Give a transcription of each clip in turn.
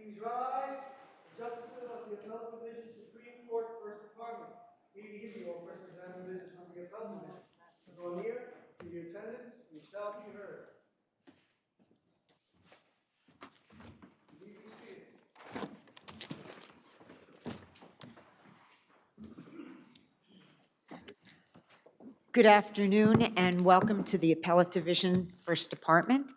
Please rise. Justices of the Appellate Division, Supreme Court, First Department. Please give all persons having business from the Appellate Division. Draw near to the attendants and shall be heard. Please be seated. Good afternoon and welcome to the Appellate Division, First Department.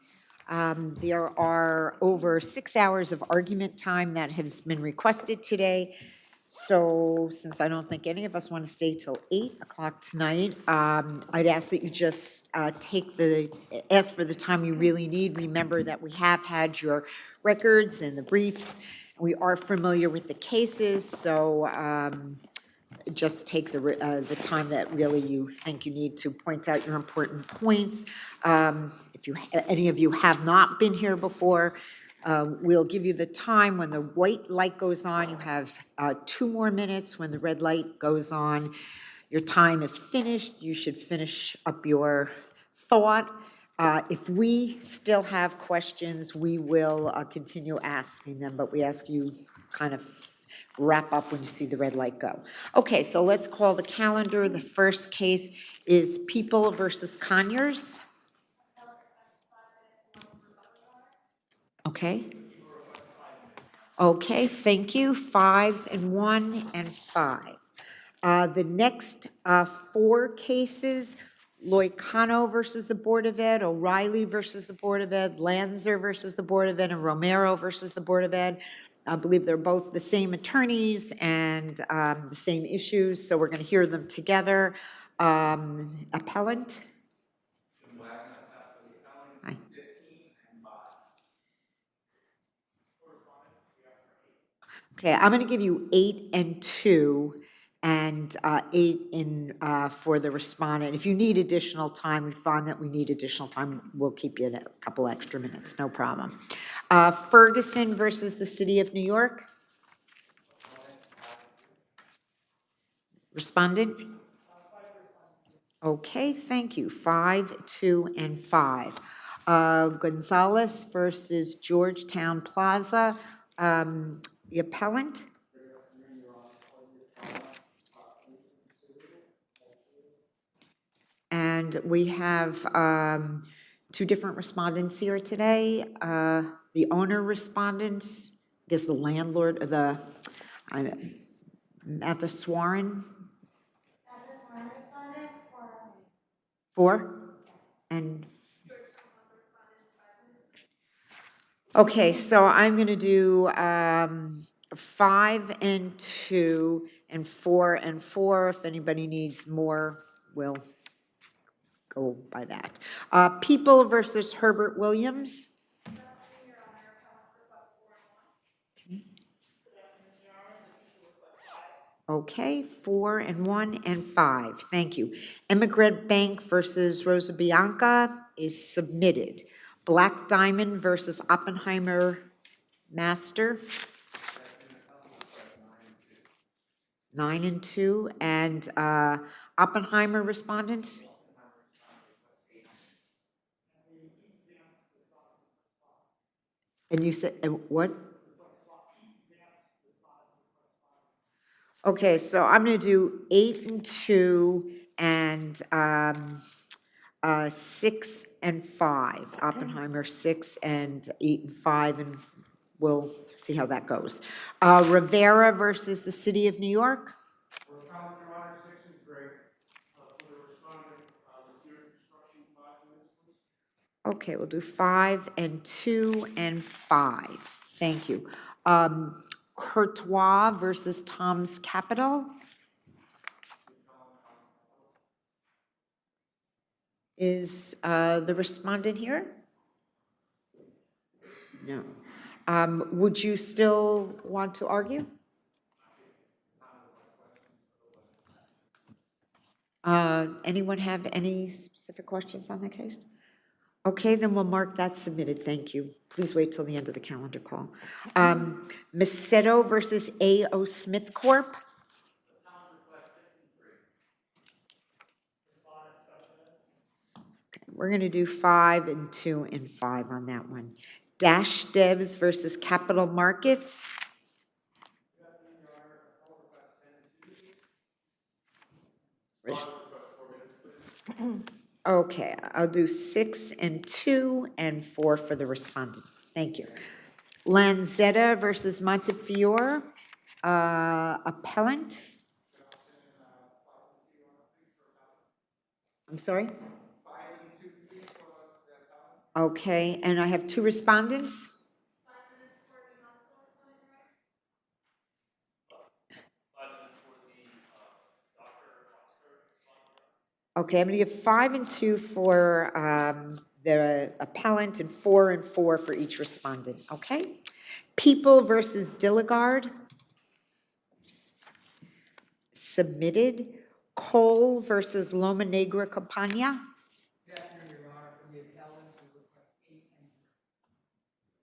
There are over 6 hours of argument time that has been requested today. So since I don't think any of us want to stay till 8 o'clock tonight, I'd ask that you just ask for the time you really need. Remember that we have had your records and the briefs. We are familiar with the cases, so just take the time that really you think you need to point out your important points. If any of you have not been here before, we'll give you the time. When the white light goes on, you have 2 more minutes. When the red light goes on, your time is finished. You should finish up your thought. If we still have questions, we will continue asking them, but we ask you kind of wrap up when you see the red light go. Okay, so let's call the calendar. The first case is People versus Conyers. Okay. Okay, thank you. 5 and 1 and 5. The next 4 cases, Loicano versus the Board of Ed, O'Reilly versus the Board of Ed, Lanzer versus the Board of Ed, and Romero versus the Board of Ed. I believe they're both the same attorneys and the same issues, so we're going to hear them together. Appellant? Hi. Okay, I'm going to give you 8 and 2 and 8 in for the respondent. If you need additional time, we find that we need additional time, we'll keep you a couple extra minutes, no problem. Ferguson versus the City of New York. Respondent? Okay, thank you. 5, 2, and 5. Gonzalez versus Georgetown Plaza. The appellant? And we have 2 different respondents here today. The owner respondents, I guess the landlord, Matheswaran. Respondents, 4 and okay, so I'm going to do 5 and 2 and 4 and 4. If anybody needs more, we'll go by that. People versus Herbert Williams. Okay, 4 and 1 and 5. Thank you. Immigrant Bank versus Rosa Bianca is submitted. Black Diamond versus Oppenheimer Master. 9 and 2, and Oppenheimer respondents? And you said, what? Okay, so I'm going to do 8 and 2 and 6 and 5. Oppenheimer, 6 and 8 and 5, and we'll see how that goes. Rivera versus the City of New York? For Appellate, Your Honor, 6 and 3. For the respondent, Material Construction, 5 minutes, please. Okay, we'll do 5 and 2 and 5. Thank you. Courtois versus Tom's Capital? Is the respondent here? No. Would you still want to argue? Anyone have any specific questions on that case? Okay, then we'll mark that submitted. Thank you. Please wait till the end of the calendar call. Macedo versus A.O. Smith Corp. Okay, we're going to do 5 and 2 and 5 on that one. Dash Devs versus Capital Markets. Okay, I'll do 6 and 2 and 4 for the respondent. Thank you. Lanzetta versus Montefiore, appellant. I'm sorry? Okay, and I have 2 respondents. Okay, I'm going to give 5 and 2 for the appellant and 4 and 4 for each respondent, okay? People versus Dilligard. Submitted. Cole versus Loma Negra Campagna.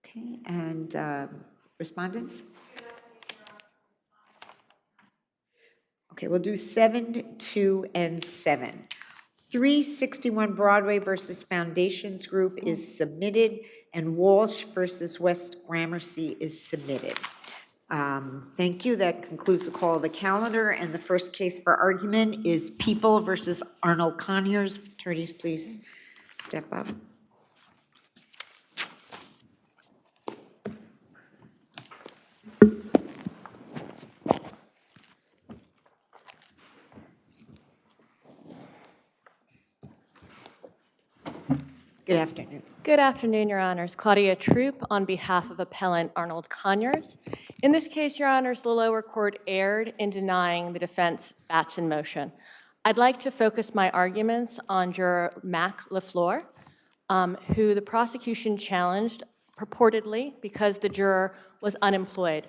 Okay, and respondent? Okay, we'll do 7, 2, and 7. 361 Broadway versus Foundations Group is submitted, and Walsh versus West Gramercy is submitted. Thank you. That concludes the call of the calendar, and the first case for argument is People versus Arnold Conyers. Attorneys, please step up. Good afternoon. Good afternoon, Your Honors. Claudia Troop on behalf of Appellant Arnold Conyers. In this case, Your Honors, the lower court erred in denying the defense Batson motion. I'd like to focus my arguments on juror Mac LaFleur, who the prosecution challenged purportedly because the juror was unemployed.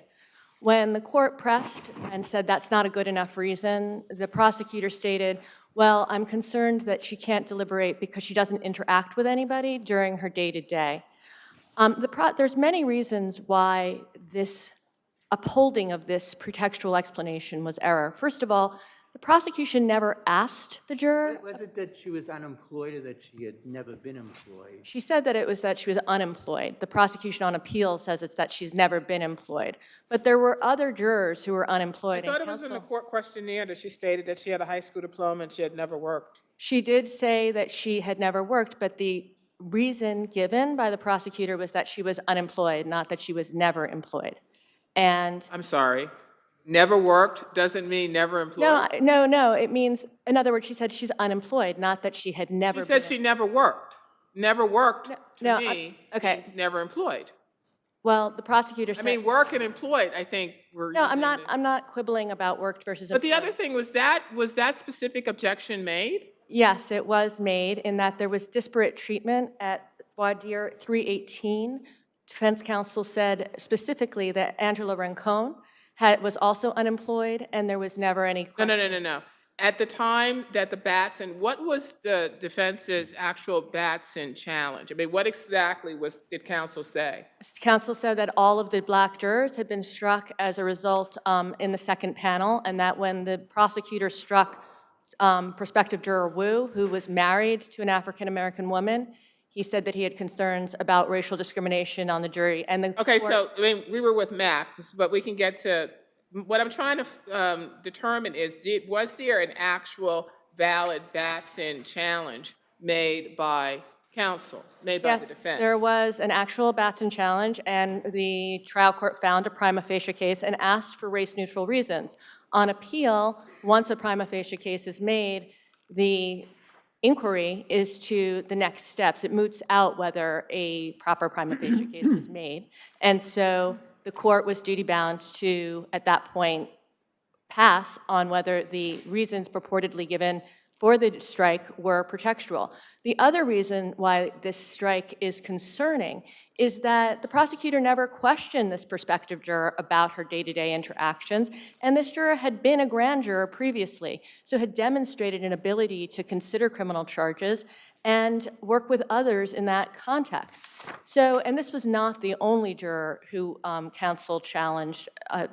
When the court pressed and said that's not a good enough reason, the prosecutor stated, well, I'm concerned that she can't deliberate because she doesn't interact with anybody during her day-to-day. There's many reasons why this upholding of this pretextual explanation was error. First of all, the prosecution never asked the juror. Was it that she was unemployed or that she had never been employed? She said that it was that she was unemployed. The prosecution on appeal says it's that she's never been employed. But there were other jurors who were unemployed. I thought it was in the court questionnaire that she stated that she had a high school diploma and she had never worked. She did say that she had never worked, but the reason given by the prosecutor was that she was unemployed, not that she was never employed. And I'm sorry. Never worked doesn't mean never employed? No. It means, in other words, she said she's unemployed, not that she had never She said she never worked. Never worked, to me, okay. means never employed. Well, the prosecutor said... I mean, work and employed, I think, were... No, I'm not quibbling about worked versus employed. But the other thing was that specific objection made? Yes, it was made in that there was disparate treatment at voir dire 318. Defense counsel said specifically that Angela Rincon was also unemployed, and there was never any question. No. At the time that the Batson, what was the defense's actual Batson challenge? I mean, what exactly did counsel say? Counsel said that all of the black jurors had been struck as a result in the second panel, and that when the prosecutor struck prospective juror Wu, who was married to an African-American woman, he said that he had concerns about racial discrimination on the jury. And the Okay, court, so I mean, we were with Mac, but we can get to, what I'm trying to determine is, was there an actual valid Batson challenge made by counsel, made by the defense? there was an actual Batson challenge, and the trial court found a prima facie case and asked for race-neutral reasons. On appeal, once a prima facie case is made, the inquiry is to the next steps. It moots out whether a proper prima facie case was made. And so the court was duty-bound to, at that point, pass on whether the reasons purportedly given for the strike were pretextual. The other reason why this strike is concerning is that the prosecutor never questioned this prospective juror about her day-to-day interactions, and this juror had been a grand juror previously, so had demonstrated an ability to consider criminal charges and work with others in that context. So, and this was not the only juror who counsel challenged,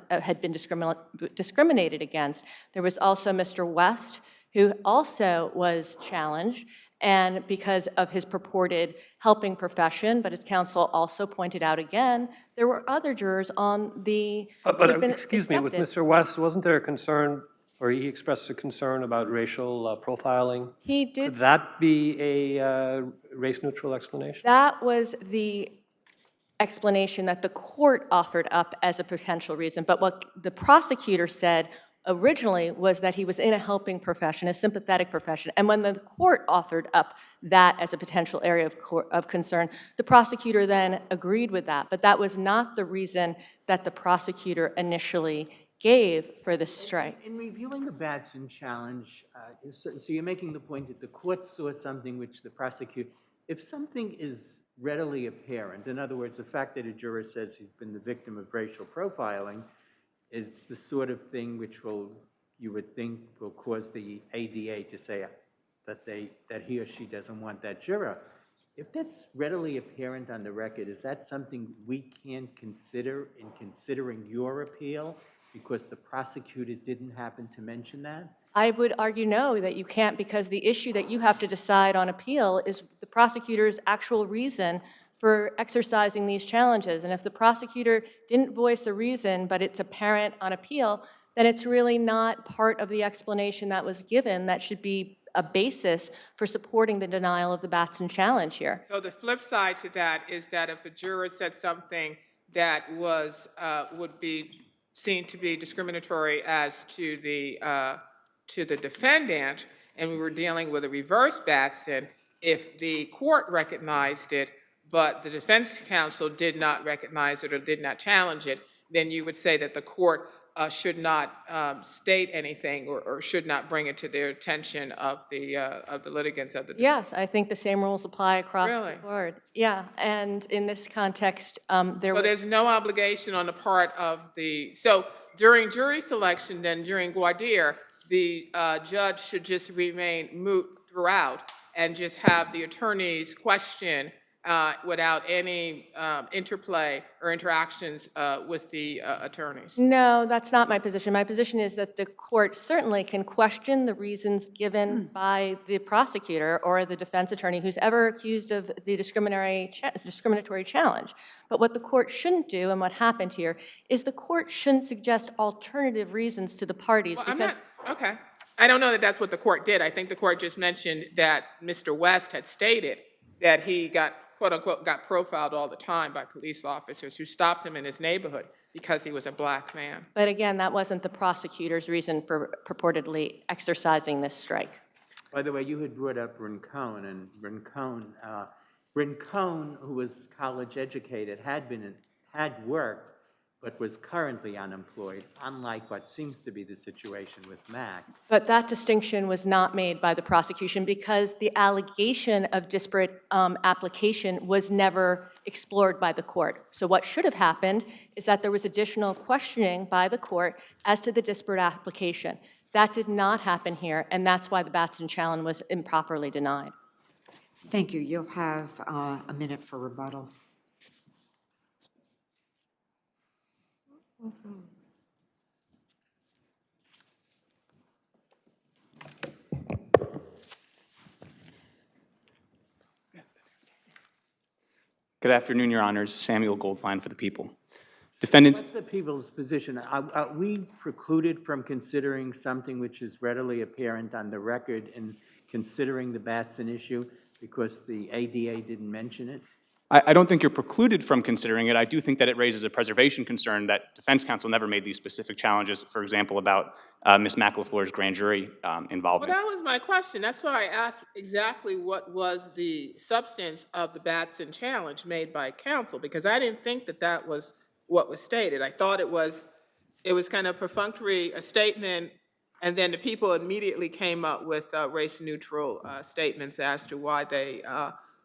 had been discriminated against. There was also Mr. West, who also was challenged, and because of his purported helping profession, but as counsel also pointed out again, there were other jurors on the. But excuse me, with Mr. West, wasn't there a concern, or he expressed a concern about racial profiling? He did. Could that be a race-neutiral explanation? That was the explanation that the court offered up as a potential reason, but what the prosecutor said originally was that he was in a helping profession, a sympathetic profession, and when the court offered up that as a potential area of concern, the prosecutor then agreed with that, but that was not the reason that the prosecutor initially gave for the strike. In reviewing the Batson challenge, so you're making the point that the court saw something which the prosecutor, if something is readily apparent, in other words, the fact that a juror says he's been the victim of racial profiling, it's the sort of thing which you would think will cause the ADA to say that he or she doesn't want that juror. If that's readily apparent on the record, is that something we can consider in considering your appeal because the prosecutor didn't happen to mention that? I would argue no, that you can't, because the issue that you have to decide on appeal is the prosecutor's actual reason for exercising these challenges. And if the prosecutor didn't voice a reason, but it's apparent on appeal, then it's really not part of the explanation that was given that should be a basis for supporting the denial of the Batson challenge here. So the flip side to that is that if a juror said something that was would be seen to be discriminatory as to the defendant, and we were dealing with a reverse Batson, if the court recognized it, but the defense counsel did not recognize it or did not challenge it, then you would say that the court should not state anything or should not bring it to their attention of the litigants of the defense. Yes, I think the same rules apply across Really? the board. Yeah, and in this context, So there's no obligation on the part of the, so during jury selection, then during voir dire, the judge should just remain moot throughout and just have the attorneys question without any interplay or interactions with the attorneys. No, that's not my position. My position is that the court certainly can question the reasons given by the prosecutor or the defense attorney who's ever accused of the discriminatory challenge. But what the court shouldn't do, and what happened here, is the court shouldn't suggest alternative reasons to the parties. Well, okay. I don't know that that's what the court did. I think the court just mentioned that Mr. West had stated that he got, quote unquote, got profiled all the time by police officers who stopped him in his neighborhood because he was a black man. But again, that wasn't the prosecutor's reason for purportedly exercising this strike. By the way, you had brought up Rincon, and Rincon, who was college educated, had worked, but was currently unemployed, unlike what seems to be the situation with Mac. But that distinction was not made by the prosecution because the allegation of disparate application was never explored by the court. So what should have happened is that there was additional questioning by the court as to the disparate application. That did not happen here, and that's why the Batson challenge was improperly denied. Thank you. You'll have a minute for rebuttal. Good afternoon, Your Honors. Samuel Goldfein for the people. Defendants. What's the people's position? Are we precluded from considering something which is readily apparent on the record and considering the Batson issue because the ADA didn't mention it? I don't think you're precluded from considering it. I do think that it raises a preservation concern that defense counsel never made these specific challenges, for example, about Ms. McLaFleur's grand jury involvement. Well, that was my question. That's why I asked exactly what was the substance of the Batson challenge made by counsel, because I didn't think that that was what was stated. I thought it was kind of perfunctory, a statement, and then the people immediately came up with race-neutral statements as to why they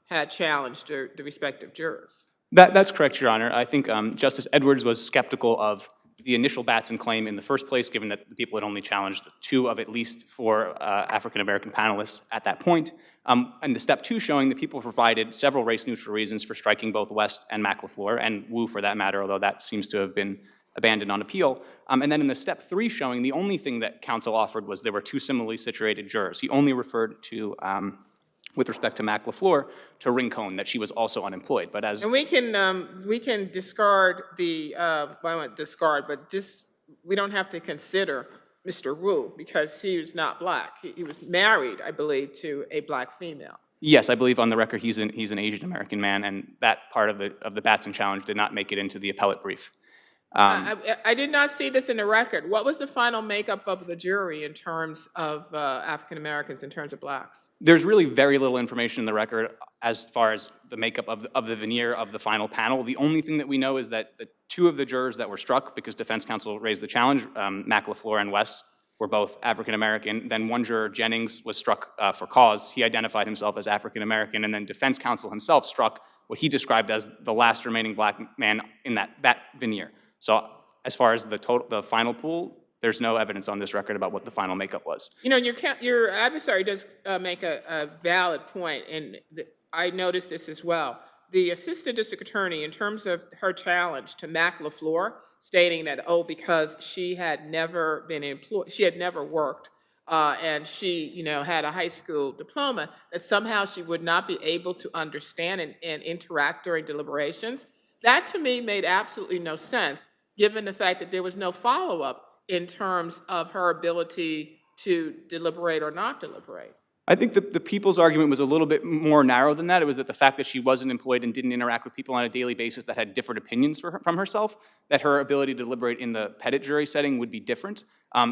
had challenged the respective jurors. That's correct, Your Honor. I think Justice Edwards was skeptical of the initial Batson claim in the first place, given that the people had only challenged 2 of at least 4 African-American panelists at that point. And the step 2 showing the people provided several race-neutral reasons for striking both West and McLaFleur, and Wu for that matter, although that seems to have been abandoned on appeal. And then in the step 3 showing, the only thing that counsel offered was there were 2 similarly situated jurors. He only referred to, with respect to McLaFleur, to Rincon, that she was also unemployed. But as and we can discard the well, I won't discard, but just we don't have to consider Mr. Wu because he was not black. He was married, I believe, to a black female. Yes, I believe on the record he's an Asian American man, and that part of the Batson challenge did not make it into the appellate brief. I did not see this in the record. What was the final makeup of the jury in terms of African Americans, in terms of blacks? There's really very little information in the record as far as the makeup of the veneer of the final panel. The only thing that we know is that the 2 of the jurors that were struck because defense counsel raised the challenge, McLaFleur and West, were both African American. Then one juror, Jennings, was struck for cause. He identified himself as African American, and then defense counsel himself struck what he described as the last remaining black man in that veneer. So as far as the final pool, there's no evidence on this record about what the final makeup was. You know, your adversary does make a valid point, and I noticed this as well. The assistant district attorney, in terms of her challenge to McLaFleur, stating that, oh, because she had never been employed, she had never worked, and she, had a high school diploma, that somehow she would not be able to understand and interact during deliberations. That, to me, made absolutely no sense, given the fact that there was no follow-up in terms of her ability to deliberate or not deliberate. I think the people's argument was a little bit more narrow than that. It was that the fact that she wasn't employed and didn't interact with people on a daily basis that had different opinions from herself, that her ability to deliberate in the petit jury setting would be different.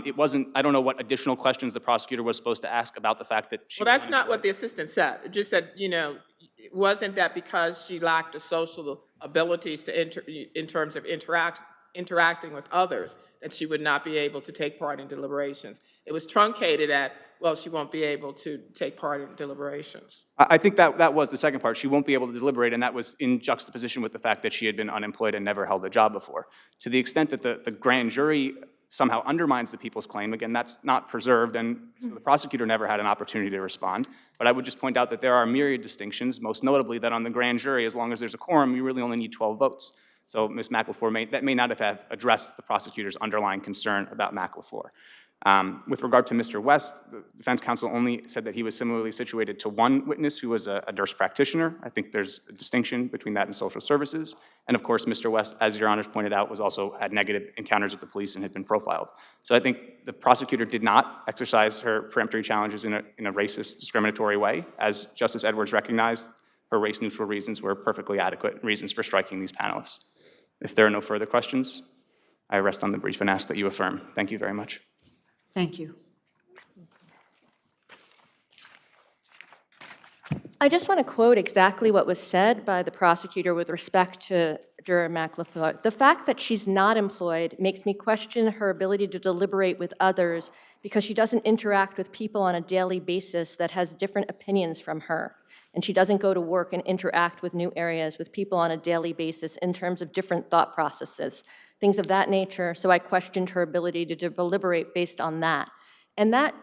It wasn't, I don't know what additional questions the prosecutor was supposed to ask about the fact that she Well, that's not what the assistant said. It just said, it wasn't that because she lacked the social abilities in terms of interacting with others, that she would not be able to take part in deliberations. It was truncated at, well, she won't be able to take part in deliberations. I think that was the second part. She won't be able to deliberate, and that was in juxtaposition with the fact that she had been unemployed and never held a job before. To the extent that the grand jury somehow undermines the people's claim, again, that's not preserved, and so the prosecutor never had an opportunity to respond. But I would just point out that there are myriad distinctions, most notably that on the grand jury, as long as there's a quorum, you really only need 12 votes. So Ms. McLaFleur may not have addressed the prosecutor's underlying concern about McLaFleur. With regard to Mr. West, the defense counsel only said that he was similarly situated to one witness who was a nurse practitioner. I think there's a distinction between that and social services. And of course, Mr. West, as Your Honors pointed out, had negative encounters with the police and had been profiled. So I think the prosecutor did not exercise her peremptory challenges in a racist, discriminatory way. As Justice Edwards recognized, her race-neutral reasons were perfectly adequate reasons for striking these panelists. If there are no further questions, I rest on the brief and ask that you affirm. Thank you very much. Thank you. I just want to quote exactly what was said by the prosecutor with respect to juror McLaFleur. The fact that she's not employed makes me question her ability to deliberate with others because she doesn't interact with people on a daily basis that has different opinions from her. And she doesn't go to work and interact with new areas with people on a daily basis in terms of different thought processes, things of that nature. So I questioned her ability to deliberate based on that. And that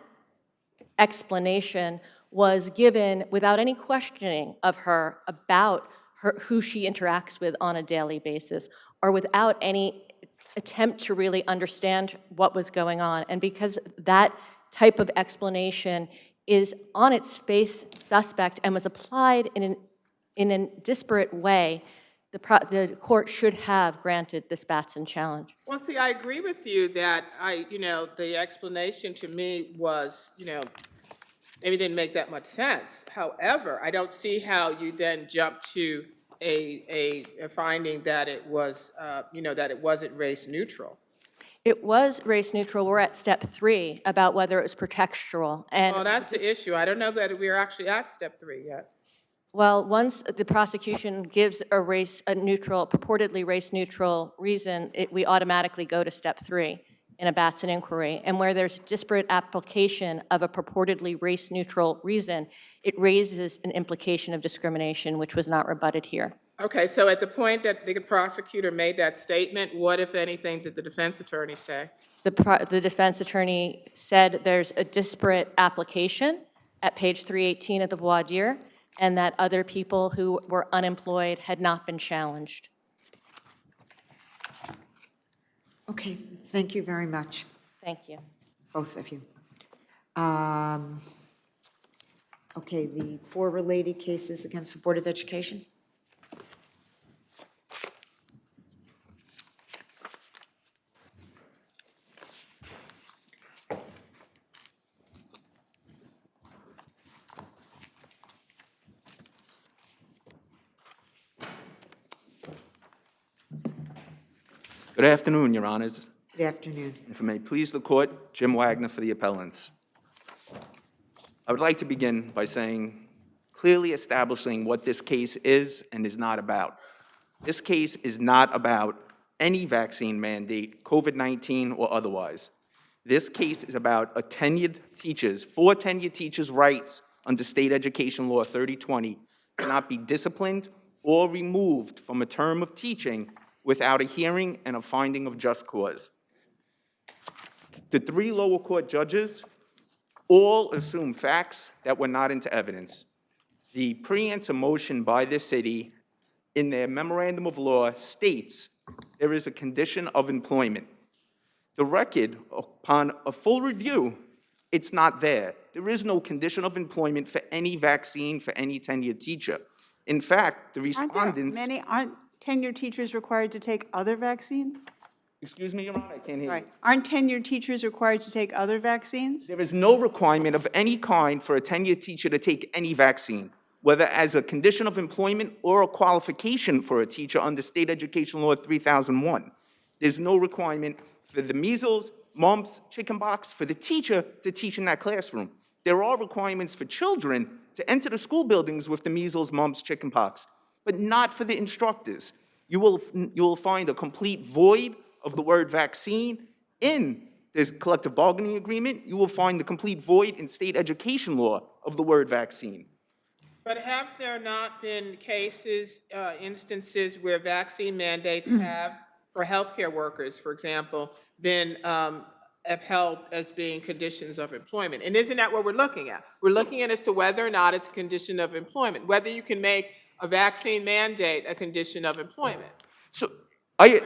explanation was given without any questioning of her about who she interacts with on a daily basis, or without any attempt to really understand what was going on. And because that type of explanation is on its face suspect and was applied in a disparate way, the court should have granted this Batson challenge. Well, see, I agree with you that the explanation to me was, maybe didn't make that much sense. However, I don't see how you then jump to a finding that it was, that it wasn't race neutral. It was race neutral. We're at step 3 about whether it was pretextual. And Well, that's the issue. I don't know that we're actually at step 3 yet. well, once the prosecution gives a purportedly race neutral reason, we automatically go to step 3 in a Batson inquiry. And where there's disparate application of a purportedly race neutral reason, it raises an implication of discrimination, which was not rebutted here. Okay, so at the point that the prosecutor made that statement, what, if anything, did the defense attorney say? The defense attorney said there's a disparate application at page 318 of the voir dire, and that other people who were unemployed had not been challenged. Okay, thank you very much, Thank you. both of you. Okay, the 4 related cases against the Board of Education. Good afternoon, Your Honors. Good afternoon. If it may please the Court, Jim Wagner for the appellants. I would like to begin by clearly establishing what this case is and is not about. This case is not about any vaccine mandate, COVID-19 or otherwise. This case is about 4 tenured teachers' rights under State Education Law 3020 to not be disciplined or removed from a term of teaching without a hearing and a finding of just cause. The 3 lower court judges all assume facts that were not into evidence. The pre-answer motion by the city in their memorandum of law states there is a condition of employment. The record, upon a full review, it's not there. There is no condition of employment for any vaccine for any tenured teacher. In fact, the respondents... Aren't tenured teachers required to take other vaccines? Excuse me, Your Honor, I can't hear you. Aren't tenured teachers required to take other vaccines? There is no requirement of any kind for a tenured teacher to take any vaccine, whether as a condition of employment or a qualification for a teacher under State Education Law 3001. There's no requirement for the measles, mumps, chickenpox, for the teacher to teach in that classroom. There are requirements for children to enter the school buildings with the measles, mumps, chickenpox, but not for the instructors. You will find a complete void of the word vaccine in this collective bargaining agreement. You will find the complete void in state education law of the word vaccine. But have there not been instances where vaccine mandates have, for healthcare workers, for example, been upheld as being conditions of employment? And isn't that what we're looking at? We're looking at as to whether or not it's a condition of employment, whether you can make a vaccine mandate a condition of employment. So, right?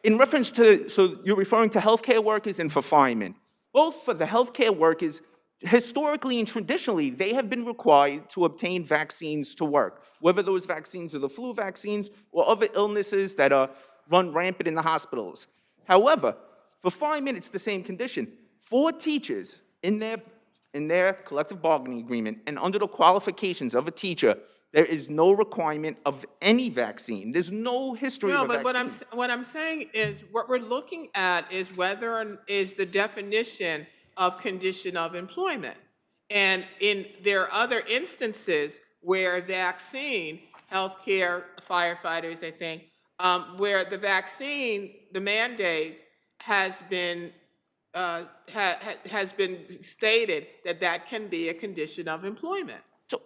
in reference to, so you're referring to healthcare workers and for firemen. Both for the healthcare workers, historically and traditionally, they have been required to obtain vaccines to work, whether those vaccines are the flu vaccines or other illnesses that are run rampant in the hospitals. However, for firemen, it's the same condition. For teachers, in their collective bargaining agreement and under the qualifications of a teacher, there is no requirement of any vaccine. There's no history of a vaccine. No, but what I'm saying is what we're looking at is whether is the definition of condition of employment. And there are other instances where vaccine, healthcare, firefighters, I think, where the vaccine, the mandate has been stated that can be a condition of employment. So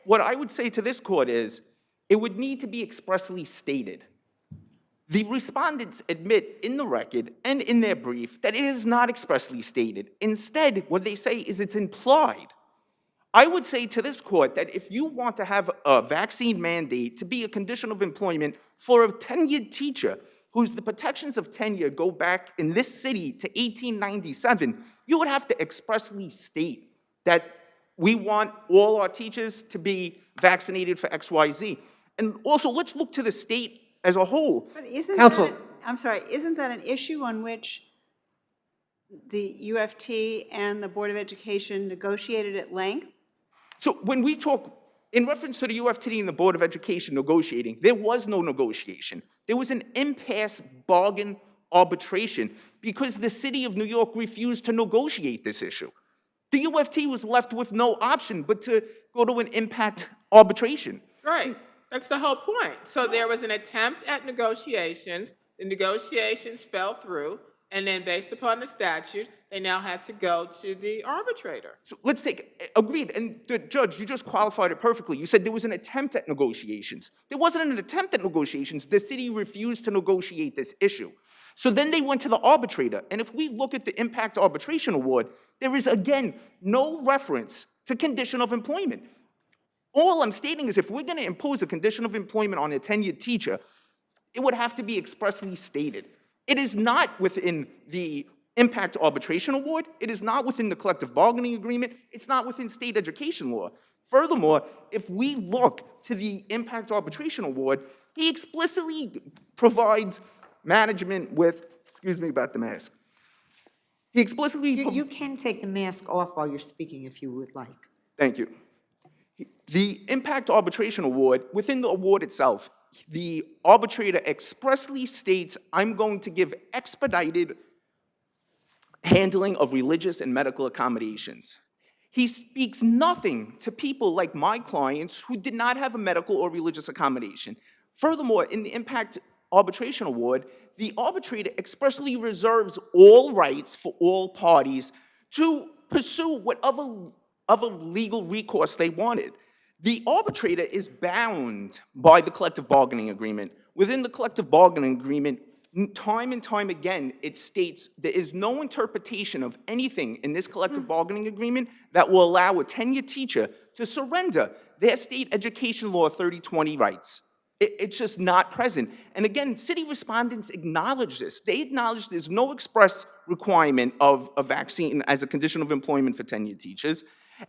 what I would say to this court is, it would need to be expressly stated. The respondents admit in the record and in their brief that it is not expressly stated. Instead, what they say is it's implied. I would say to this court that if you want to have a vaccine mandate to be a condition of employment for a tenured teacher whose the protections of tenure go back in this city to 1897, you would have to expressly state that we want all our teachers to be vaccinated for XYZ. And also, let's look to the state as a whole. But isn't Counsel- that, I'm sorry, isn't that an issue on which the UFT and the Board of Education negotiated at length? So when we talk, in reference to the UFT and the Board of Education negotiating, there was no negotiation. There was an impasse bargain arbitration because the city of New York refused to negotiate this issue. The UFT was left with no option but to go to an impact arbitration. Right, that's the whole point. So there was an attempt at negotiations, the negotiations fell through, and then based upon the statute, they now had to go to the arbitrator. So let's take, agreed, and the judge, you just qualified it perfectly. You said there was an attempt at negotiations. There wasn't an attempt at negotiations. The city refused to negotiate this issue. So then they went to the arbitrator, and if we look at the impact arbitration award, there is, again, no reference to condition of employment. All I'm stating is if we're going to impose a condition of employment on a tenured teacher, it would have to be expressly stated. It is not within the impact arbitration award. It is not within the collective bargaining agreement. It's not within state education law. Furthermore, if we look to the impact arbitration award, he explicitly provides management with, excuse me about the mask. He explicitly... You can take the mask off while you're speaking if you would like. Thank you. The impact arbitration award, within the award itself, the arbitrator expressly states, I'm going to give expedited handling of religious and medical accommodations. He speaks nothing to people like my clients who did not have a medical or religious accommodation. Furthermore, in the impact arbitration award, the arbitrator expressly reserves all rights for all parties to pursue whatever legal recourse they wanted. The arbitrator is bound by the collective bargaining agreement. Within the collective bargaining agreement, time and time again, it states there is no interpretation of anything in this collective bargaining agreement that will allow a tenured teacher to surrender their state education law 3020 rights. It's just not present. And again, city respondents acknowledge this. They acknowledge there's no express requirement of a vaccine as a condition of employment for tenured teachers.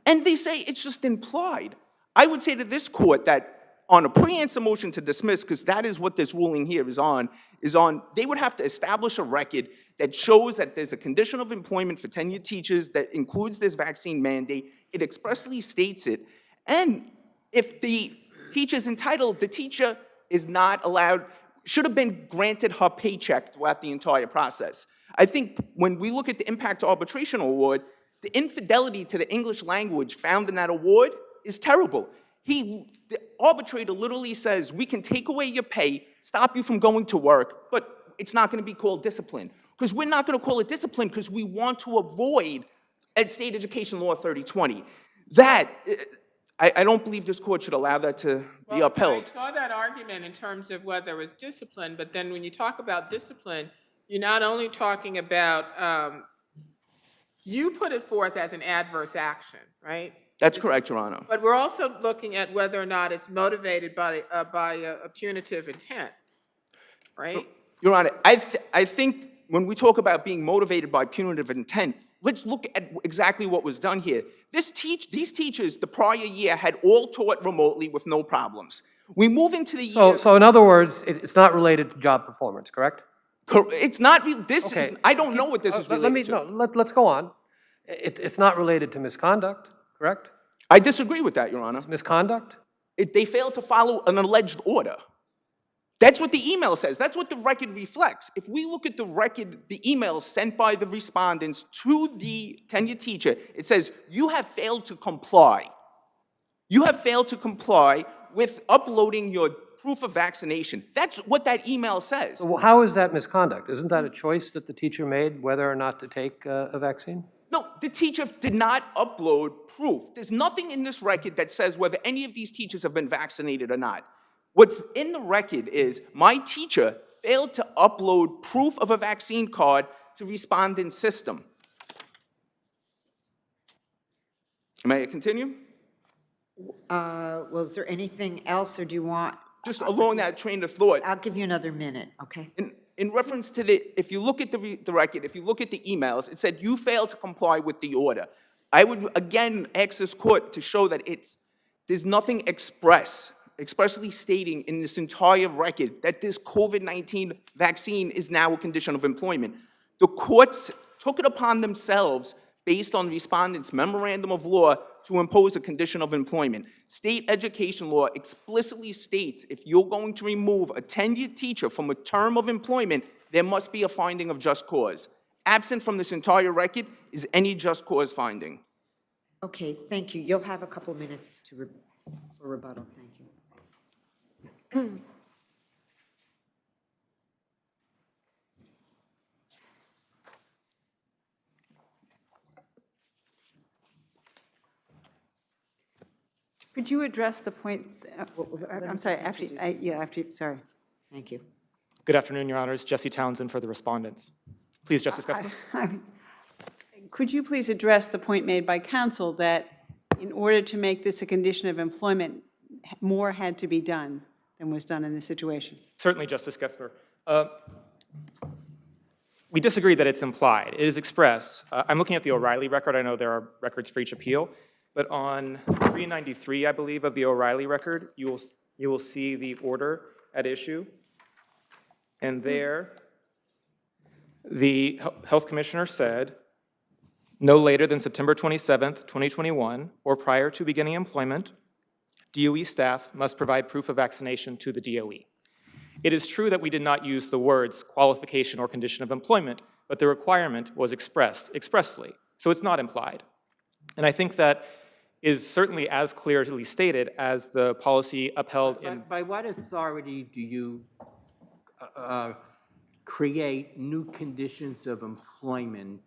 And they say it's just implied. I would say to this court that on a pre-answer motion to dismiss, because that is what this ruling here is on, they would have to establish a record that shows that there's a condition of employment for tenured teachers that includes this vaccine mandate. It expressly states it. And if the teacher's entitled, the teacher is not allowed, should have been granted her paycheck throughout the entire process. I think when we look at the impact arbitration award, the infidelity to the English language found in that award is terrible. The arbitrator literally says, we can take away your pay, stop you from going to work, but it's not going to be called discipline. Because we're not going to call it discipline because we want to avoid state education law 3020. That, I don't believe this court should allow that to be upheld. I saw that argument in terms of whether it was discipline, but then when you talk about discipline, you're not only talking about, you put it forth as an adverse action, right? That's correct, Your Honor. But we're also looking at whether or not it's motivated by a punitive intent, right? Your Honor, I think when we talk about being motivated by punitive intent, let's look at exactly what was done here. These teachers, the prior year, had all taught remotely with no problems. We move into the year... So in other words, it's not related to job performance, correct? It's not, this Okay. is, I don't know what this is related to. Let's go on. It's not related to misconduct, correct? I disagree with that, Your Honor. Misconduct? They failed to follow an alleged order. That's what the email says. That's what the record reflects. If we look at the record, the email sent by the respondents to the tenured teacher, it says, you have failed to comply. You have failed to comply with uploading your proof of vaccination. That's what that email says. Well, how is that misconduct? Isn't that a choice that the teacher made whether or not to take a vaccine? No, the teacher did not upload proof. There's nothing in this record that says whether any of these teachers have been vaccinated or not. What's in the record is my teacher failed to upload proof of a vaccine card to respondent's system. May I continue? Well, is there anything else, or do you want? Just along that train of thought, I'll give you another minute, okay? in reference to if you look at the record, if you look at the emails, it said you failed to comply with the order. I would again ask this court to show that there's nothing expressly stating in this entire record that this COVID-19 vaccine is now a condition of employment. The courts took it upon themselves, based on the respondent's memorandum of law, to impose a condition of employment. State education law explicitly states if you're going to remove a tenured teacher from a term of employment, there must be a finding of just cause. Absent from this entire record is any just cause finding. Okay, thank you. You'll have a couple minutes for rebuttal. Thank you. Could you address the point, I'm sorry, just after, sorry. Thank you. Good afternoon, Your Honors. Jesse Townsend for the respondents. Please, Justice Gessler. Could you please address the point made by counsel that in order to make this a condition of employment, more had to be done than was done in this situation? Certainly, Justice Gessler. We disagree that it's implied. It is express. I'm looking at the O'Reilly record. I know there are records for each appeal. But on 393, I believe, of the O'Reilly record, you will see the order at issue. And there, the health commissioner said, no later than September 27th, 2021, or prior to beginning employment, DOE staff must provide proof of vaccination to the DOE. It is true that we did not use the words qualification or condition of employment, but the requirement was expressed expressly, so it's not implied. And I think that is certainly as clearly stated as the policy upheld in... By what authority do you create new conditions of employment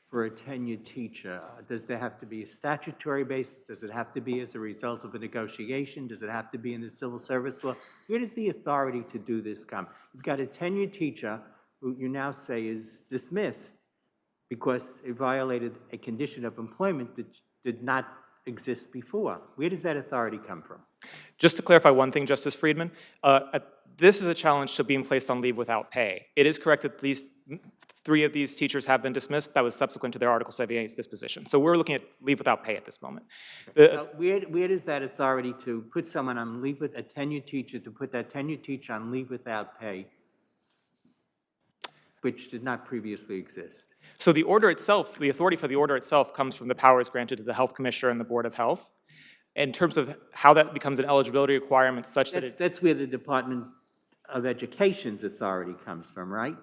for a tenured teacher? Does there have to be a statutory basis? Does it have to be as a result of a negotiation? Does it have to be in the civil service law? Where does the authority to do this come? You've got a tenured teacher who you now say is dismissed because it violated a condition of employment that did not exist before. Where does that authority come from? Just to clarify one thing, Justice Friedman, this is a challenge to being placed on leave without pay. It is correct that three of these teachers have been dismissed. That was subsequent to their Article 78's disposition. So we're looking at leave without pay at this moment. So where does that authority to put someone on leave with a tenured teacher, to put that tenured teacher on leave without pay, which did not previously exist? So the order itself, the authority for the order itself comes from the powers granted to the Health Commissioner and the Board of Health. In terms of how that becomes an eligibility requirement such that That's where the Department of Education's authority comes from, right?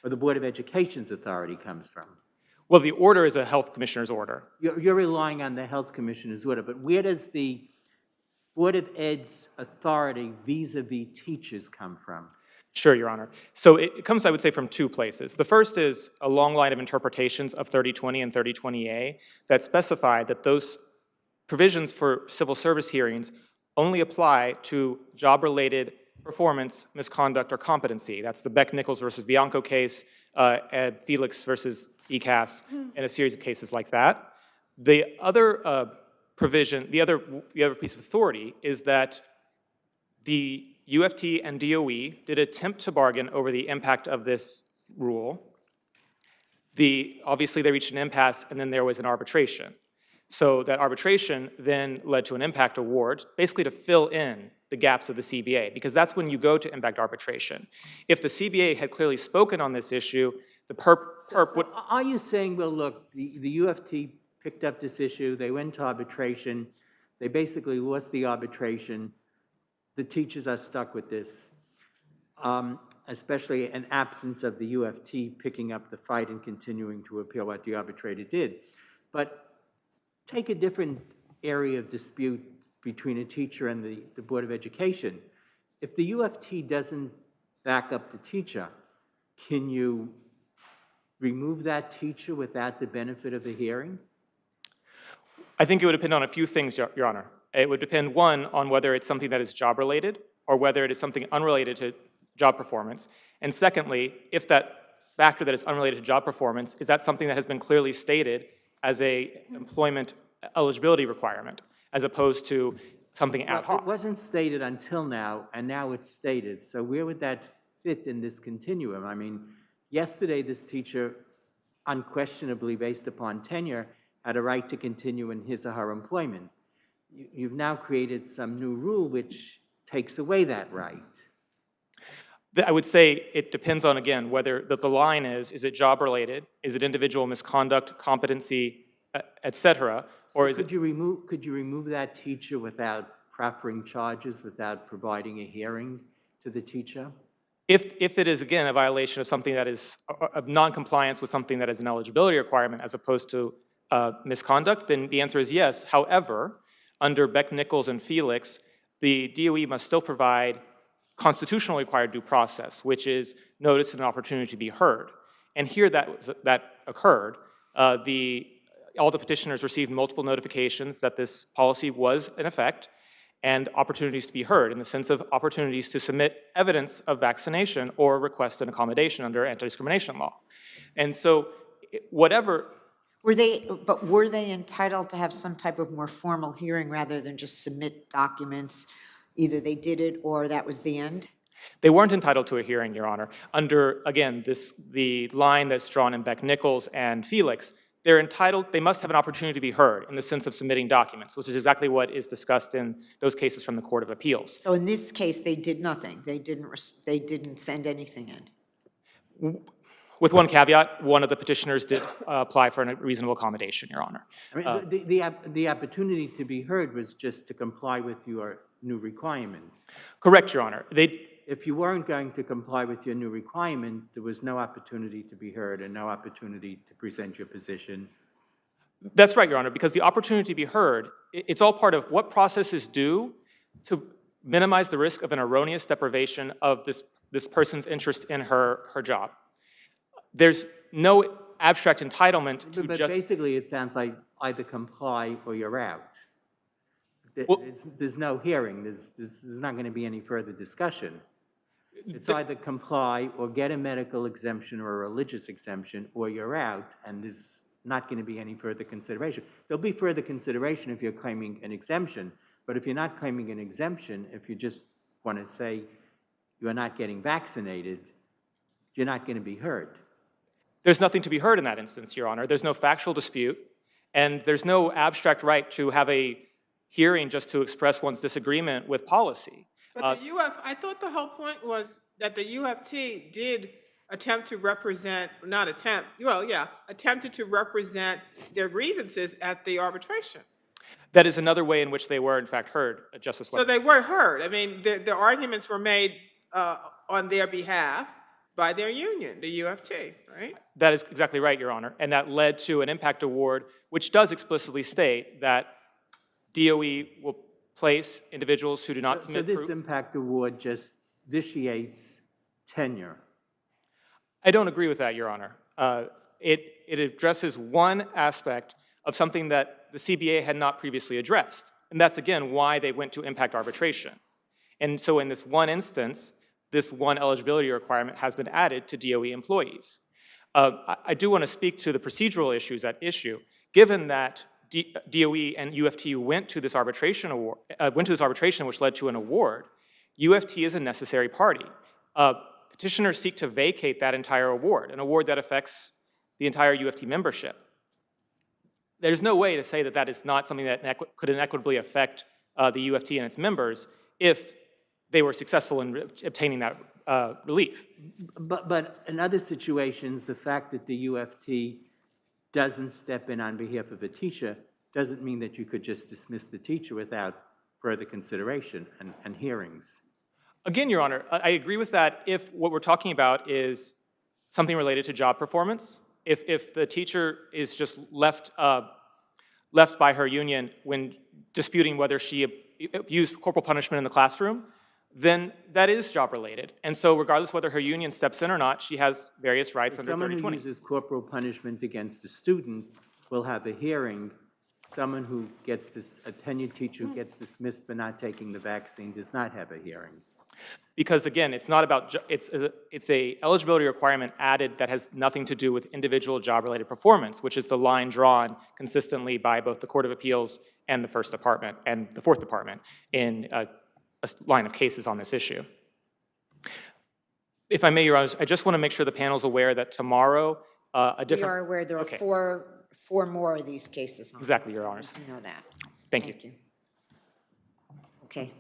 Or the Board of Education's authority comes from? Well, the order is a Health Commissioner's order. You're relying on the Health Commissioner's order, but where does the Board of Ed's authority vis-a-vis teachers come from? Sure, Your Honor. So it comes, I would say, from two places. The first is a long line of interpretations of 3020 and 3020A that specify that those provisions for civil service hearings only apply to job-related performance, misconduct, or competency. That's the Beck-Nichols versus Bianco case, and Felix versus ECAS, and a series of cases like that. The other provision, the other piece of authority is that the UFT and DOE did attempt to bargain over the impact of this rule. Obviously, they reached an impasse, and then there was an arbitration. So that arbitration then led to an impact award, basically to fill in the gaps of the CBA, because that's when you go to impact arbitration. If the CBA had clearly spoken on this issue, the PERP would... Are you saying, well, look, the UFT picked up this issue, they went to arbitration, they basically lost the arbitration, the teachers are stuck with this, especially in absence of the UFT picking up the fight and continuing to appeal what the arbitrator did. But take a different area of dispute between a teacher and the Board of Education. If the UFT doesn't back up the teacher, can you remove that teacher without the benefit of a hearing? I think it would depend on a few things, Your Honor. It would depend, one, on whether it's something that is job-related or whether it is something unrelated to job performance? And secondly, if that factor that is unrelated to job performance, is that something that has been clearly stated as a employment eligibility requirement, as opposed to something ad Well, it hoc? wasn't stated until now, and now it's stated. So where would that fit in this continuum? I mean, yesterday, this teacher, unquestionably based upon tenure, had a right to continue in his or her employment. You've now created some new rule which takes away that right. I would say it depends on, again, whether the line is it job-related, is it individual misconduct, competency, et cetera, or is it? Could you remove that teacher without proffering charges, without providing a hearing to the teacher? If it is, again, a violation of something that is a non-compliance with something that is an eligibility requirement as opposed to misconduct, then the answer is yes. However, under Beck, Nichols, and Felix, the DOE must still provide constitutionally required due process, which is notice and an opportunity to be heard. And here that occurred. All the petitioners received multiple notifications that this policy was in effect, and opportunities to be heard in the sense of opportunities to submit evidence of vaccination or request an accommodation under anti-discrimination law. And so whatever... Were they entitled to have some type of more formal hearing rather than just submit documents? Either they did it or that was the end? They weren't entitled to a hearing, Your Honor. Under, again, the line that's drawn in Beck, Nichols, and Felix, they must have an opportunity to be heard in the sense of submitting documents, which is exactly what is discussed in those cases from the Court of Appeals. So in this case, they did nothing. They didn't send anything in. With one caveat, one of the petitioners did apply for a reasonable accommodation, Your Honor. I mean, the opportunity to be heard was just to comply with your new requirement. Correct, Your Honor. If you weren't going to comply with your new requirement, there was no opportunity to be heard and no opportunity to present your position. That's right, Your Honor, because the opportunity to be heard, it's all part of what processes do to minimize the risk of an erroneous deprivation of this person's interest in her job. There's no abstract entitlement to But basically, it sounds like either comply or you're out. There's no hearing. There's not going to be any further discussion. It's either comply or get a medical exemption or a religious exemption, or you're out, and there's not going to be any further consideration. There'll be further consideration if you're claiming an exemption, but if you're not claiming an exemption, if you just want to say you're not getting vaccinated, you're not going to be heard. There's nothing to be heard in that instance, Your Honor. There's no factual dispute, and there's no abstract right to have a hearing just to express one's disagreement with policy. But I thought the whole point was that the UFT did attempt to represent, attempted to represent their grievances at the arbitration. That is another way in which they were, in fact, heard, Justice So Webb. they were heard. I mean, the arguments were made on their behalf by their union, the UFT, right? That is exactly right, Your Honor, and that led to an impact award, which does explicitly state that DOE will place individuals who do not submit proof. So this impact award just vitiates tenure. I don't agree with that, Your Honor. It addresses one aspect of something that the CBA had not previously addressed, and that's, again, why they went to impact arbitration. And so in this one instance, this one eligibility requirement has been added to DOE employees. I do want to speak to the procedural issues at issue. Given that DOE and UFT went to this arbitration which led to an award, UFT is a necessary party. Petitioners seek to vacate that entire award, an award that affects the entire UFT membership. There's no way to say that that is not something that could inequitably affect the UFT and its members if they were successful in obtaining that relief. But in other situations, the fact that the UFT doesn't step in on behalf of a teacher doesn't mean that you could just dismiss the teacher without further consideration and hearings. Again, Your Honor, I agree with that if what we're talking about is something related to job performance. If the teacher is just left by her union when disputing whether she used corporal punishment in the classroom, then that is job-related. And so regardless whether her union steps in or not, she has various rights under 3020. Someone who uses corporal punishment against a student will have a hearing. Someone who gets a tenured teacher who gets dismissed for not taking the vaccine does not have a hearing. Because again, it's not about, it's a eligibility requirement added that has nothing to do with individual job-related performance, which is the line drawn consistently by both the Court of Appeals and the First Department and the Fourth Department in a line of cases on this issue. If I may, Your Honors, I just want to make sure the panel's aware that tomorrow, a different... We are aware there are Okay. four more of these cases on. Exactly, Your Honors. You know that. Thank you. Okay.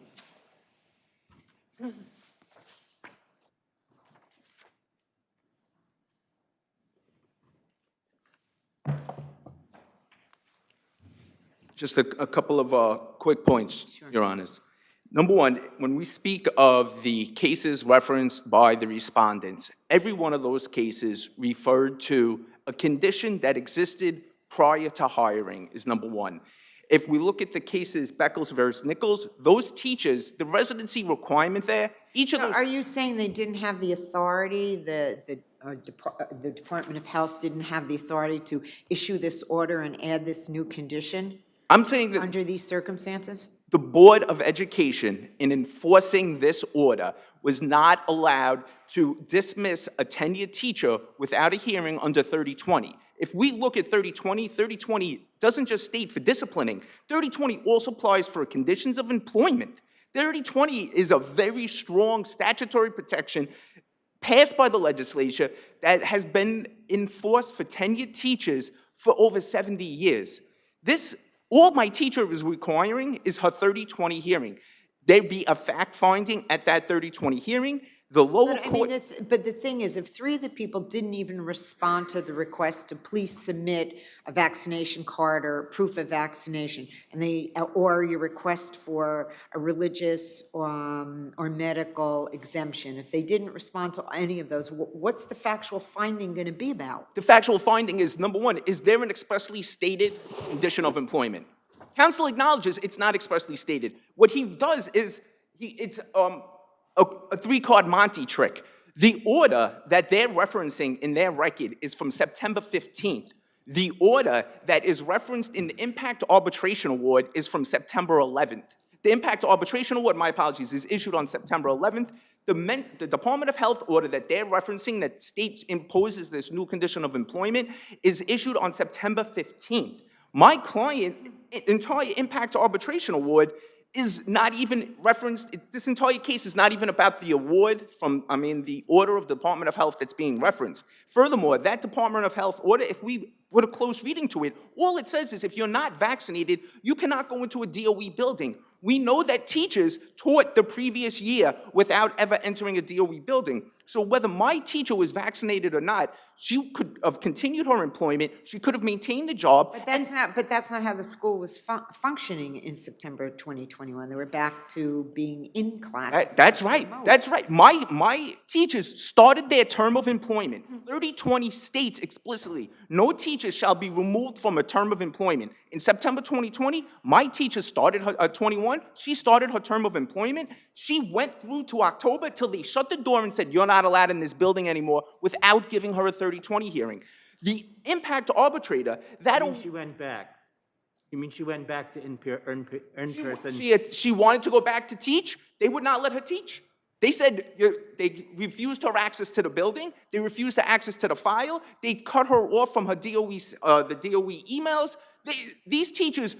Just a couple of quick points, Your Honors. Number one, when we speak of the cases referenced by the respondents, every one of those cases referred to a condition that existed prior to hiring is number one. If we look at the cases Beckles versus Nichols, those teachers, the residency requirement there, each of those... Are you saying they didn't have the authority, the Department of Health didn't have the authority to issue this order and add this new condition? I'm saying that under these circumstances? the Board of Education, in enforcing this order, was not allowed to dismiss a tenured teacher without a hearing under 3020. If we look at 3020, 3020 doesn't just state for disciplining. 3020 also applies for conditions of employment. 3020 is a very strong statutory protection passed by the legislature that has been enforced for tenured teachers for over 70 years. All my teacher is requiring is her 3020 hearing. There'd be a fact-finding at that 3020 hearing. The lower court... But the thing is, if three of the people didn't even respond to the request to please submit a vaccination card or proof of vaccination, and or your request for a religious or medical exemption, if they didn't respond to any of those, what's the factual finding going to be about? The factual finding is, number one, is there an expressly stated condition of employment? Counsel acknowledges it's not expressly stated. What he does is, it's a three-card Monte trick. The order that they're referencing in their record is from September 15th. The order that is referenced in the Impact Arbitration Award is from September 11th. The Impact Arbitration Award, my apologies, is issued on September 11th. The Department of Health order that they're referencing that states imposes this new condition of employment is issued on September 15th. My client, entire Impact Arbitration Award is not even referenced. This entire case is not even about the award from, the order of the Department of Health that's being referenced. Furthermore, that Department of Health order, if we put a close reading to it, all it says is if you're not vaccinated, you cannot go into a DOE building. We know that teachers taught the previous year without ever entering a DOE building. So whether my teacher was vaccinated or not, she could have continued her employment, she could have maintained the job. But that's not how the school was functioning in September 2021. They were back to being in class. That's right. That's right. My teachers started their term of employment. 3020 states explicitly, no teacher shall be removed from a term of employment. In September 2020, my teacher started her 21. She started her term of employment. She went through to October till they shut the door and said, you're not allowed in this building anymore, without giving her a 3020 hearing. The impact arbitrator, You mean she went back? You mean she went back to in-person? She wanted to go back to teach. They would not let her teach. They said they refused her access to the building. They refused her access to the file. They cut her off from her DOE, the DOE emails. These teachers,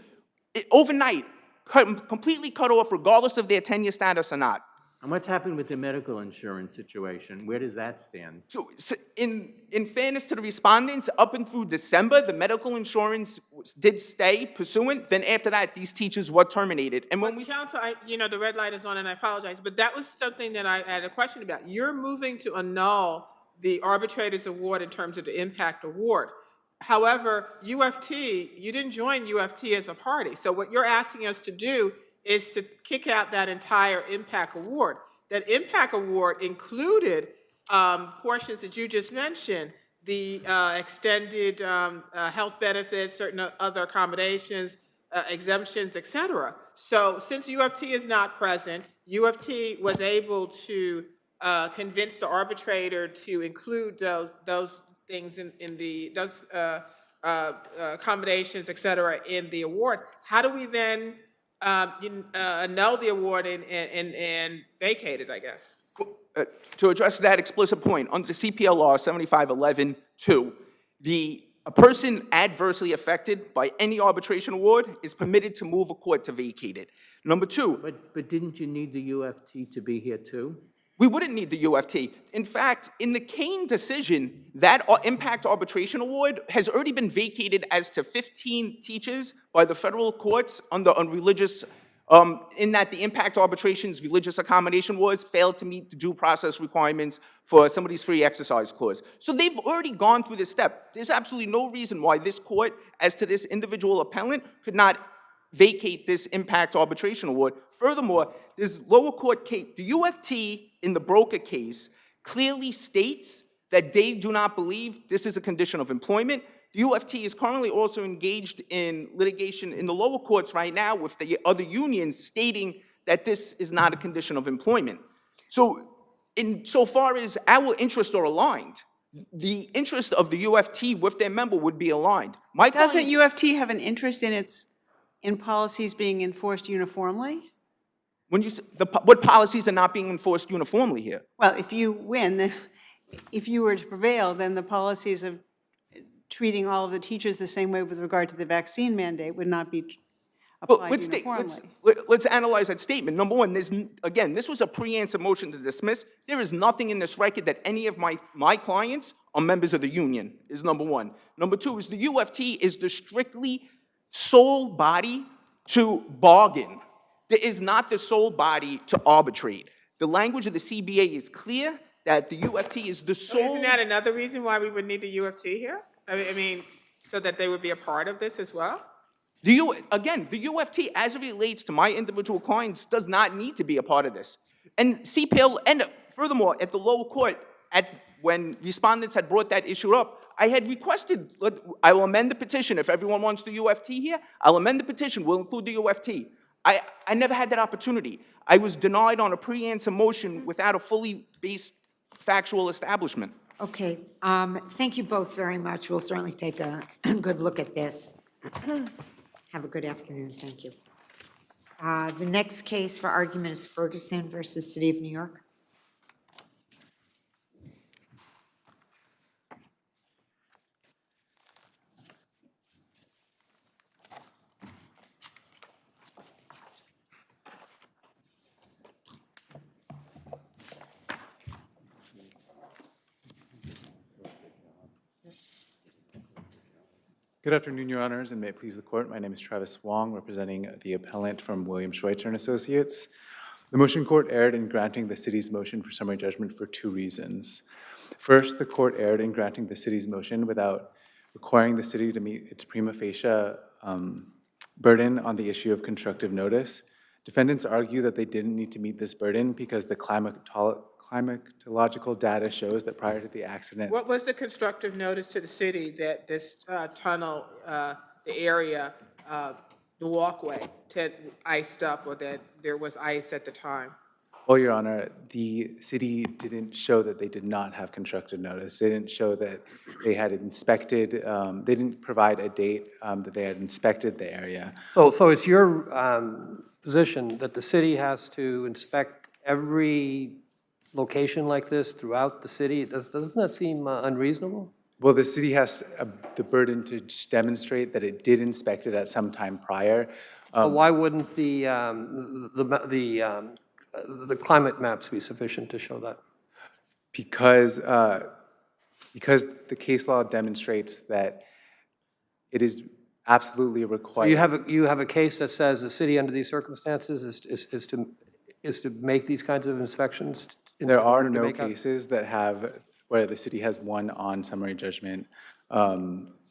overnight, completely cut off regardless of their tenure status or not. And what's happened with the medical insurance situation? Where does that stand? So in fairness to the respondents, up and through December, the medical insurance did stay pursuant. Then after that, these teachers were terminated. And when Counsel, the red light is on, and I apologize, but that was something that I had a question about. You're moving to annul the arbitrator's award in terms of the impact award. However, UFT, you didn't join UFT as a party. So what you're asking us to do is to kick out that entire impact award. That impact award included portions that you just mentioned, the extended health benefits, certain other accommodations, exemptions, et cetera. So since UFT is not present, UFT was able to convince the arbitrator to include those things those accommodations, et cetera, in the award. How do we then annul the award and vacate it, I guess. To address that explicit point, under the CPL law 7511-2, a person adversely affected by any arbitration award is permitted to move a court to vacate it. Number two, But didn't you need the UFT to be here too? we wouldn't need the UFT. In fact, in the Kane decision, that impact arbitration award has already been vacated as to 15 teachers by the federal courts on religious, in that the impact arbitration's religious accommodation awards failed to meet the due process requirements for somebody's free exercise clause. So they've already gone through this step. There's absolutely no reason why this court, as to this individual appellant, could not vacate this impact arbitration award. Furthermore, this lower court case, the UFT in the broker case clearly states that they do not believe this is a condition of employment. The UFT is currently also engaged in litigation in the lower courts right now with the other unions stating that this is not a condition of employment. So insofar as our interests are aligned, the interest of the UFT with their member would be aligned. Doesn't UFT have an interest in policies being enforced uniformly? When you say, what policies are not being enforced uniformly here? Well, if you win, then if you were to prevail, then the policies of treating all of the teachers the same way with regard to the vaccine mandate would not be applied uniformly. Let's analyze that statement. Number one, again, this was a pre-answer motion to dismiss. There is nothing in this record that any of my clients are members of the union, is number one. Number two is the UFT is the strictly sole body to bargain. There is not the sole body to arbitrate. The language of the CBA is clear that the UFT is the sole... Isn't that another reason why we would need the UFT here? I mean, so that they would be a part of this as well? Again, the UFT, as it relates to my individual clients, does not need to be a part of this. And CPL, and furthermore, at the lower court, when respondents had brought that issue up, I had requested, I will amend the petition. If everyone wants the UFT here, I'll amend the petition. We'll include the UFT. I never had that opportunity. I was denied on a pre-answer motion without a fully based factual establishment. Okay, thank you both very much. We'll certainly take a good look at this. Have a good afternoon, thank you. The next case for argument is Ferguson versus City of New York. Good afternoon, Your Honors, and may it please the Court. My name is Travis Wong, representing the appellant from William Schweitzer and Associates. The motion court erred in granting the city's motion for summary judgment for two reasons. First, the court erred in granting the city's motion without requiring the city to meet its prima facie burden on the issue of constructive notice. Defendants argue that they didn't need to meet this burden because the climatological data shows that prior to the accident... What was the constructive notice to the city that this tunnel, the area, the walkway, iced up, or that there was ice at the time? Well, Your Honor, the city didn't show that they did not have constructive notice. They didn't show that they had inspected, they didn't provide a date that they had inspected the area. So it's your position that the city has to inspect every location like this throughout the city? Doesn't that seem unreasonable? Well, the city has the burden to demonstrate that it did inspect it at some time prior. Why wouldn't the climate maps be sufficient to show that? Because the case law demonstrates that it is absolutely required. So you have a case that says the city under these circumstances is to make these kinds of inspections? There are no cases that where the city has won on summary judgment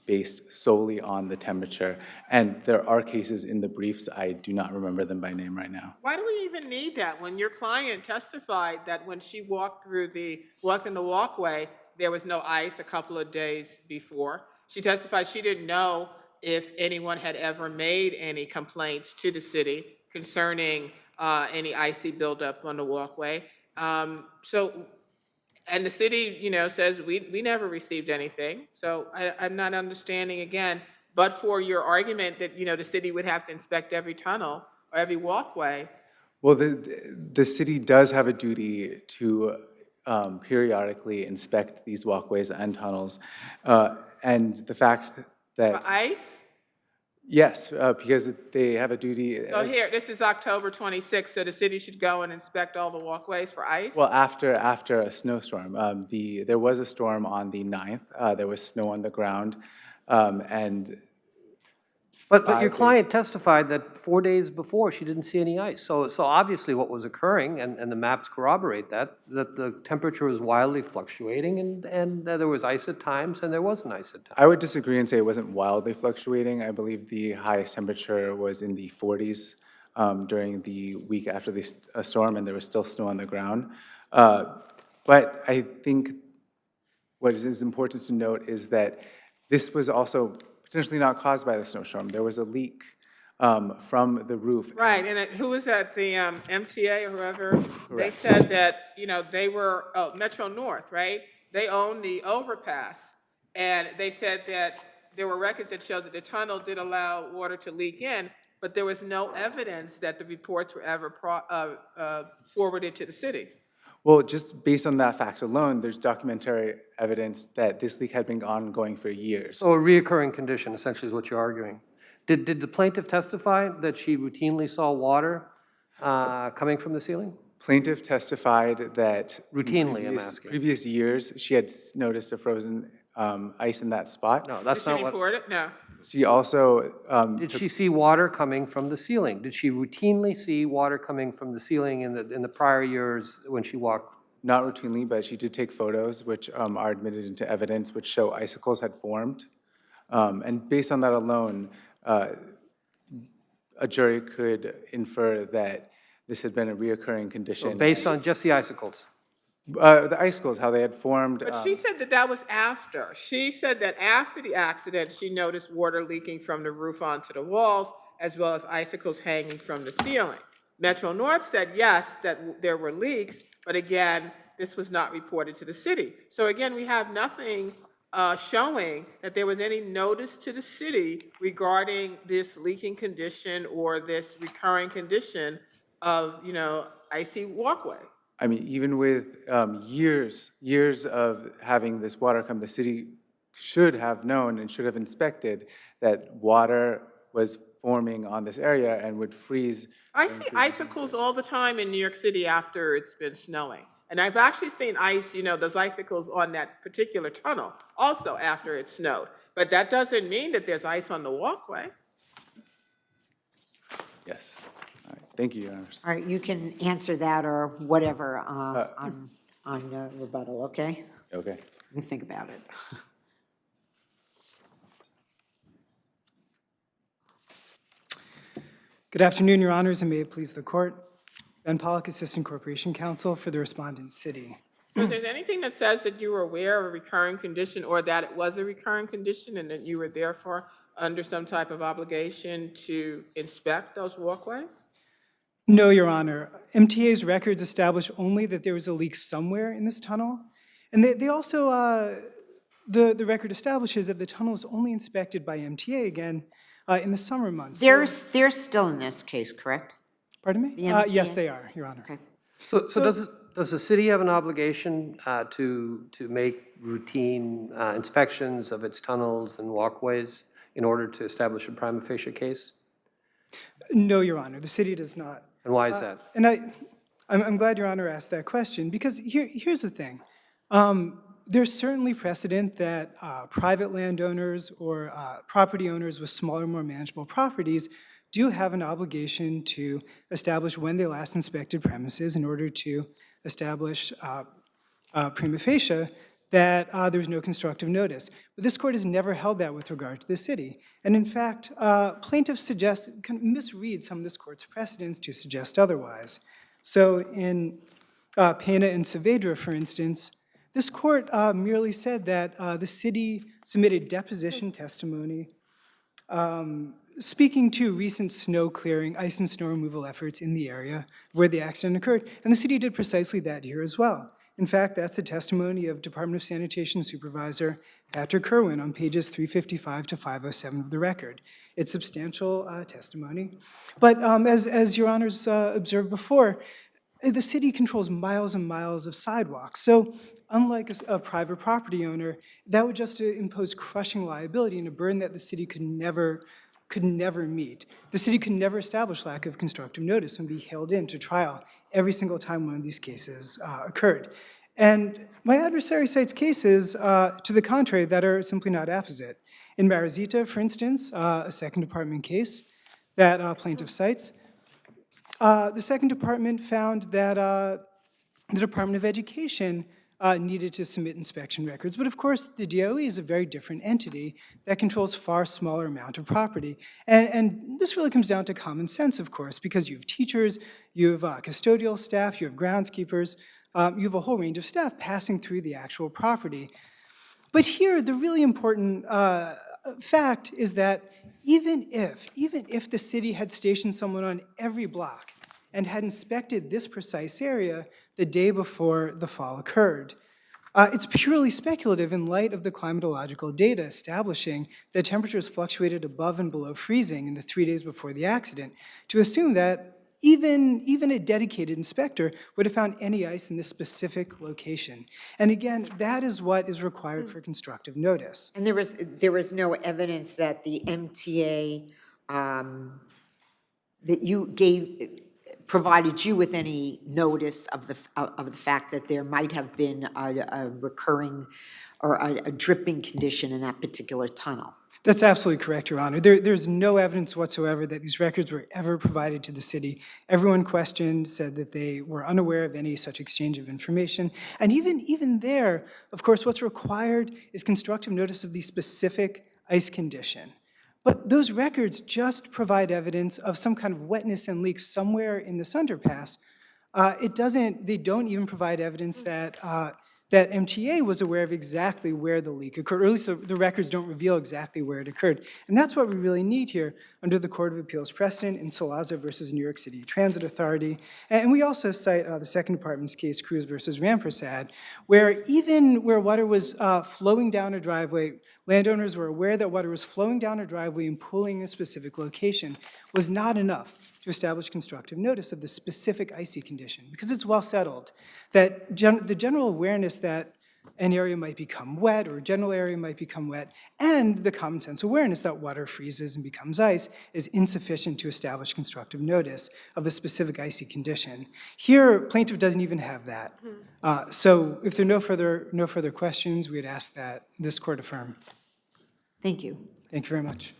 based solely on the temperature. And there are cases in the briefs. I do not remember them by name right now. Why do we even need that when your client testified that when she walked in the walkway, there was no ice a couple of days before? She testified she didn't know if anyone had ever made any complaints to the city concerning any icy buildup on the walkway. And the city, says we never received anything. So I'm not understanding again, but for your argument that, the city would have to inspect every tunnel, or every walkway. Well, the city does have a duty to periodically inspect these walkways and tunnels. And the fact that, For ice? yes, because they have a duty. So here, this is October 26th, so the city should go and inspect all the walkways for ice? Well, after a snowstorm, there was a storm on the 9th. There was snow on the ground, and But your 5 days. client testified that 4 days before, she didn't see any ice. So obviously what was occurring, and the maps corroborate that the temperature was wildly fluctuating, and there was ice at times, and there wasn't ice at times. I would disagree and say it wasn't wildly fluctuating. I believe the highest temperature was in the 40s during the week after the storm, and there was still snow on the ground. But I think what is important to note is that this was also potentially not caused by the snowstorm. There was a leak from the roof. Right, and who was that, the MTA or whoever? They Correct. said that, they were, Metro North, right? They own the overpass, and they said that there were records that showed that the tunnel did allow water to leak in, but there was no evidence that the reports were ever forwarded to the city. Well, just based on that fact alone, there's documentary evidence that this leak had been ongoing for years. So a reoccurring condition, essentially, is what you're arguing. Did the plaintiff testify that she routinely saw water coming from the ceiling? Plaintiff testified that Routinely, I'm asking. previous years, she had noticed a frozen ice in that spot. No, Did that's she not what. report it? No. She also Did she see water coming from the ceiling? Did she routinely see water coming from the ceiling in the prior years when she walked? not routinely, but she did take photos, which are admitted into evidence, which show icicles had formed. And based on that alone, a jury could infer that this had been a reoccurring condition. Based on just the icicles? The icicles, how they had formed. But she said that that was after. She said that after the accident, she noticed water leaking from the roof onto the walls, as well as icicles hanging from the ceiling. Metro North said, yes, that there were leaks, but again, this was not reported to the city. So again, we have nothing showing that there was any notice to the city regarding this leaking condition or this recurring condition of, icy walkway. I mean, even with years of having this water come, the city should have known and should have inspected that water was forming on this area and would freeze. I see icicles all the time in New York City after it's been snowing. And I've actually seen ice, those icicles on that particular tunnel also after it snowed. But that doesn't mean that there's ice on the walkway. Yes. All right. Thank you, Your Honors. All right, you can answer that or whatever on rebuttal, okay? Okay. Let me think about it. Good afternoon, Your Honors, and may it please the Court. Ben Pollack, Assistant Corporation Counsel for the respondent city. So is there anything that says that you were aware of a recurring condition or that it was a recurring condition and that you were therefore under some type of obligation to inspect those walkways? No, Your Honor. MTA's records establish only that there was a leak somewhere in this tunnel. And they also, the record establishes that the tunnel was only inspected by MTA again in the summer months. They're still in this case, correct? Pardon me? The MTA? Yes, they are, Your Honor. Okay. So does the city have an obligation to make routine inspections of its tunnels and walkways in order to establish a prima facie case? No, Your Honor, the city does not. And why is that? And I'm glad Your Honor asked that question, because here's the thing. There's certainly precedent that private landowners or property owners with smaller, more manageable properties do have an obligation to establish when they last inspected premises in order to establish prima facie that there was no constructive notice. But this court has never held that with regard to the city. And in fact, plaintiffs misread some of this court's precedents to suggest otherwise. So in Pena and Saavedra, for instance, this court merely said that the city submitted deposition testimony speaking to recent snow clearing, ice and snow removal efforts in the area where the accident occurred, and the city did precisely that here as well. In fact, that's a testimony of Department of Sanitation Supervisor Patrick Kerwin on pages 355 to 507 of the record. It's substantial testimony. But as Your Honors observed before, the city controls miles and miles of sidewalks. So unlike a private property owner, that would just impose crushing liability and a burden that the city could never meet. The city could never establish lack of constructive notice and be hailed into trial every single time one of these cases occurred. And my adversary cites cases to the contrary that are simply not apposite. In Marizita, for instance, a second department case that plaintiff cites, the second department found that the Department of Education needed to submit inspection records. But of course, the DOE is a very different entity that controls far smaller amount of property. And this really comes down to common sense, of course, because you have teachers, you have custodial staff, you have groundskeepers, you have a whole range of staff passing through the actual property. But here, the really important fact is that even if the city had stationed someone on every block and had inspected this precise area the day before the fall occurred, it's purely speculative in light of the climatological data establishing that temperatures fluctuated above and below freezing in the 3 days before the accident to assume that even a dedicated inspector would have found any ice in this specific location. And again, that is what is required for constructive notice. And there was no evidence that the MTA, that you provided you with any notice of the fact that there might have been a recurring or a dripping condition in that particular tunnel. That's absolutely correct, Your Honor. There's no evidence whatsoever that these records were ever provided to the city. Everyone questioned, said that they were unaware of any such exchange of information. And even there, of course, what's required is constructive notice of the specific ice condition. But those records just provide evidence of some kind of wetness and leaks somewhere in this underpass. They don't even provide evidence that that MTA was aware of exactly where the leak occurred, or at least the records don't reveal exactly where it occurred. And that's what we really need here under the Court of Appeals precedent in Salazar versus New York City Transit Authority. And we also cite the second department's case, Cruz versus Rampersad, where even where water was flowing down a driveway, landowners were aware that water was flowing down a driveway and pooling a specific location was not enough to establish constructive notice of the specific icy condition, because it's well settled that the general awareness that an area might become wet or a general area might become wet, and the common sense awareness that water freezes and becomes ice is insufficient to establish constructive notice of a specific icy condition. Here, plaintiff doesn't even have that. So if there are no further questions, we would ask that this court affirm. Thank you. Thank you very much.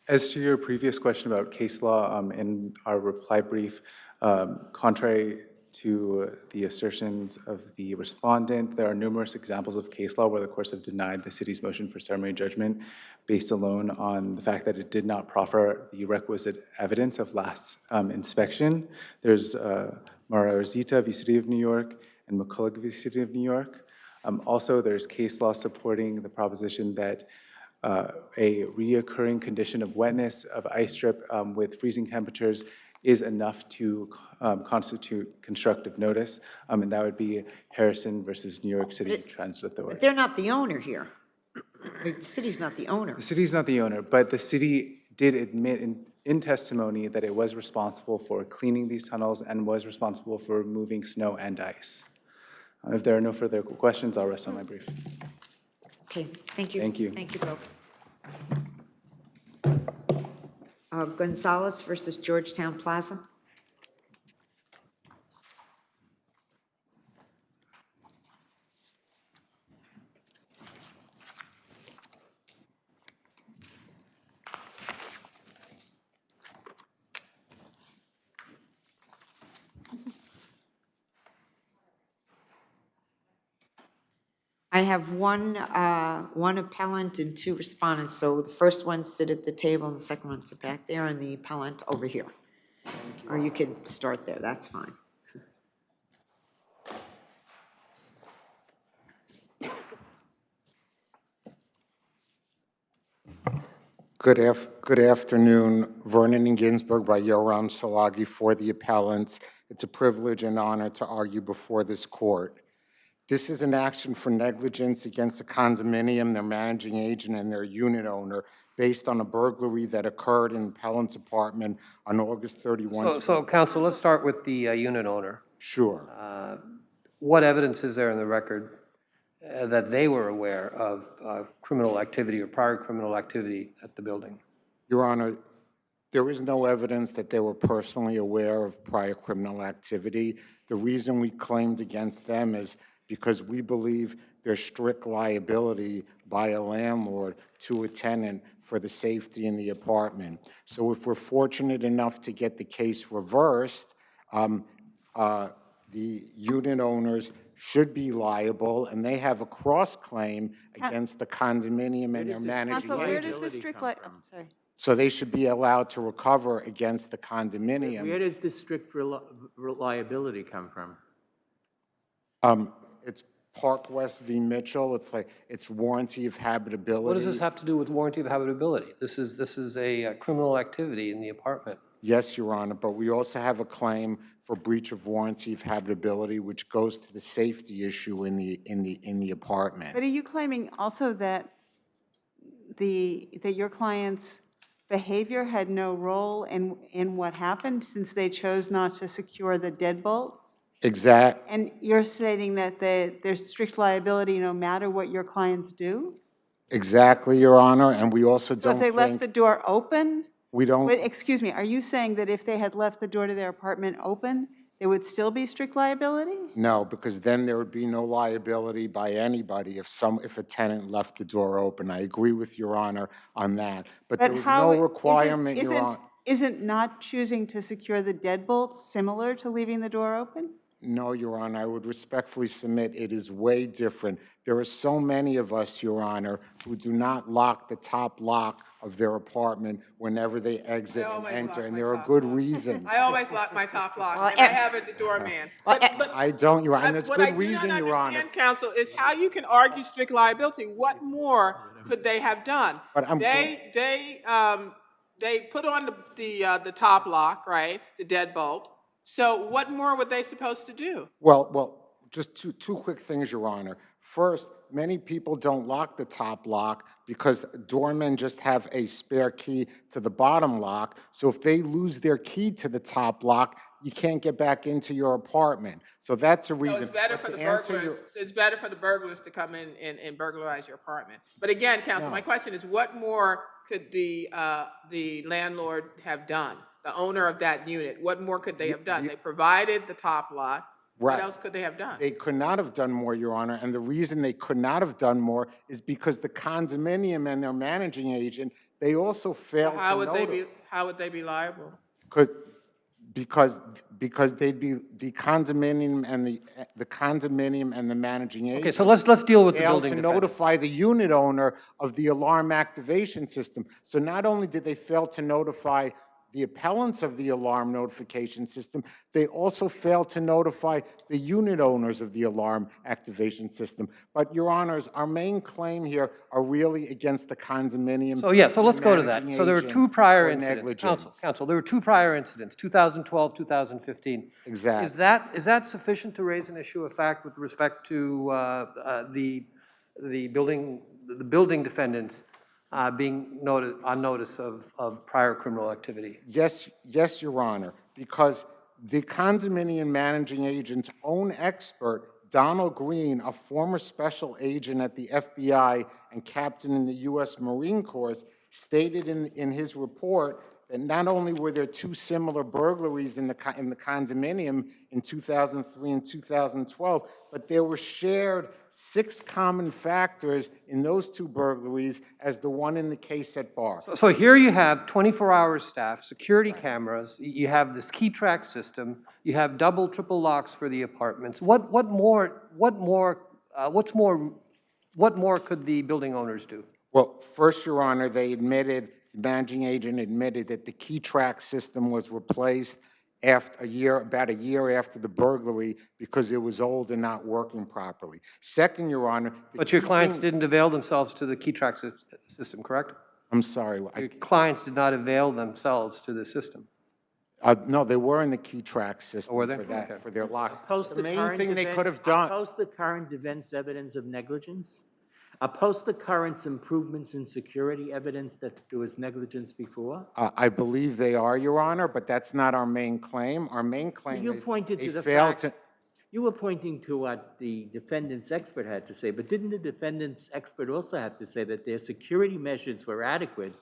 As to your previous question about case law, in our reply brief, contrary to the assertions of the respondent, there are numerous examples of case law where the courts have denied the city's motion for summary judgment based alone on the fact that it did not proffer the requisite evidence of last inspection. There's Marizita v. City of New York and McCulloch v. City of New York. Also, there's case law supporting the proposition that a reoccurring condition of wetness of ice strip with freezing temperatures is enough to constitute constructive notice, and that would be Harrison versus New York City Transit Authority. But they're not the owner here. The city's not the owner. The city's not the owner, but the city did admit in testimony that it was responsible for cleaning these tunnels and was responsible for removing snow and ice. If there are no further questions, I'll rest on my brief. Okay, thank you. Thank you. Thank you both. Gonzalez versus Georgetown Plaza. I have one appellant and two respondents. So the first one sit at the table and the second one sit back there, and the appellant over here. Or you could start there, that's fine. Good afternoon. Vernon and Ginsberg by Yoram Salagi for the appellants. It's a privilege and honor to argue before this court. This is an action for negligence against a condominium, their managing agent, and their unit owner based on a burglary that occurred in the appellant's apartment on August 31. So counsel, let's start with the unit owner. Sure. What evidence is there in the record that they were aware of criminal activity or prior criminal activity at the building? Your Honor, there is no evidence that they were personally aware of prior criminal activity. The reason we claimed against them is because we believe there's strict liability by a landlord to a tenant for the safety in the apartment. So if we're fortunate enough to get the case reversed, the unit owners should be liable, and they have a cross-claim against the condominium and their managing Counsel, where agent. does the strict sorry. So they should be allowed to recover against the condominium. Where does this strict liability come from? It's Park West v. Mitchell. It's warranty of habitability. What does this have to do with warranty of habitability? This is a criminal activity in the apartment. Yes, Your Honor, but we also have a claim for breach of warranty of habitability, which goes to the safety issue in the apartment. But are you claiming also that that your client's behavior had no role in what happened since they chose not to secure the deadbolt? Exact. And you're stating that there's strict liability no matter what your clients do? Exactly, Your Honor, and we also So don't if they left the door open? we don't. Wait, excuse me, are you saying that if they had left the door to their apartment open, there would still be strict liability? No, because then there would be no liability by anybody if a tenant left the door open. I agree with Your Honor on that, but there was no requirement, Your Honor. Isn't not choosing to secure the deadbolt similar to leaving the door open? No, Your Honor, I would respectfully submit it is way different. There are so many of us, Your Honor, who do not lock the top lock of their apartment whenever they exit and enter, and there are good reasons. I always lock my top lock, and I have a doorman. I don't, Your Honor, and that's good reason, Your Honor. What I do not understand, counsel, is how you can argue strict liability. What more could they have done? But They put on the top lock, right, the deadbolt. So what more were they supposed to do? Well, just two quick things, Your Honor. First, many people don't lock the top lock because doormen just have a spare key to the bottom lock. So if they lose their key to the top lock, you can't get back into your apartment. So that's a reason. So it's better for the burglars. So it's better for the burglars to come in and burglarize your apartment. But again, counsel, my question is, what more could the landlord have done? The owner of that unit, what more could they have done? They provided the top lock. Right. What else could they have done? They could not have done more, Your Honor, and the reason they could not have done more is because the condominium and their managing agent, they also failed to notify. How would they be liable? Because they'd be the condominium and the managing agent. Okay, so let's deal with the failed building to defense. notify the unit owner of the alarm activation system. So not only did they fail to notify the appellants of the alarm notification system, they also failed to notify the unit owners of the alarm activation system. But, Your Honors, our main claim here are really against the condominium. So let's go to that. So there were two prior incidents. Counsel, there were two prior incidents, 2012, 2015. Exactly. Is that sufficient to raise an issue of fact with respect to the building defendants being on notice of prior criminal activity? Yes, Your Honor, because the condominium managing agent's own expert, Donald Green, a former special agent at the FBI and captain in the U.S. Marine Corps, stated in his report that not only were there two similar burglaries in the condominium in 2003 and 2012, but there were shared 6 common factors in those two burglaries as the one in the case at bar. So here you have 24-hour staff, security cameras, you have this key track system, you have double, triple locks for the apartments. What more could the building owners do? Well, first, Your Honor, the managing agent admitted that the key track system was replaced about a year after the burglary because it was old and not working properly. Second, Your Honor. But your clients didn't avail themselves to the key track system, correct? I'm sorry. Your clients did not avail themselves to the system. No, they were in the key track system were they? for that, Okay. for their lock. Oppose The the main current thing they event- could have done. Oppose the current events evidence of negligence? Oppose the current improvements in security evidence that there was negligence before? I believe they are, Your Honor, but that's not our main claim. Our main claim You is pointed they to the failed fact, you were pointing to what the defendant's expert had to say, but didn't the defendant's expert also have to say that their security measures were adequate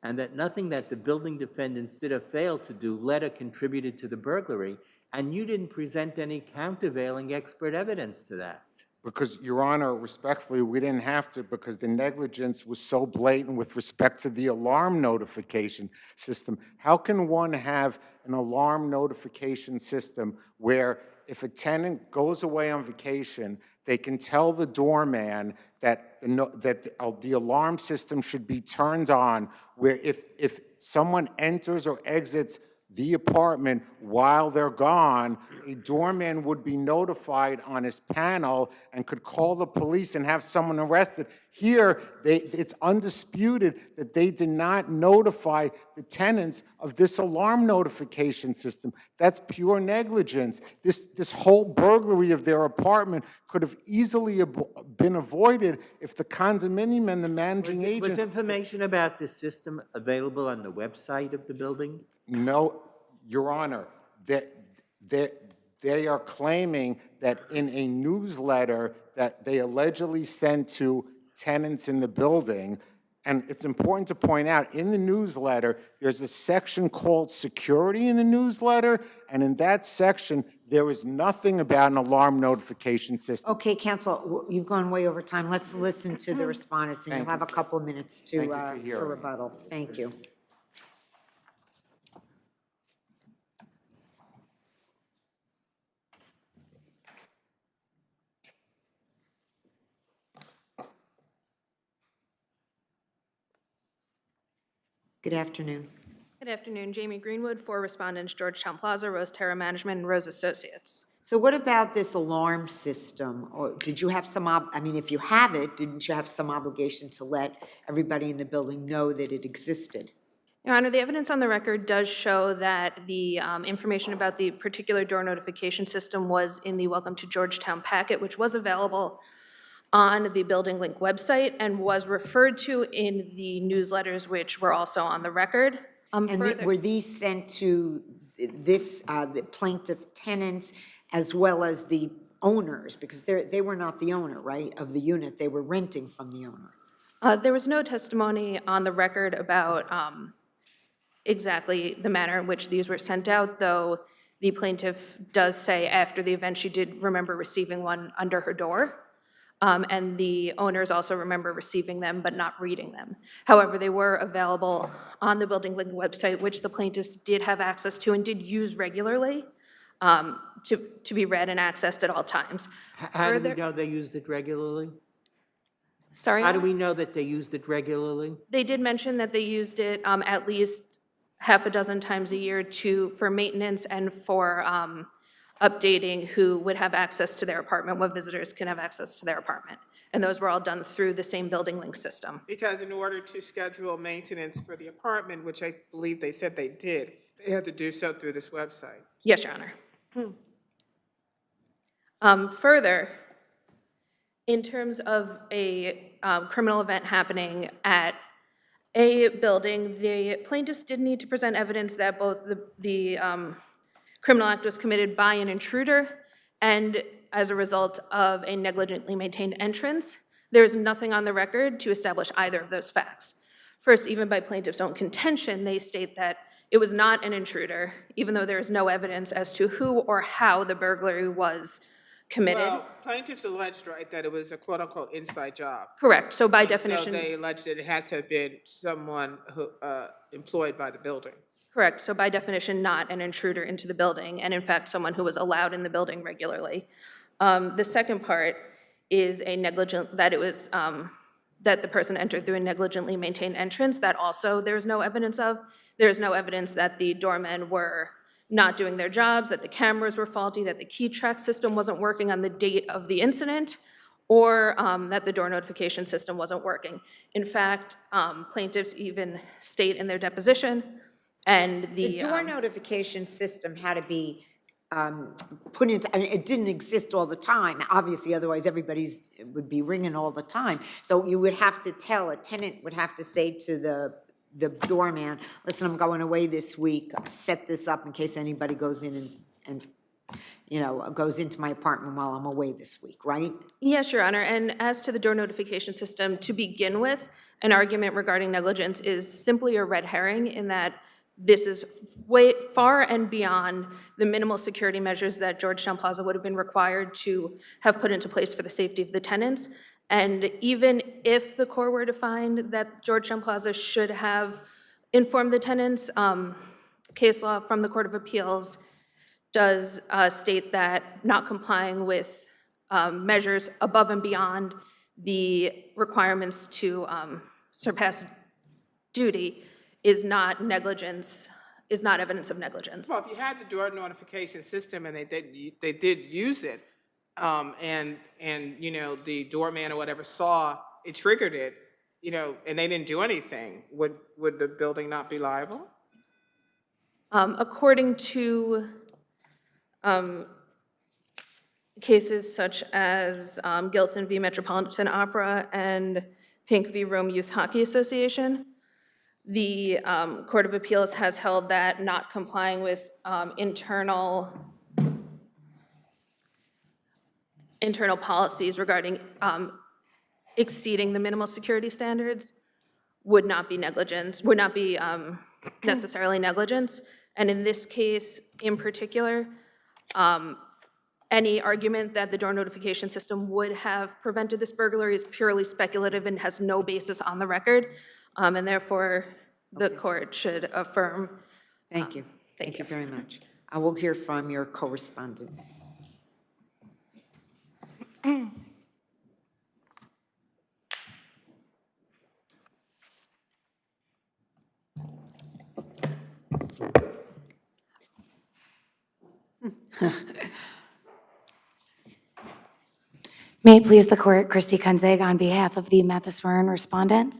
and that nothing that the building defendants did or failed to do led or contributed to the burglary, and you didn't present any countervailing expert evidence to that? Because, Your Honor, respectfully, we didn't have to because the negligence was so blatant with respect to the alarm notification system. How can one have an alarm notification system where if a tenant goes away on vacation, they can tell the doorman that the alarm system should be turned on, where if someone enters or exits the apartment while they're gone, a doorman would be notified on his panel and could call the police and have someone arrested. Here, it's undisputed that they did not notify the tenants of this alarm notification system. That's pure negligence. This whole burglary of their apartment could have easily been avoided if the condominium and the managing agent... Was information about this system available on the website of the building? No, Your Honor, they are claiming that in a newsletter that they allegedly sent to tenants in the building, and it's important to point out, in the newsletter, there's a section called security in the newsletter, and in that section, there is nothing about an alarm notification system. Okay, counsel, you've gone way over time. Let's listen to the respondents, and Thank you'll have a couple of minutes to, Thank you for for hearing. rebuttal. Thank you. Good afternoon. Good afternoon. Jamie Greenwood for respondents Georgetown Plaza, Rose Terra Management, and Rose Associates. So what about this alarm system? Or did you have some, I mean, if you have it, didn't you have some obligation to let everybody in the building know that it existed? Your Honor, the evidence on the record does show that the information about the particular door notification system was in the Welcome to Georgetown packet, which was available on the Building Link website and was referred to in the newsletters, which were also on the record. Were these sent to the plaintiff tenants as well as the owners? Because they were not the owner, right, of the unit. They were renting from the owner. There was no testimony on the record about exactly the manner in which these were sent out, though the plaintiff does say after the event she did remember receiving one under her door. And the owners also remember receiving them but not reading them. However, they were available on the Building Link website, which the plaintiffs did have access to and did use regularly to be read and accessed at all times. How do we know they used it regularly? Sorry? How do we know that they used it regularly? They did mention that they used it at least half a dozen times a year for maintenance and for updating who would have access to their apartment, what visitors can have access to their apartment. And those were all done through the same Building Link system. Because in order to schedule maintenance for the apartment, which I believe they said they did, they had to do so through this website. Yes, Your Honor. Further, in terms of a criminal event happening at a building, the plaintiffs did need to present evidence that both the criminal act was committed by an intruder and as a result of a negligently maintained entrance. There is nothing on the record to establish either of those facts. First, even by plaintiff's own contention, they state that it was not an intruder, even though there is no evidence as to who or how the burglary was committed. Well, plaintiffs alleged, right, that it was a quote-unquote inside job. Correct. So by definition. So they alleged that it had to have been someone who employed by the building. Correct. So by definition, not an intruder into the building, and in fact, someone who was allowed in the building regularly. The second part is a negligent, that it was, that the person entered through a negligently maintained entrance. That also there's no evidence of. There's no evidence that the doormen were not doing their jobs, that the cameras were faulty, that the key track system wasn't working on the date of the incident, or that the door notification system wasn't working. In fact, plaintiffs even state in their deposition, and The door notification system had to be put into, I mean, it didn't exist all the time, obviously, otherwise everybody's would be ringing all the time. So you would have to tell, a tenant would have to say to the doorman, listen, I'm going away this week, set this up in case anybody goes in and you know, goes into my apartment while I'm away this week, right? Yes, Your Honor, and as to the door notification system, to begin with, an argument regarding negligence is simply a red herring in that this is way far and beyond the minimal security measures that Georgetown Plaza would have been required to have put into place for the safety of the tenants. And even if the court were to find that Georgetown Plaza should have informed the tenants, case law from the Court of Appeals does state that not complying with measures above and beyond the requirements to surpass duty is not negligence, is not evidence of negligence. Well, if you had the door notification system and they did use it, and you know, the doorman or whatever saw it triggered it, you know, and they didn't do anything, would the building not be liable? According to cases such as Gilson v. Metropolitan Opera and Pink v. Rome Youth Hockey Association, the Court of Appeals has held that not complying with internal policies regarding exceeding the minimal security standards would not be negligence, would not be necessarily negligence. And in this case in particular, any argument that the door notification system would have prevented this burglary is purely speculative and has no basis on the record, and therefore the court should affirm. Thank you. Thank you very much. I will hear from your correspondent. May it please the court, Christy Kunzig on behalf of the Mathis Warren respondents.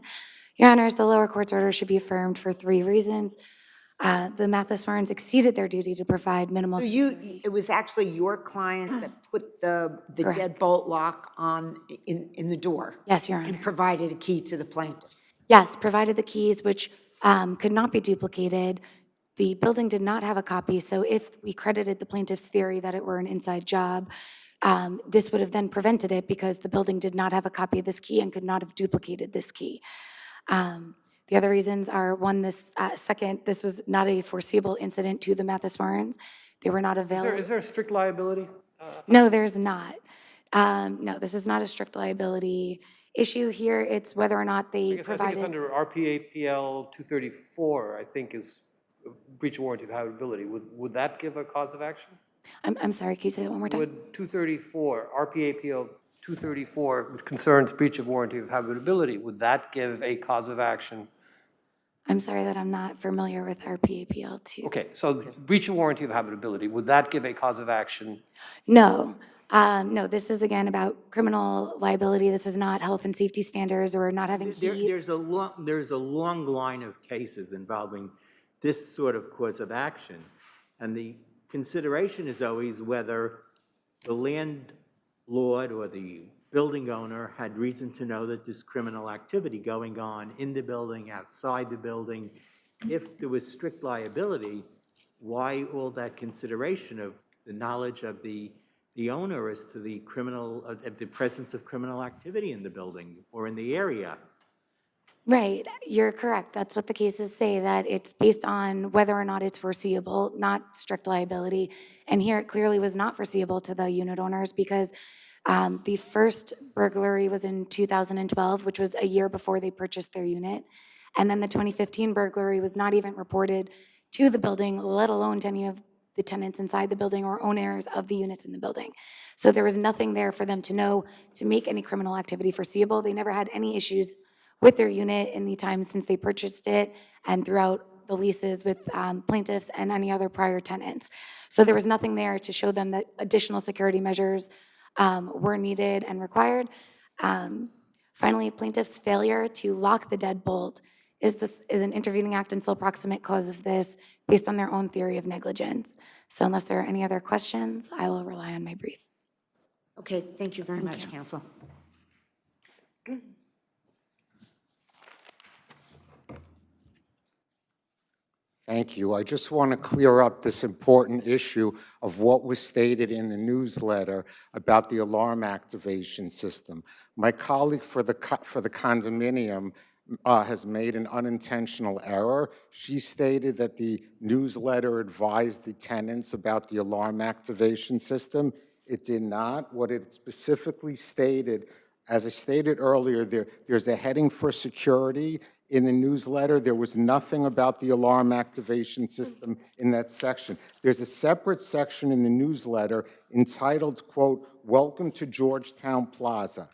Your Honors, the lower court's order should be affirmed for 3 reasons. The Mathis Warrens exceeded their duty to provide minimal. So it was actually your clients that put the deadbolt lock on in the door? Yes, Your Honor. And provided a key to the plaintiff? Yes, provided the keys, which could not be duplicated. The building did not have a copy, so if we credited the plaintiff's theory that it were an inside job, this would have then prevented it because the building did not have a copy of this key and could not have duplicated this key. The other reasons are, one, this was not a foreseeable incident to the Mathis Warrens. They were not available. Is there a strict liability? No, there's not. No, this is not a strict liability issue here. It's whether or not they provided. I think it's under RPAPL 234, I think, is breach of warranty of habitability. Would that give a cause of action? I'm sorry, can you say that one more time? Would 234, RPAPL 234, which concerns breach of warranty of habitability, would that give a cause of action? I'm sorry that I'm not familiar with RPAPL 2. Okay, so breach of warranty of habitability, would that give a cause of action? No. No, this is again about criminal liability. This is not health and safety standards or not having heat. There's a long line of cases involving this sort of cause of action, and the consideration is always whether the landlord or the building owner had reason to know that there's criminal activity going on in the building, outside the building. If there was strict liability, why all that consideration of the knowledge of the owner as to the the presence of criminal activity in the building or in the area? Right, you're correct. That's what the cases say, that it's based on whether or not it's foreseeable, not strict liability. And here it clearly was not foreseeable to the unit owners because the first burglary was in 2012, which was a year before they purchased their unit. And then the 2015 burglary was not even reported to the building, let alone to any of the tenants inside the building or owners of the units in the building. So there was nothing there for them to know to make any criminal activity foreseeable. They never had any issues with their unit in the time since they purchased it and throughout the leases with plaintiffs and any other prior tenants. So there was nothing there to show them that additional security measures were needed and required. Finally, plaintiff's failure to lock the deadbolt is an intervening act and sole proximate cause of this based on their own theory of negligence. So unless there are any other questions, I will rely on my brief. Okay, thank you very much, counsel. Thank you. I just want to clear up this important issue of what was stated in the newsletter about the alarm activation system. My colleague for the condominium has made an unintentional error. She stated that the newsletter advised the tenants about the alarm activation system. It did not. What it specifically stated, as I stated earlier, there's a heading for security. In the newsletter, there was nothing about the alarm activation system in that section. There's a separate section in the newsletter entitled, quote, "Welcome to Georgetown Plaza."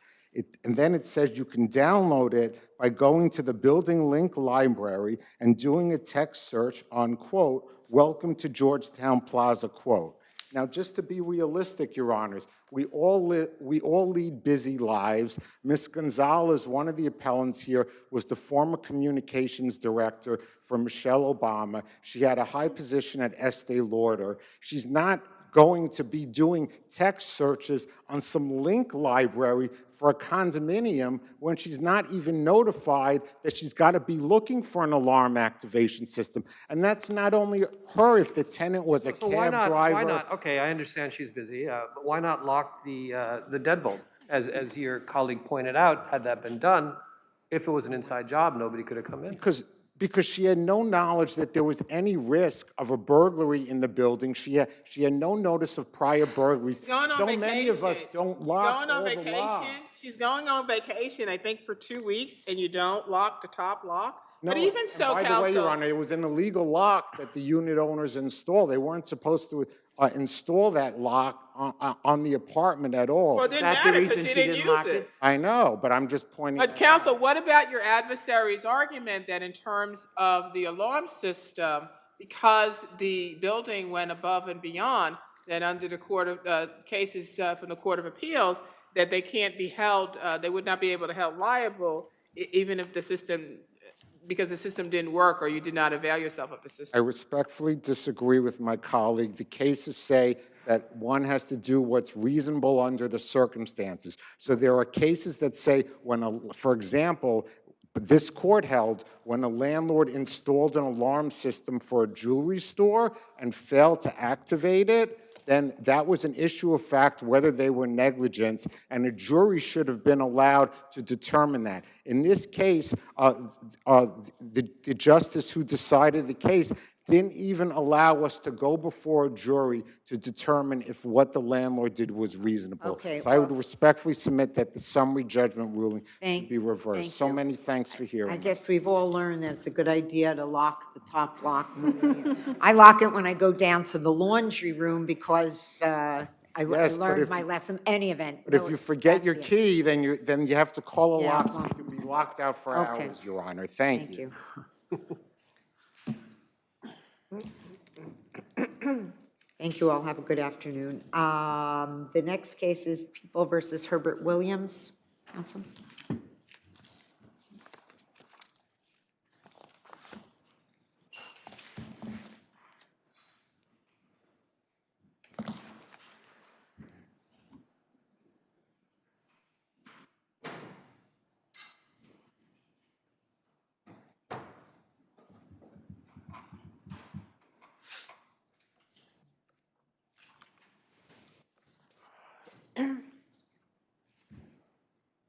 And then it says you can download it by going to the Building Link Library and doing a text search on, quote, "Welcome to Georgetown Plaza," quote. Now, just to be realistic, Your Honors, we all lead busy lives. Ms. Gonzalez, one of the appellants here, was the former communications director for Michelle Obama. She had a high position at Estee Lauder. She's not going to be doing text searches on some link library for a condominium when she's not even notified that she's got to be looking for an alarm activation system. And that's not only her, if the tenant was a cab driver. Why not? Okay, I understand she's busy, but why not lock the deadbolt? As your colleague pointed out, had that been done, if it was an inside job, nobody could have come in. Because she had no knowledge that there was any risk of a burglary in the building. She had no notice of prior burglaries. So many of us don't lock all the locks. She's going on vacation, I think, for 2 weeks, and you don't lock the top lock? No, but even so, by the way, Your Honor, it was an illegal lock that the unit owners installed. They weren't supposed to install that lock on the apartment at all. Well, it didn't matter because she didn't use it. I know, but I'm just pointing But counsel, what about your adversary's argument that in terms of the alarm system, because the building went above and beyond, that under the court of cases from the Court of Appeals, that they can't be held, they would not be able to held liable even if the system, because the system didn't work or you did not avail yourself of the system? I respectfully disagree with my colleague. The cases say that one has to do what's reasonable under the circumstances. So there are cases that say for example, this court held when a landlord installed an alarm system for a jewelry store and failed to activate it, then that was an issue of fact whether they were negligent, and a jury should have been allowed to determine that. In this case, the justice who decided the case didn't even allow us to go before a jury to determine if what the landlord did was reasonable. Okay, so I would respectfully submit that the summary judgment ruling should be reversed. So you. many thanks for hearing. I guess we've all learned that it's a good idea to lock the top lock. I lock it when I go down to the laundry room because I learned my lesson. Any event. But if you forget your key, then you have to call a locksmith. well, You can be locked out for hours, Your Honor. Thank you. Thank you all. Have a good afternoon. The next case is People versus Herbert Williams. Counsel.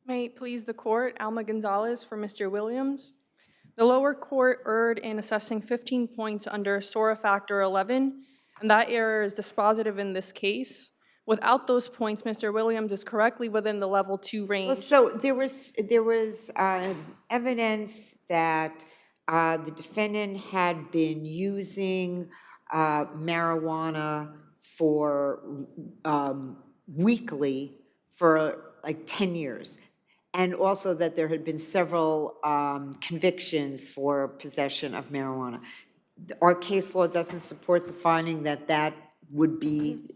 May it please the court, Alma Gonzalez for Mr. Williams. The lower court erred in assessing 15 points under SORA factor 11, and that error is dispositive in this case. Without those points, Mr. Williams is correctly within the level 2 range. Well, so there was evidence that the defendant had been using marijuana for weekly for like 10 years. And also that there had been several convictions for possession of marijuana. Our case law doesn't support the finding that that would be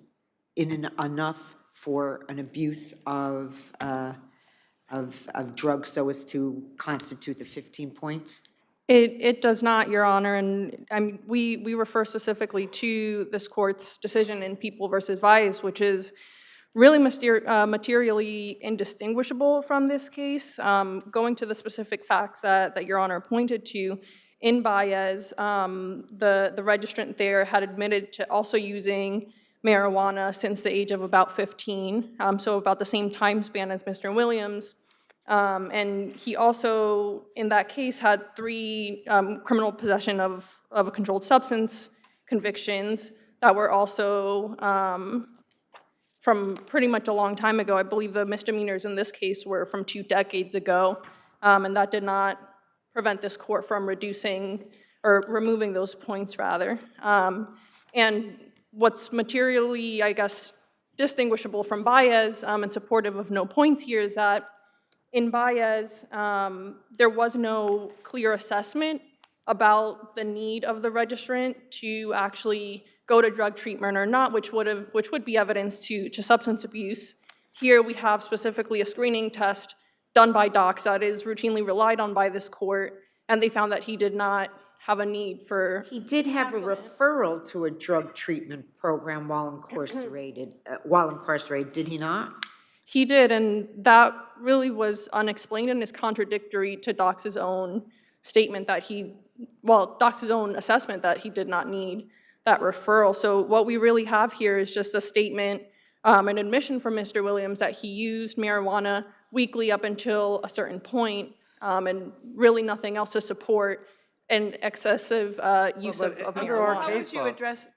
enough for an abuse of drugs so as to constitute the 15 points? It does not, Your Honor, and we refer specifically to this court's decision in People versus Vice, which is really materially indistinguishable from this case. Going to the specific facts that Your Honor pointed to, in Baez, the registrant there had admitted to also using marijuana since the age of about 15, so about the same time span as Mr. Williams. And he also, in that case, had 3 criminal possession of a controlled substance convictions that were also from pretty much a long time ago. I believe the misdemeanors in this case were from 2 decades ago, and that did not prevent this court from reducing or removing those points, rather. And what's materially, I guess, distinguishable from Baez and supportive of no points here is that in Baez, there was no clear assessment about the need of the registrant to actually go to drug treatment or not, which would be evidence to substance abuse. Here we have specifically a screening test done by docs that is routinely relied on by this court, and they found that he did not have a need for... He did have a referral to a drug treatment program while incarcerated, did he not? He did, and that really was unexplained and is contradictory to Dox's own statement that Dox's own assessment that he did not need that referral. So what we really have here is just a statement, an admission from Mr. Williams that he used marijuana weekly up until a certain point, and really nothing else to support an excessive use of marijuana. How would you address...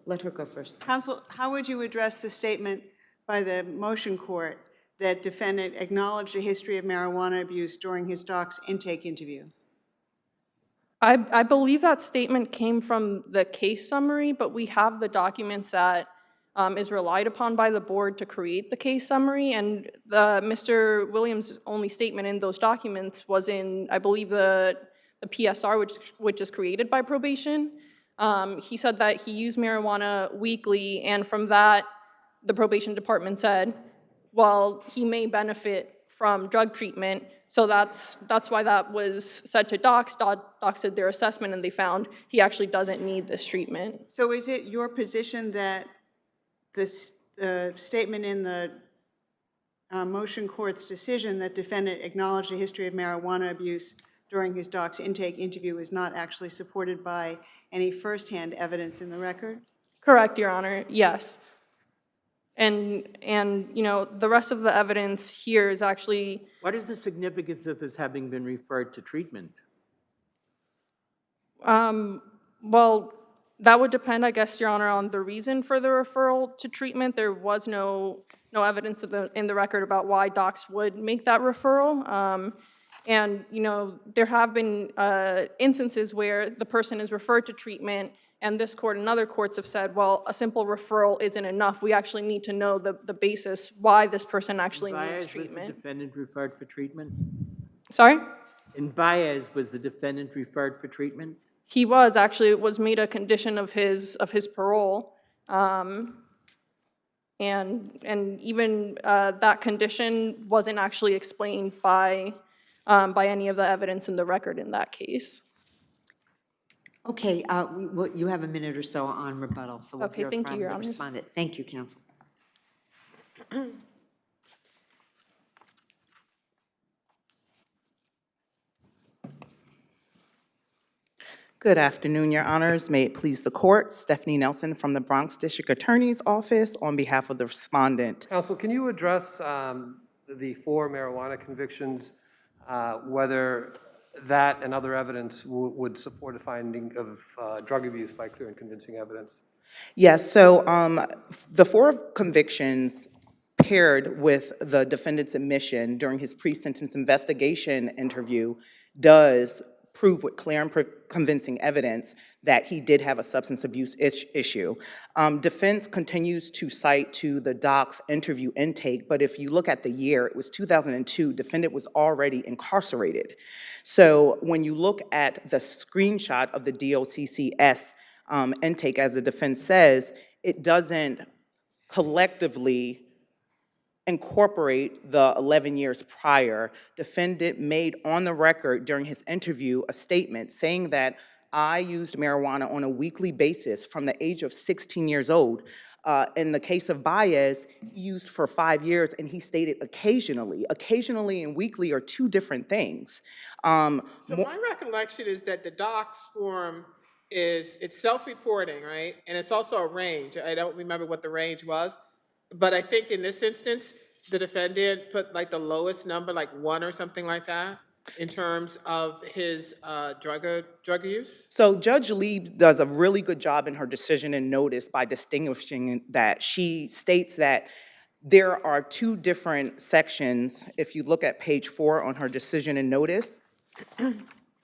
Let her go first. Counsel, how would you address the statement by the motion court that defendant acknowledged a history of marijuana abuse during his doc's intake interview? I believe that statement came from the case summary, but we have the documents that is relied upon by the board to create the case summary, and Mr. Williams' only statement in those documents was in, I believe, the PSR, which is created by probation. He said that he used marijuana weekly, and from that, the probation department said, well, he may benefit from drug treatment, so that's why that was said to docs. Docs did their assessment, and they found he actually doesn't need this treatment. So is it your position that the statement in the motion court's decision that defendant acknowledged a history of marijuana abuse during his doc's intake interview is not actually supported by any firsthand evidence in the record? Correct, Your Honor, yes. And you know, the rest of the evidence here is actually... What is the significance of his having been referred to treatment? Well, that would depend, I guess, Your Honor, on the reason for the referral to treatment. There was no evidence in the record about why docs would make that referral. And, you know, there have been instances where the person is referred to treatment, and this court and other courts have said, well, a simple referral isn't enough. We actually need to know the basis why this person actually needs treatment. Was the defendant referred for treatment? Sorry? In Baez, was the defendant referred for treatment? He was. Actually, it was made a condition of his parole. And even that condition wasn't actually explained by any of the evidence in the record in that case. Okay, you have a minute or so on rebuttal, so we'll hear from the respondent. Thank you, counsel. Good afternoon, Your Honors. May it please the court. Stephanie Nelson from the Bronx District Attorney's Office on behalf of the respondent. Counsel, can you address the 4 marijuana convictions, whether that and other evidence would support a finding of drug abuse by clear and convincing evidence? Yes, so the 4 convictions paired with the defendant's admission during his pre-sentence investigation interview does prove with clear and convincing evidence that he did have a substance abuse issue. Defense continues to cite to the doc's interview intake, but if you look at the year, it was 2002, defendant was already incarcerated. So when you look at the screenshot of the DOCCS intake, as the defense says, it doesn't collectively incorporate the 11 years prior. Defendant made on the record during his interview a statement saying that I used marijuana on a weekly basis from the age of 16 years old. In the case of Baez, he used for 5 years, and he stated occasionally. Occasionally and weekly are two different things. So my recollection is that the docs form it's self-reporting, right? And it's also a range. I don't remember what the range was, but I think in this instance, the defendant put like the lowest number, like 1 or something like that, in terms of his drug use. So Judge Lieb does a really good job in her decision and notice by distinguishing that. She states that there are two different sections. If you look at page 4 on her decision and notice,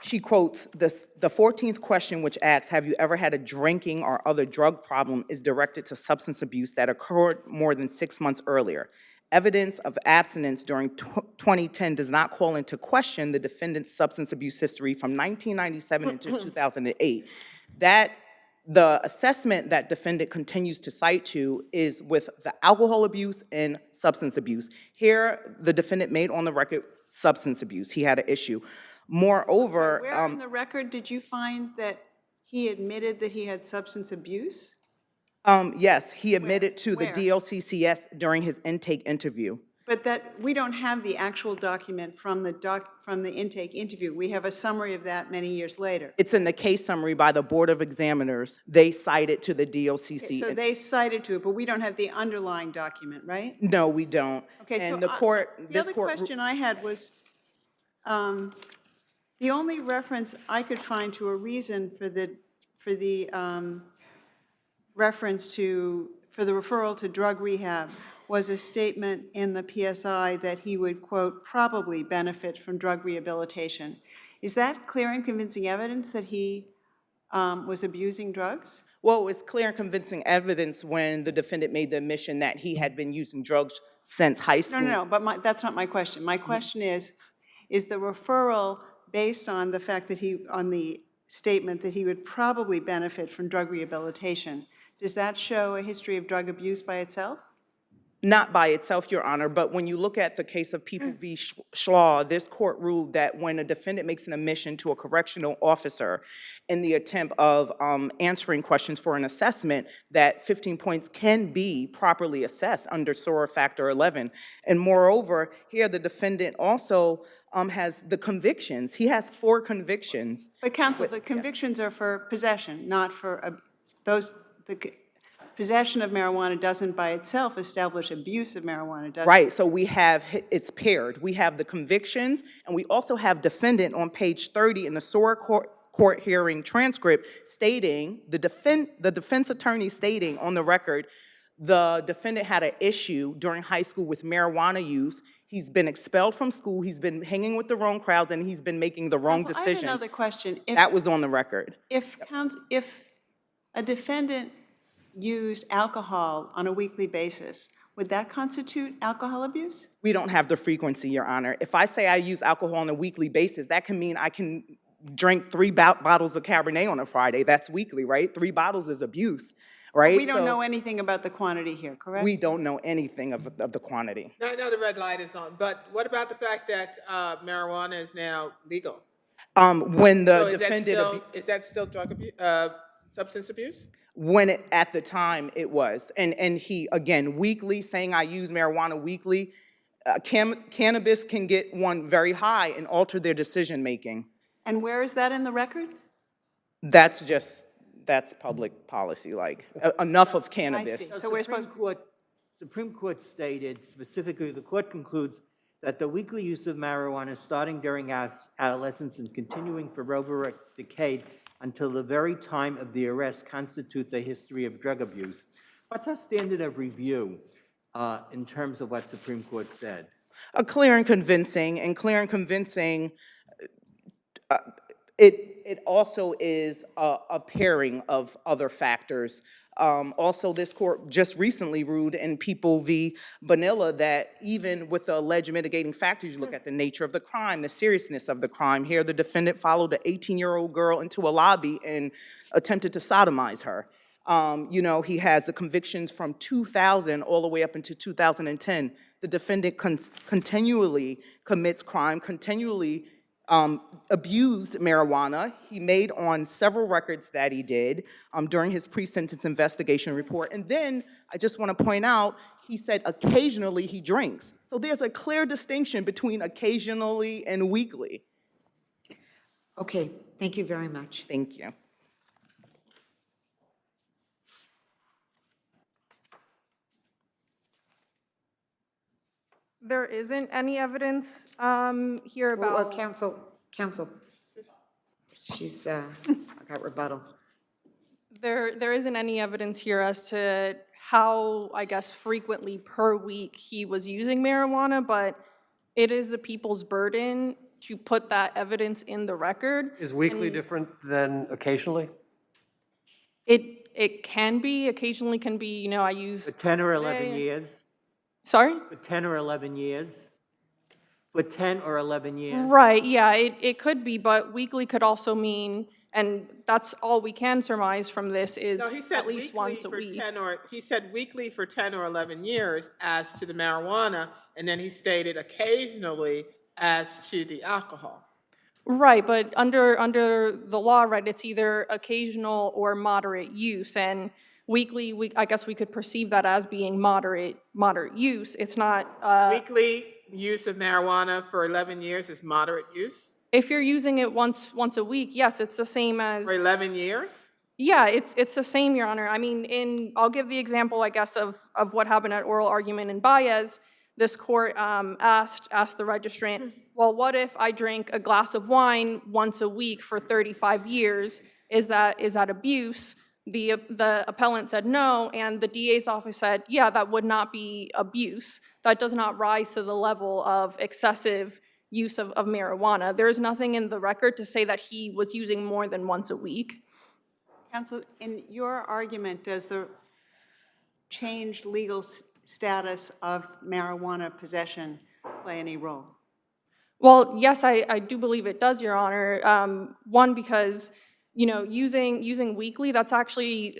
she quotes, the 14th question, which asks, have you ever had a drinking or other drug problem, is directed to substance abuse that occurred more than 6 months earlier. Evidence of abstinence during 2010 does not call into question the defendant's substance abuse history from 1997 into 2008. That the assessment that defendant continues to cite to is with the alcohol abuse and substance abuse. Here, the defendant made on the record substance abuse. He had an issue. Moreover, Where in the record did you find that he admitted that he had substance abuse? Yes, he admitted to the Where? DLCCS during his intake interview. But that, we don't have the actual document from the intake interview. We have a summary of that many years later. It's in the case summary by the Board of Examiners. They cited to the DOCC. So they cited to it, but we don't have the underlying document, right? No, we don't. Okay, so And the court, the other question I had was, the only reference I could find to a reason for the referral to drug rehab was a statement in the PSI that he would, quote, probably benefit from drug rehabilitation. Is that clear and convincing evidence that he was abusing drugs? well, it's clear and convincing evidence when the defendant made the admission that he had been using drugs since high school. No, but that's not my question. My question is the referral based on the fact that on the statement that he would probably benefit from drug rehabilitation, does that show a history of drug abuse by itself? Not by itself, Your Honor, but when you look at the case of People v. Schlaw, this court ruled that when a defendant makes an admission to a correctional officer in the attempt of answering questions for an assessment, that 15 points can be properly assessed under SORA Factor 11. And moreover, here the defendant also has the convictions. He has 4 convictions. But counsel, the convictions are for possession, not for possession of marijuana doesn't by itself establish abuse of marijuana, does it? Right, so we have, it's paired. We have the convictions, and we also have defendant on page 30 in the SORA court hearing transcript stating, the defense attorney stating on the record, the defendant had an issue during high school with marijuana use. He's been expelled from school, he's been hanging with the wrong crowds, and he's been making the wrong Counsel, decisions. I have another question. That was on the record. If a defendant used alcohol on a weekly basis, would that constitute alcohol abuse? We don't have the frequency, Your Honor. If I say I use alcohol on a weekly basis, that can mean I can drink 3 bottles of Cabernet on a Friday. That's weekly, right? 3 bottles is abuse, right? We don't know anything about the quantity here, correct? We don't know anything of the quantity. Now the red light is on, but what about the fact that marijuana is now legal? When the So defendant... is that still drug abuse, substance abuse? When at the time it was. And he, again, weekly, saying I use marijuana weekly, cannabis can get one very high and alter their decision-making. And where is that in the record? That's public policy, like, enough of cannabis. So we're supposed Supreme Court stated, specifically, the court concludes that the weekly use of marijuana starting during adolescence and continuing for over a decade until the very time of the arrest constitutes a history of drug abuse. What's our standard of review in terms of what Supreme Court said? Clear and convincing, it also is a pairing of other factors. Also, this court just recently ruled in People v. Bonilla that even with the alleged mitigating factors, you look at the nature of the crime, the seriousness of the crime. Here, the defendant followed an 18-year-old girl into a lobby and attempted to sodomize her. You know, he has the convictions from 2000 all the way up into 2010. The defendant continually commits crime, continually abused marijuana. He made on several records that he did during his pre-sentence investigation report. And then I just want to point out, he said occasionally he drinks. So there's a clear distinction between occasionally and weekly. Okay, thank you very much. Thank you. There isn't any evidence here Well, about. counsel. She's got rebuttal. There isn't any evidence here as to how, I guess, frequently per week he was using marijuana, but it is the people's burden to put that evidence in the record. Is weekly And different than occasionally? It can be, occasionally can be, you know, I use. For 10 or 11 years? Sorry? For 10 or 11 years? For 10 or 11 years? Right, yeah, it could be, but weekly could also mean, and that's all we can surmise from this is No, he said at least weekly once a for week. he said weekly for 10 or 11 years as to the marijuana, and then he stated occasionally as to the alcohol. Right, but under the law, right, it's either occasional or moderate use, and weekly, I guess we could perceive that as being moderate use. It's not. Weekly use of marijuana for 11 years is moderate use? If you're using it once a week, yes, it's the same as. For 11 years? Yeah, it's the same, Your Honor. I mean, I'll give the example, I guess, of what happened at oral argument in Baez. This court asked the registrant, well, what if I drink a glass of wine once a week for 35 years? Is that abuse? The appellant said no, and the DA's office said, yeah, that would not be abuse. That does not rise to the level of excessive use of marijuana. There is nothing in the record to say that he was using more than once a week. Counsel, in your argument, does the changed legal status of marijuana possession play any role? Well, yes, I do believe it does, Your Honor. One, because, you know, using weekly, that's actually,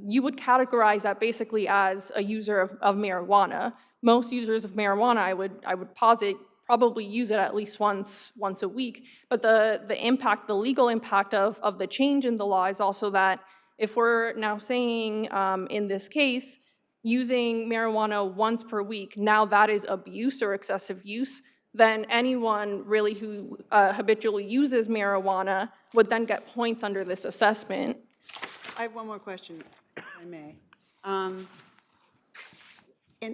you would categorize that basically as a user of marijuana. Most users of marijuana, I would posit, probably use it at least once a week. But the impact, the legal impact of the change in the law is also that if we're now saying in this case, using marijuana once per week, now that is abuse or excessive use, then anyone really who habitually uses marijuana would then get points under this assessment. I have one more question, if I may. And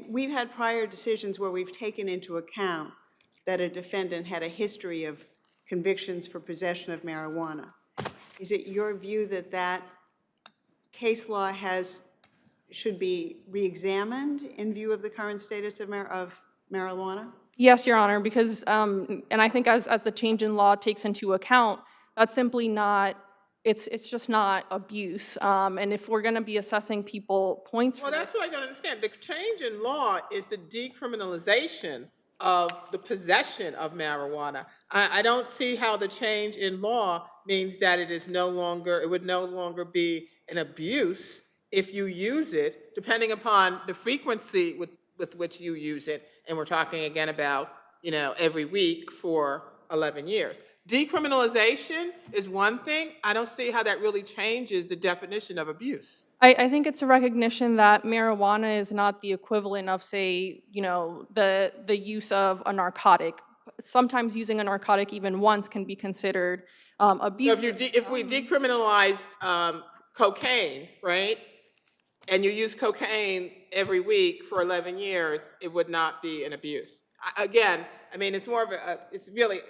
we've had prior decisions where we've taken into account that a defendant had a history of convictions for possession of marijuana. Is it your view that that case law should be re-examined in view of the current status of marijuana? Yes, Your Honor, because, and I think as the change in law takes into account, that's simply not, it's just not abuse. And if we're going to be assessing people points for Well, that's what I don't understand. The change in law is the decriminalization of the possession of marijuana. I don't see how the change in law means that it would no longer be an abuse if you use it, depending upon the frequency with which you use it. And we're talking again about, you know, every week for 11 years. Decriminalization is one thing. I don't see how that really changes the definition of abuse. I think it's a recognition that marijuana is not the equivalent of, say, you know, the use of a narcotic. Sometimes using a narcotic even once can be considered abuse. So if we decriminalized cocaine, right, and you use cocaine every week for 11 years, it would not be an abuse. Again, I mean, it's more of it's really,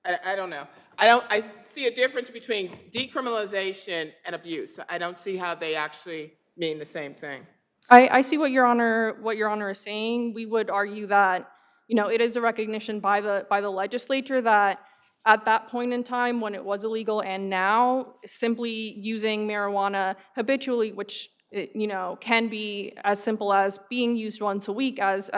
I don't know. I see a difference between decriminalization and abuse. I don't see how they actually mean the same thing. I see what Your Honor is saying. We would argue that, you know, it is a recognition by the legislature that at that point in time when it was illegal and now simply using marijuana habitually, which, you know, can be as simple as being used once a week as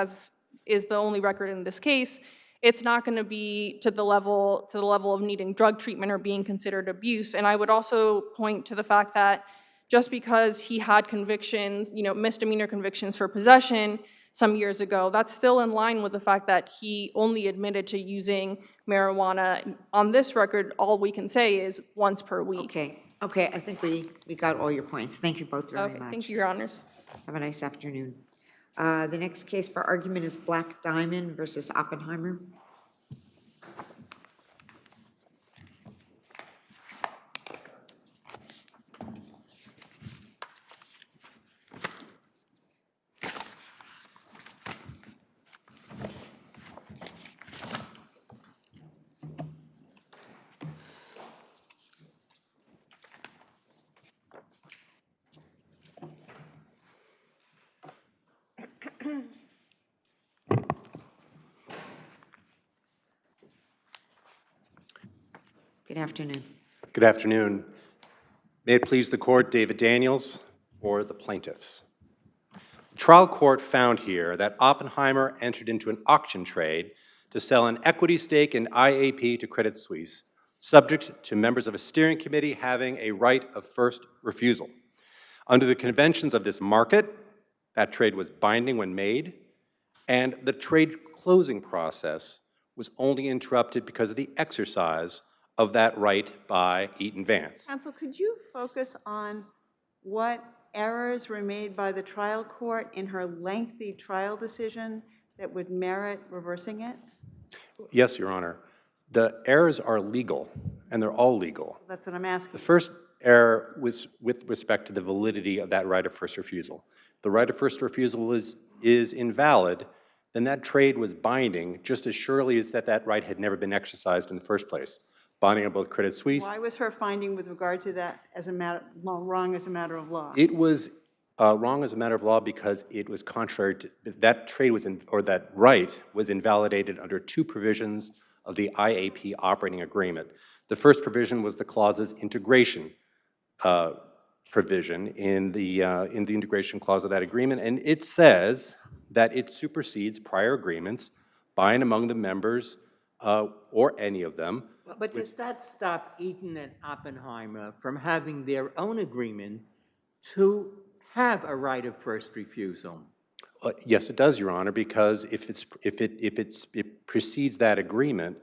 is the only record in this case, it's not going to be to the level of needing drug treatment or being considered abuse. And I would also point to the fact that just because he had convictions, misdemeanor convictions for possession some years ago, that's still in line with the fact that he only admitted to using marijuana. On this record, all we can say is once per week. Okay, I think we got all your points. Thank you both very much. Thank you, Your Honors. Have a nice afternoon. The next case for argument is Black Diamond versus Oppenheimer. Good afternoon. Good afternoon. May it please the court, David Daniels for the plaintiffs. The trial court found here that Oppenheimer entered into an auction trade to sell an equity stake in IAP to Credit Suisse, subject to members of a steering committee having a right of first refusal. Under the conventions of this market, that trade was binding when made, and the trade closing process was only interrupted because of the exercise of that right by Eaton Vance. Counsel, could you focus on what errors were made by the trial court in her lengthy trial decision that would merit reversing it? Yes, Your Honor. The errors are legal, and they're all legal. That's what I'm asking. The first error was with respect to the validity of that right of first refusal. The right of first refusal is invalid, then that trade was binding just as surely as that right had never been exercised in the first place. Binding on both Credit Suisse. Why was her finding with regard to that wrong as a matter of law? It was wrong as a matter of law because it was contrary to, that trade was, that right was invalidated under two provisions of the IAP operating agreement. The first provision was the clause's integration provision in the integration clause of that agreement, and it says that it supersedes prior agreements by and among the members or any of them. But does that stop Eaton and Oppenheimer from having their own agreement to have a right of first refusal? Yes, it does, Your Honor, because if it precedes that agreement,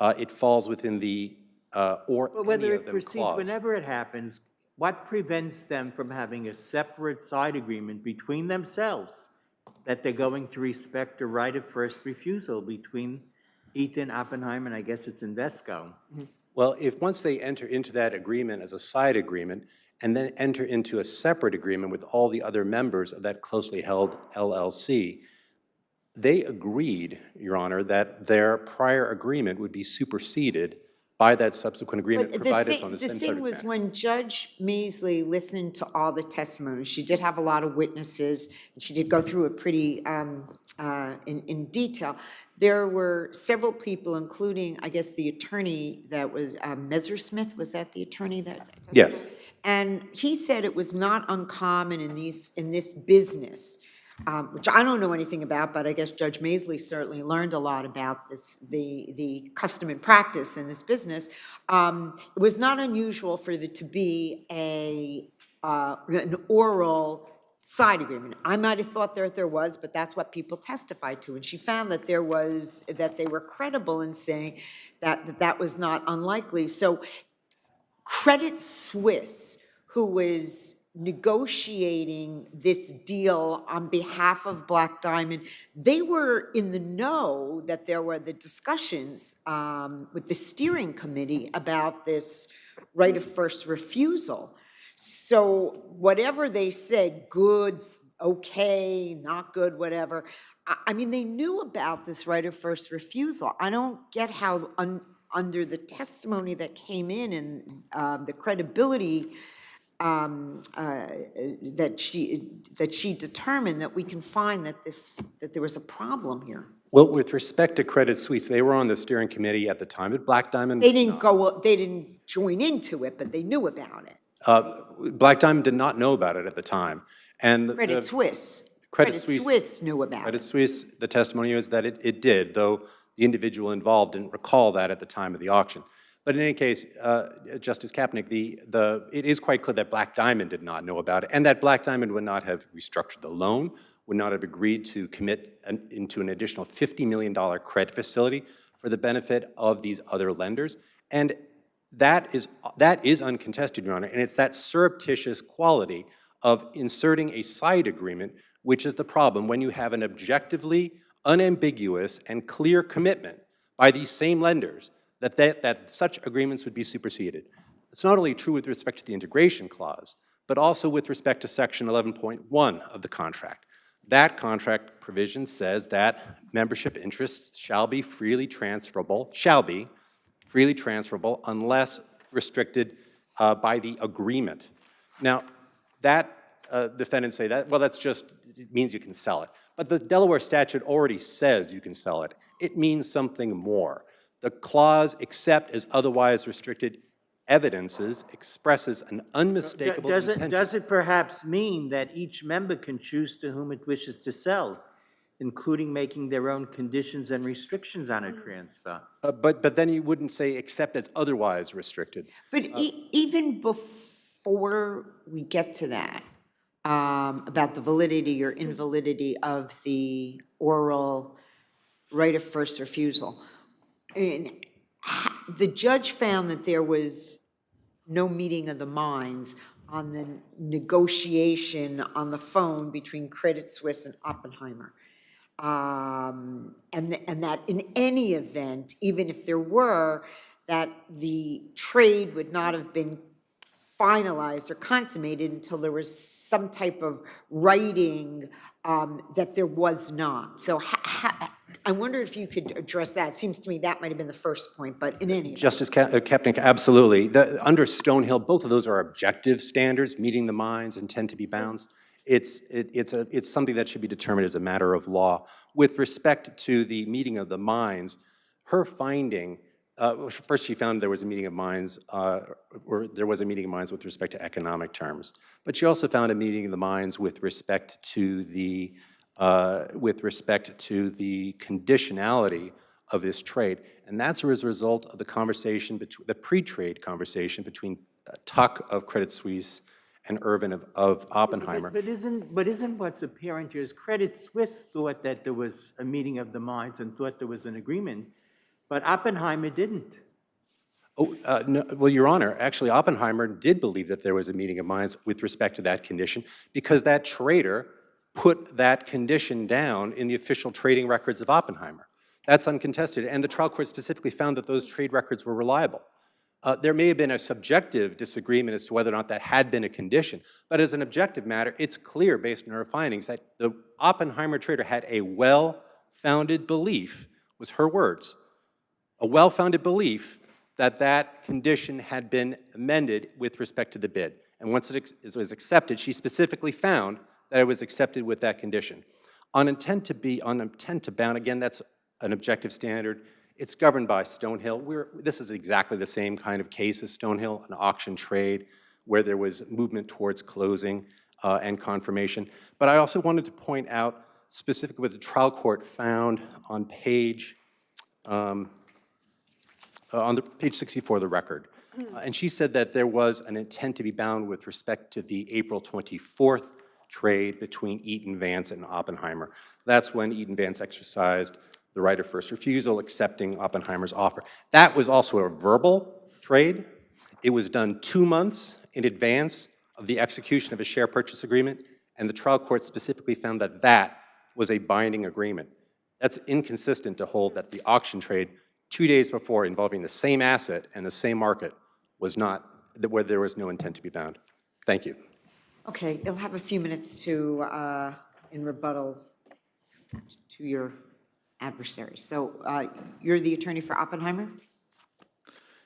it falls within the or But whether any it of them proceeds, clause. whenever it happens, what prevents them from having a separate side agreement between themselves that they're going to respect a right of first refusal between Eaton, Oppenheimer, and I guess it's Invesco? Well, if once they enter into that agreement as a side agreement and then enter into a separate agreement with all the other members of that closely held LLC, they agreed, Your Honor, that their prior agreement would be superseded by that subsequent agreement, provided it's on the same The subject thing was, matter. when Judge Maisley listened to all the testimony, she did have a lot of witnesses, and she did go through it pretty in detail. There were several people, including, I guess, the attorney that was, Messersmith, was that the attorney that testified? Yes. And he said it was not uncommon in this business, which I don't know anything about, but I guess Judge Maisley certainly learned a lot about this, the custom and practice in this business. It was not unusual for there to be an oral side agreement. I might have thought there was, but that's what people testified to. And she found that that they were credible in saying that was not unlikely. So Credit Suisse, who was negotiating this deal on behalf of Black Diamond, they were in the know that there were the discussions with the steering committee about this right of first refusal. So whatever they said, good, okay, not good, whatever, I mean, they knew about this right of first refusal. I don't get how under the testimony that came in and the credibility that she determined, that we can find that there was a problem here. Well, with respect to Credit Suisse, they were on the steering committee at the time, but Black Diamond They didn't join into it, but they knew about it. Black Diamond did not know about it at the time. And Credit Suisse. Credit Suisse knew about it. Credit Suisse, the testimony is that it did, though the individual involved didn't recall that at the time of the auction. But in any case, Justice Kapnick, it is quite clear that Black Diamond did not know about it, and that Black Diamond would not have restructured the loan, would not have agreed to commit into an additional $50 million credit facility for the benefit of these other lenders. And that is uncontested, Your Honor, and it's that surreptitious quality of inserting a side agreement, which is the problem when you have an objectively unambiguous and clear commitment by these same lenders that such agreements would be superseded. It's not only true with respect to the integration clause, but also with respect to Section 11.1 of the contract. That contract provision says that membership interests shall be freely transferable, unless restricted by the agreement. Now, that defendants say that, well, that's just, it means you can sell it. But the Delaware statute already says you can sell it. It means something more. The clause, except as otherwise restricted evidences, expresses an unmistakable intention. Does it perhaps mean that each member can choose to whom it wishes to sell, including making their own conditions and restrictions on a transfer? But then you wouldn't say except as otherwise restricted. But even before we get to that, about the validity or invalidity of the oral right of first refusal, and the judge found that there was no meeting of the minds on the negotiation on the phone between Credit Suisse and Oppenheimer. And that in any event, even if there were, that the trade would not have been finalized or consummated until there was some type of writing that there was not. So I wonder if you could address that. It seems to me that might have been the first point, but in any event. Justice Kapnick, absolutely. Under Stonehill, both of those are objective standards, meeting the minds, intent to be bounds. It's something that should be determined as a matter of law. With respect to the meeting of the minds, her finding, first she found there was a meeting of minds, or there was a meeting of minds with respect to economic terms. But she also found a meeting of the minds with respect to the conditionality of this trade. And that's as a result of the conversation, the pre-trade conversation between Tuck of Credit Suisse and Irvin of Oppenheimer. But isn't what's apparent here is Credit Suisse thought that there was a meeting of the minds and thought there was an agreement, but Oppenheimer didn't. Oh, no, well, Your Honor, actually Oppenheimer did believe that there was a meeting of minds with respect to that condition because that trader put that condition down in the official trading records of Oppenheimer. That's uncontested, and the trial court specifically found that those trade records were reliable. There may have been a subjective disagreement as to whether or not that had been a condition, but as an objective matter, it's clear based on our findings that the Oppenheimer trader had a well-founded belief, was her words, a well-founded belief that that condition had been amended with respect to the bid. And once it was accepted, she specifically found that it was accepted with that condition. On intent to bound, again, that's an objective standard. It's governed by Stonehill. This is exactly the same kind of case as Stonehill, an auction trade where there was movement towards closing and confirmation. But I also wanted to point out specifically what the trial court found on page 64 of the record. And she said that there was an intent to be bound with respect to the April 24th trade between Eaton Vance and Oppenheimer. That's when Eaton Vance exercised the right of first refusal, accepting Oppenheimer's offer. That was also a verbal trade. It was done 2 months in advance of the execution of a share purchase agreement, and the trial court specifically found that that was a binding agreement. That's inconsistent to hold that the auction trade 2 days before involving the same asset and the same market was not, where there was no intent to be bound. Thank you. Okay, you'll have a few minutes to, in rebuttal to your adversary. So you're the attorney for Oppenheimer?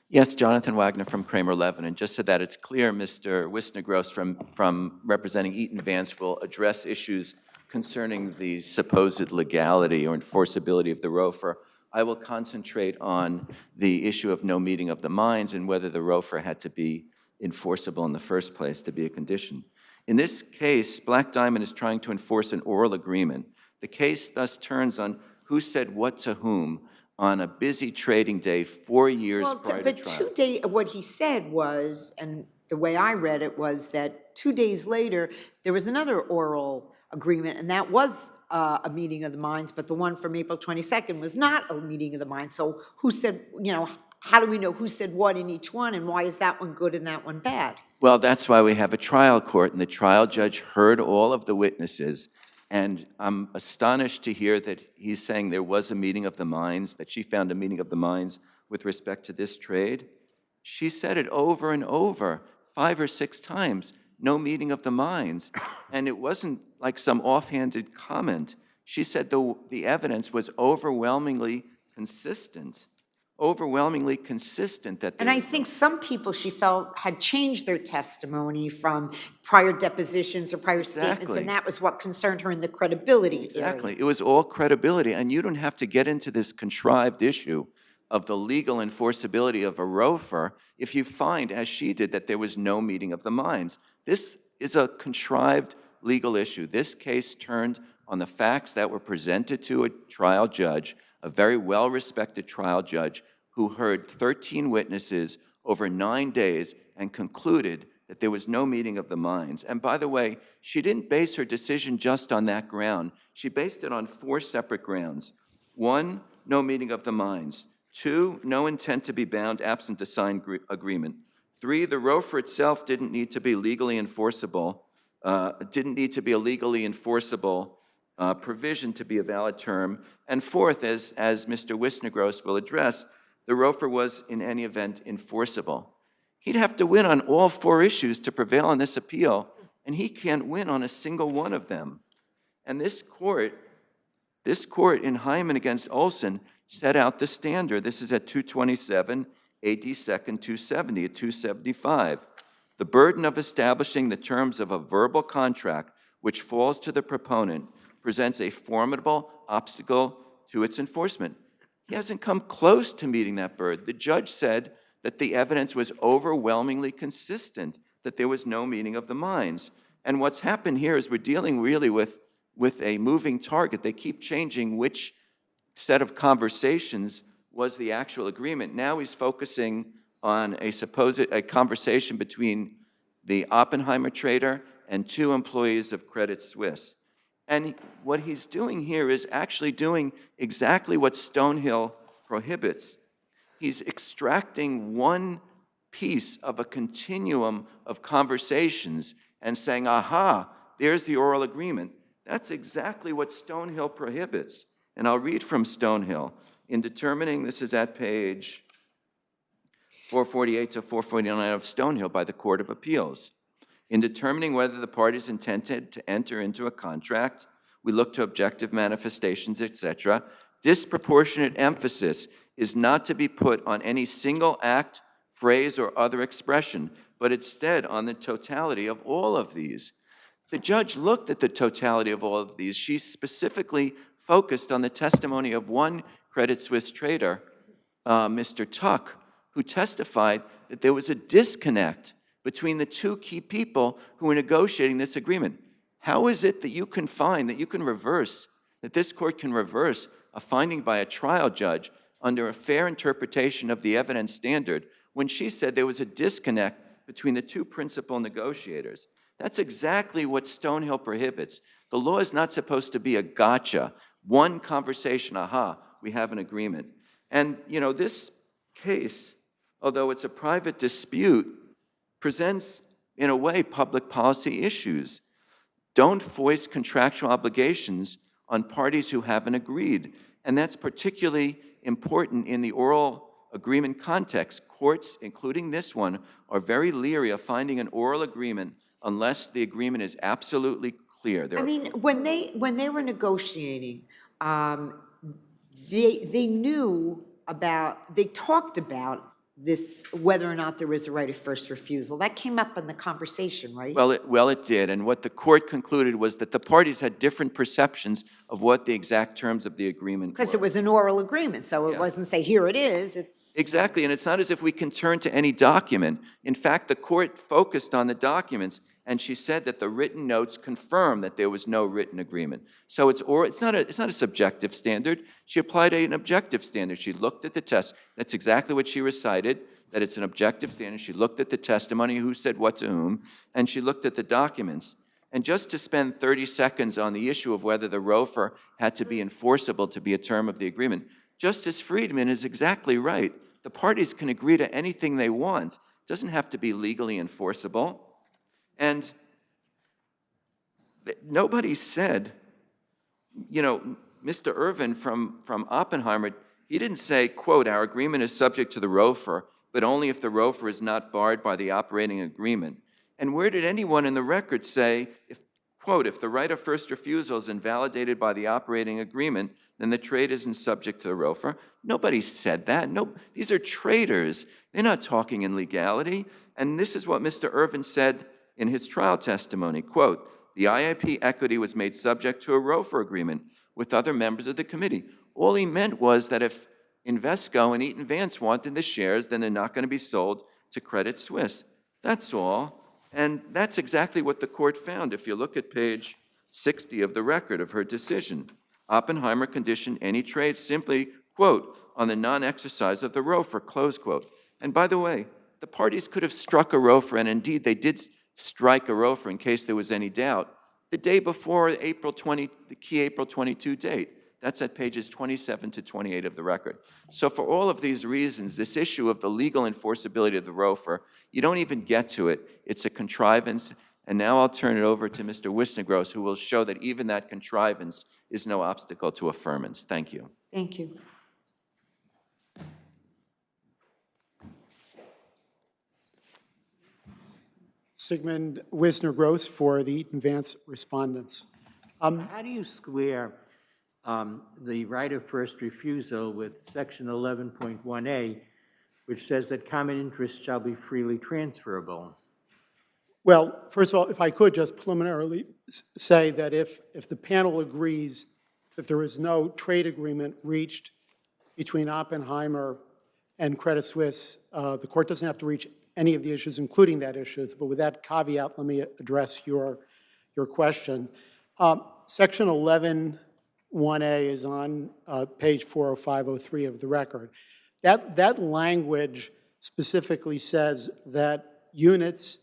Yes, Jonathan Wagner from Kramer Levin. And just so that it's clear, Mr. Wisnegros from representing Eaton Vance will address issues concerning the supposed legality or enforceability of the ROFR. I will concentrate on the issue of no meeting of the minds and whether the ROFR had to be enforceable in the first place to be a condition. In this case, Black Diamond is trying to enforce an oral agreement. The case thus turns on who said what to whom on a busy trading day 4 years Well, prior to but trial. 2 days, what he said was, and the way I read it was that 2 days later, there was another oral agreement, and that was a meeting of the minds, but the one from April 22nd was not a meeting of the minds. So who said, how do we know who said what in each one, and why is that one good and that one bad? Well, that's why we have a trial court, and the trial judge heard all of the witnesses, and I'm astonished to hear that he's saying there was a meeting of the minds, that she found a meeting of the minds with respect to this trade. She said it over and over, 5 or 6 times, no meeting of the minds. And it wasn't like some offhanded comment. She said the evidence was overwhelmingly consistent that And I think some people, she felt, had changed their testimony from prior depositions or prior statements, Exactly. and that was what concerned her in the credibility Exactly. area. It was all credibility, and you don't have to get into this contrived issue of the legal enforceability of a ROFR if you find, as she did, that there was no meeting of the minds. This is a contrived legal issue. This case turned on the facts that were presented to a trial judge, a very well-respected trial judge, who heard 13 witnesses over 9 days and concluded that there was no meeting of the minds. And by the way, she didn't base her decision just on that ground. She based it on 4 separate grounds. 1, no meeting of the minds. 2, no intent to be bound absent a signed agreement. 3, the ROFR itself didn't need to be legally enforceable, didn't need to be a legally enforceable provision to be a valid term. And 4th, as Mr. Wisnegros will address, the ROFR was, in any event, enforceable. He'd have to win on all 4 issues to prevail on this appeal, and he can't win on a single one of them. And this court in Hyman against Olson set out the standard. This is at 227, AD 2nd, 270, at 275. The burden of establishing the terms of a verbal contract which falls to the proponent presents a formidable obstacle to its enforcement. He hasn't come close to meeting that burden. The judge said that the evidence was overwhelmingly consistent, that there was no meeting of the minds. And what's happened here is we're dealing really with a moving target. They keep changing which set of conversations was the actual agreement. Now he's focusing on a conversation between the Oppenheimer trader and 2 employees of Credit Suisse. And what he's doing here is actually doing exactly what Stonehill prohibits. He's extracting one piece of a continuum of conversations and saying, aha, there's the oral agreement. That's exactly what Stonehill prohibits. And I'll read from Stonehill. In determining, this is at page 448 to 449 of Stonehill by the Court of Appeals. In determining whether the parties intended to enter into a contract, we look to objective manifestations, etc. Disproportionate emphasis is not to be put on any single act, phrase, or other expression, but instead on the totality of all of these. The judge looked at the totality of all of these. She specifically focused on the testimony of one Credit Suisse trader, Mr. Tuck, who testified that there was a disconnect between the 2 key people who were negotiating this agreement. How is it that you can find, that you can reverse, that this court can reverse a finding by a trial judge under a fair interpretation of the evidence standard when she said there was a disconnect between the 2 principal negotiators? That's exactly what Stonehill prohibits. The law is not supposed to be a gotcha. One conversation, aha, we have an agreement. And, this case, although it's a private dispute, presents, in a way, public policy issues. Don't voice contractual obligations on parties who haven't agreed. And that's particularly important in the oral agreement context. Courts, including this one, are very leery of finding an oral agreement unless the agreement is absolutely clear. I mean, when they were negotiating, they knew about, they talked about this, whether or not there was a right of first refusal. That came up in the conversation, right? Well, it did. And what the court concluded was that the parties had different perceptions of what the exact terms of the agreement were. Because it was an oral agreement, so it wasn't say, here it is. It's Exactly, and it's not as if we can turn to any document. In fact, the court focused on the documents And she said that the written notes confirm that there was no written agreement. So it's not a subjective standard. She applied an objective standard. She looked at the test. That's exactly what she recited, that it's an objective standard. She looked at the testimony, who said what to whom, and she looked at the documents. And just to spend 30 seconds on the issue of whether the ROFR had to be enforceable to be a term of the agreement, Justice Friedman is exactly right. The parties can agree to anything they want. It doesn't have to be legally enforceable. And nobody said, you know, Mr. Irvin from Oppenheimer, he didn't say, quote, our agreement is subject to the ROFR, but only if the ROFR is not barred by the operating agreement. And where did anyone in the record say, quote, if the right of first refusal is invalidated by the operating agreement, then the trade isn't subject to the ROFR? Nobody said that. No, these are traders. They're not talking in legality. And this is what Mr. Irvin said in his trial testimony, quote, the IIP equity was made subject to a ROFR agreement with other members of the committee. All he meant was that if Invesco and Eaton Vance wanted the shares, then they're not going to be sold to Credit Suisse. That's all. And that's exactly what the court found. If you look at page 60 of the record of her decision, Oppenheimer conditioned any trade simply, quote, on the non-exercise of the ROFR, close quote. And by the way, the parties could have struck a ROFR, and indeed they did strike a ROFR in case there was any doubt, the day before the key April 22 date. That's at pages 27 to 28 of the record. So for all of these reasons, this issue of the legal enforceability of the ROFR, you don't even get to it. It's a contrivance. And now I'll turn it over to Mr. Wisnegros, who will show that even that contrivance is no obstacle to affirmance. Thank you. Thank you. Sigmund Wisner-Gross for the Eaton Vance respondents. How do you square the right of first refusal with section 11.1a, which says that common interest shall be freely transferable? Well, first of all, if I could just preliminarily say that if the panel agrees that there is no trade agreement reached between Oppenheimer and Credit Suisse, the court doesn't have to reach any of the issues, including that issues. But with that caveat, let me address your question. Section 11.1a is on page 40503 of the record. That language specifically says that units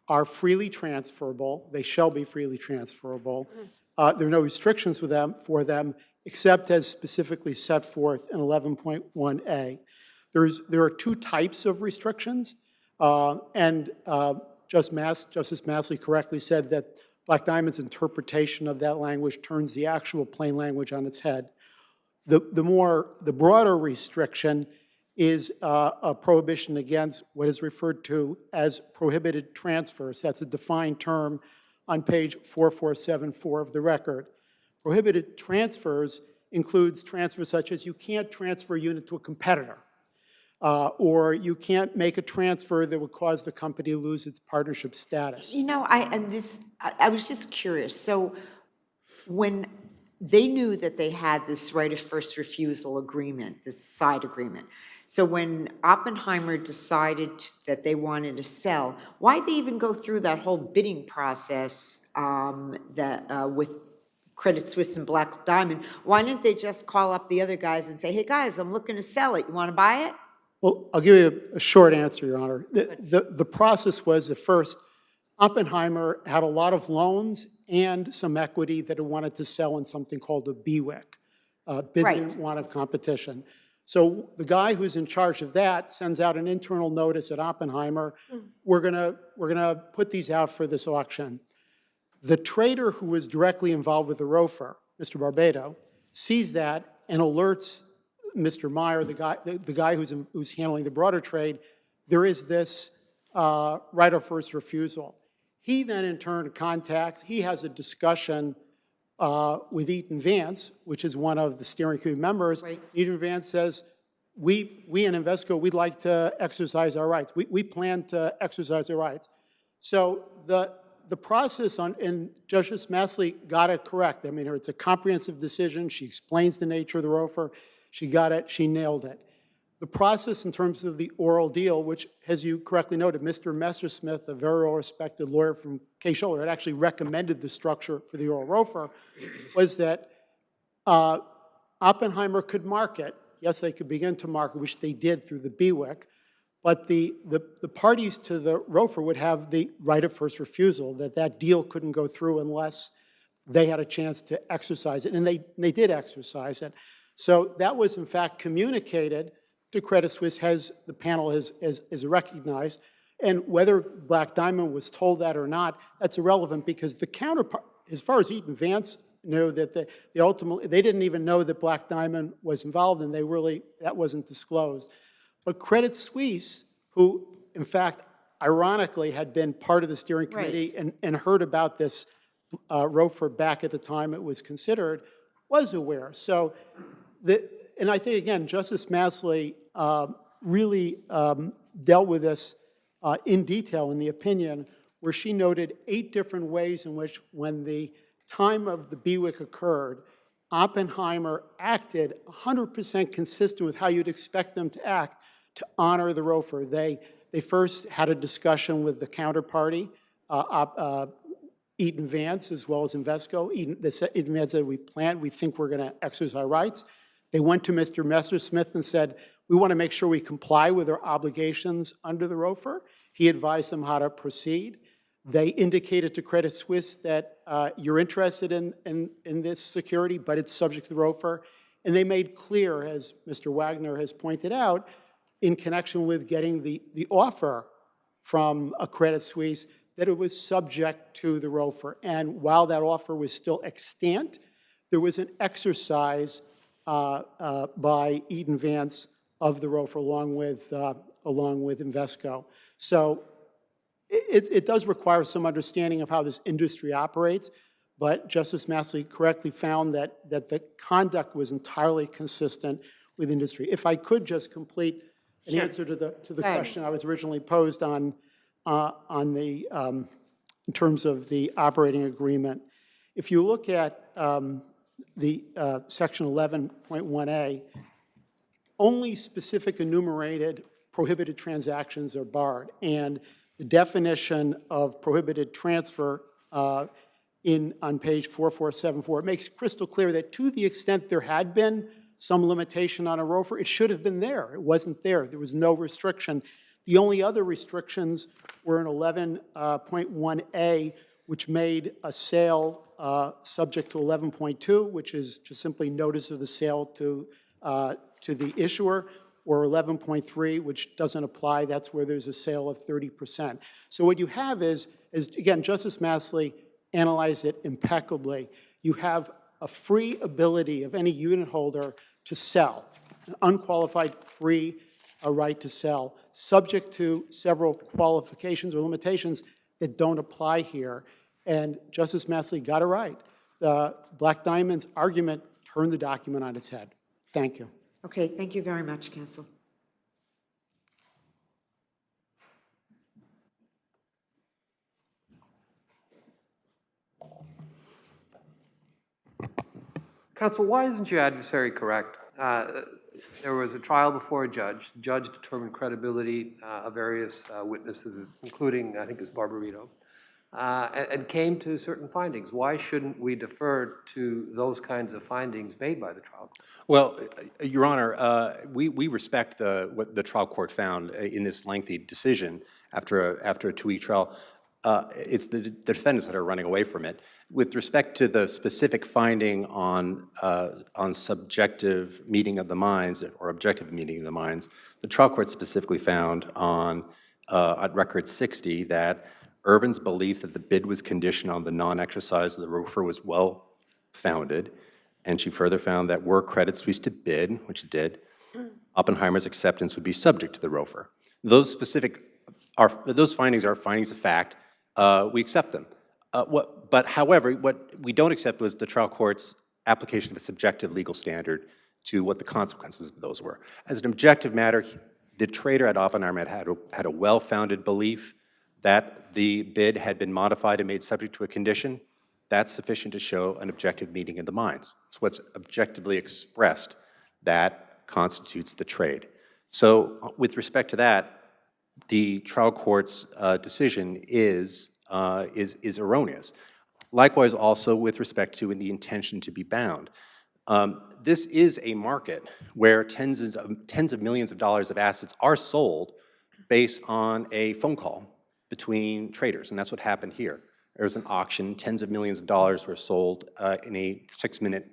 are freely transferable. They shall be freely transferable. There are no restrictions for them except as specifically set forth in 11.1a. There are two types of restrictions, and Justice Massley correctly said that Black Diamond's interpretation of that language turns the actual plain language on its head. The broader restriction is a prohibition against what is referred to as prohibited transfers. That's a defined term on page 4474 of the record. Prohibited transfers includes transfers such as you can't transfer a unit to a competitor, or you can't make a transfer that would cause the company to lose its partnership status. You know, I was just curious. So when they knew that they had this right of first refusal agreement, this side agreement, so when Oppenheimer decided that they wanted to sell, why'd they even go through that whole bidding process with Credit Suisse and Black Diamond? Why didn't they just call up the other guys and say, hey guys, I'm looking to sell it. You want to buy it? Well, I'll give you a short answer, Your Honor. The process was at first, Oppenheimer had a lot of loans and some equity that it wanted to sell in something called a BWIC, bids in want of competition. So the guy who's in charge of that sends out an internal notice at Oppenheimer, we're gonna put these out for this auction. The trader who was directly involved with the ROFR, Mr. Barbado, sees that and alerts Mr. Meyer, the guy who's handling the broader trade, there is this right of first refusal. He then in turn contacts, he has a discussion with Eaton Vance, which is one of the steering committee members. Right. Eaton Vance says, we in Invesco, we'd like to exercise our rights. We plan to exercise our rights. So the process and Justice Massley got it correct. I mean, it's a comprehensive decision. She explains the nature of the ROFR. She got it, she nailed it. The process in terms of the oral deal, which, as you correctly noted, Mr. Messersmith, a very well-respected lawyer from Case-Shiller, had actually recommended the structure for the oral ROFR, was that Oppenheimer could market. Yes, they could begin to market, which they did through the BWIC, but the parties to the ROFR would have the right of first refusal, that deal couldn't go through unless they had a chance to exercise it, and they did exercise it. So that was, in fact, communicated to Credit Suisse, as the panel has recognized, and whether Black Diamond was told that or not, that's irrelevant, because the counterpart, as far as Eaton Vance knew, that they didn't even know that Black Diamond was involved, and that wasn't disclosed. But Credit Suisse, who, in fact, ironically had been part of the steering committee and heard about this ROFR back at the time it was considered, was aware. So, and I think, again, Justice Masley really dealt with this in detail in the opinion, where she noted 8 different ways in which, when the time of the BWIC occurred, Oppenheimer acted 100% consistent with how you'd expect them to act to honor the ROFR. They first had a discussion with the counterparty, Eaton Vance, as well as Invesco. Eaton Vance said, we think we're going to exercise our rights. They went to Mr. Messersmith and said, we want to make sure we comply with our obligations under the ROFR. He advised them how to proceed. They indicated to Credit Suisse that you're interested in this security, but it's subject to the ROFR. And they made clear, as Mr. Wagner has pointed out, in connection with getting the offer from a Credit Suisse, that it was subject to the ROFR. And while that offer was still extant, there was an exercise by Eaton Vance of the ROFR along with Invesco. So it does require some understanding of how this industry operates, but Justice Masley correctly found that the conduct was entirely consistent with industry. If I could just complete an answer to the question I was originally posed in terms of the operating agreement. If you look at the section 11.1a, only specific enumerated prohibited transactions are barred, and the definition of prohibited transfer on page 4474, it makes crystal clear that to the extent there had been some limitation on a ROFR, it should have been there. It wasn't there. There was no restriction. The only other restrictions were in 11.1a, which made a sale subject to 11.2, which is just simply notice of the sale to the issuer, or 11.3, which doesn't apply. That's where there's a sale of 30%. So what you have is again, Justice Masley analyzed it impeccably. You have a free ability of any unit holder to sell, an unqualified free right to sell, subject to several qualifications or limitations that don't apply here. And Justice Masley got it right. Black Diamond's argument turned the document on its head. Thank you. Okay, thank you very much, counsel. Counsel, why isn't your adversary correct? There was a trial before a judge. The judge determined credibility of various witnesses, including, I think, it's Barbarito, and came to certain findings. Why shouldn't we defer to those kinds of findings made by the trial court? Well, Your Honor, we respect what the trial court found in this lengthy decision after a 2-week trial. It's the defendants that are running away from it. With respect to the specific finding on subjective meeting of the minds or objective meeting of the minds, the trial court specifically found at record 60 that Irvin's belief that the bid was conditioned on the non-exercise of the ROFR was well-founded, and she further found that were Credit Suisse to bid, which it did, Oppenheimer's acceptance would be subject to the ROFR. Those findings are findings of fact. We accept them. However, what we don't accept was the trial court's application of a subjective legal standard to what the consequences of those were. As an objective matter, the trader at Oppenheimer had a well-founded belief that the bid had been modified and made subject to a condition. That's sufficient to show an objective meeting of the minds. It's what's objectively expressed that constitutes the trade. So with respect to that, the trial court's decision is erroneous. Likewise, also with respect to the intention to be bound. This is a market where tens of millions of dollars of assets are sold based on a phone call between traders, and that's what happened here. There was an auction, tens of millions of dollars were sold in a 6-minute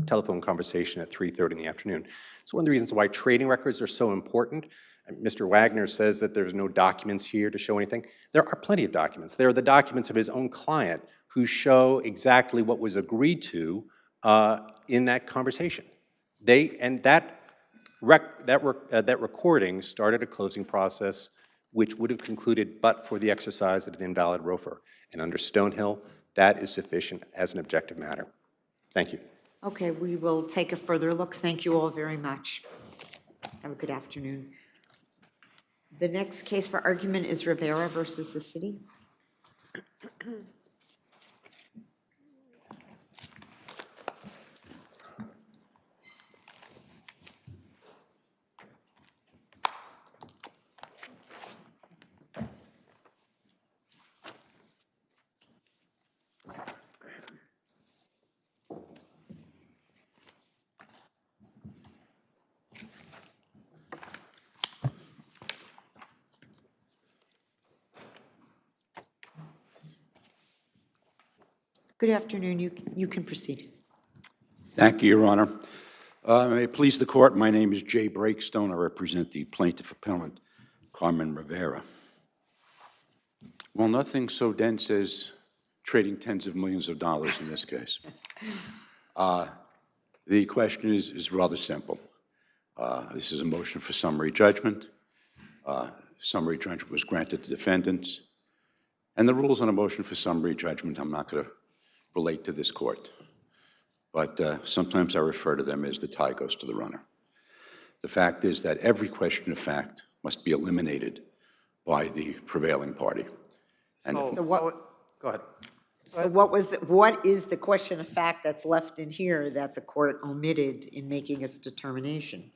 telephone conversation at 3:30 in the afternoon. So one of the reasons why trading records are so important, Mr. Wagner says that there's no documents here to show anything. There are plenty of documents. There are the documents of his own client who show exactly what was agreed to in that conversation. That recording started a closing process which would have concluded but for the exercise of an invalid ROFR. And under Stonehill, that is sufficient as an objective matter. Thank you. Okay, we will take a further look. Thank you all very much. Have a good afternoon. The next case for argument is Rivera versus the city. Good afternoon. You can proceed. Thank you, Your Honor. May it please the court, my name is Jay Breakstone. I represent the plaintiff appellant, Carmen Rivera. Well, nothing so dense as trading tens of millions of dollars in this case. The question is rather simple. This is a motion for summary judgment. Summary judgment was granted to defendants. And the rules on a motion for summary judgment, I'm not going to relate to this court. But sometimes I refer to them as the tie goes to the runner. The fact is that every question of fact must be eliminated by the prevailing party. Go ahead. So what is the question of fact that's left in here that the court omitted in making its determination?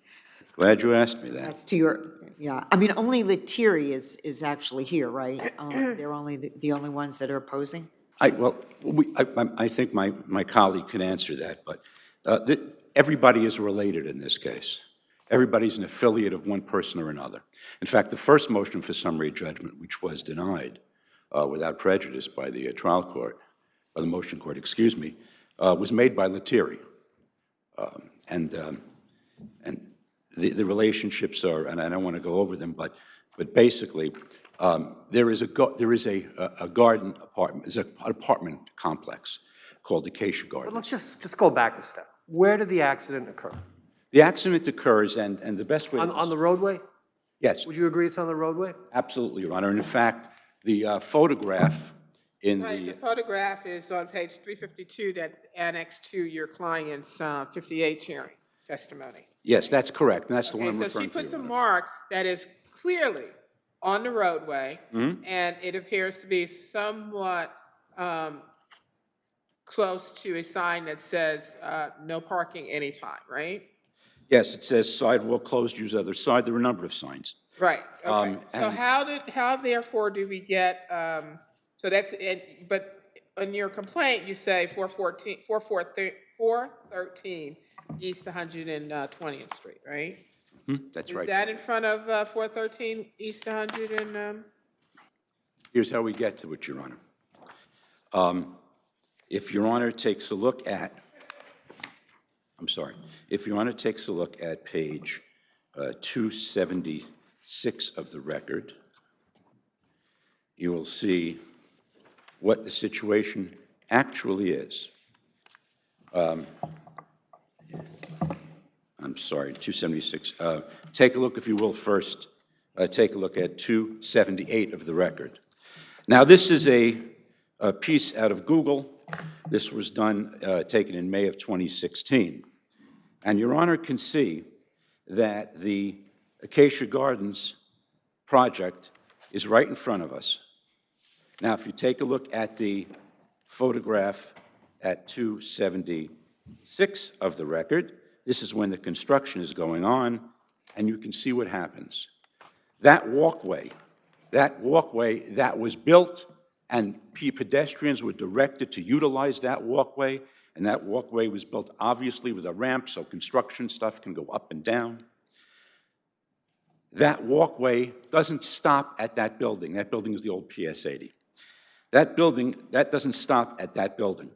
Glad you asked me that. As to your, yeah, I mean, only Lettieri is actually here, right? They're only the only ones that are opposing? I think my colleague can answer that, but everybody is related in this case. Everybody's an affiliate of one person or another. In fact, the first motion for summary judgment, which was denied without prejudice by the trial court, or the motion court, excuse me, was made by Lettieri. And the relationships are, and I don't want to go over them, but basically, there is a garden apartment, is an apartment complex called Acacia Gardens. But let's just go back a step. Where did the accident occur? The accident occurs, and the best way... On the roadway? Yes. Would you agree it's on the roadway? Absolutely, Your Honor. And in fact, the photograph in the photograph is on page 352 that's annexed to your client's 58 hearing testimony. Yes, that's correct, and that's the one I'm So referring she to. puts a mark that is clearly on the roadway, and it appears to be somewhat close to a sign that says no parking anytime, right? Yes, it says sidewalk closed, use other side. There are a number of signs. Right, okay. So how therefore do we get, so that's, but in your complaint, you say 413 East 120th Street, right? That's right. Is that in front of 413 East 100 and? Here's how we get to it, Your Honor. If Your Honor takes a look at, if Your Honor takes a look at page 276 of the record, you will see what the situation actually is. I'm sorry, 276. Take a look, if you will, first. Take a look at 278 of the record. Now, this is a piece out of Google. This was taken in May of 2016. And Your Honor can see that the Acacia Gardens project is right in front of us. Now, if you take a look at the photograph at 276 of the record, this is when the construction is going on, and you can see what happens. That walkway that was built, and pedestrians were directed to utilize that walkway, and that walkway was built obviously with a ramp so construction stuff can go up and down. That walkway doesn't stop at that building. That building is the old PS 80. That doesn't stop at that building.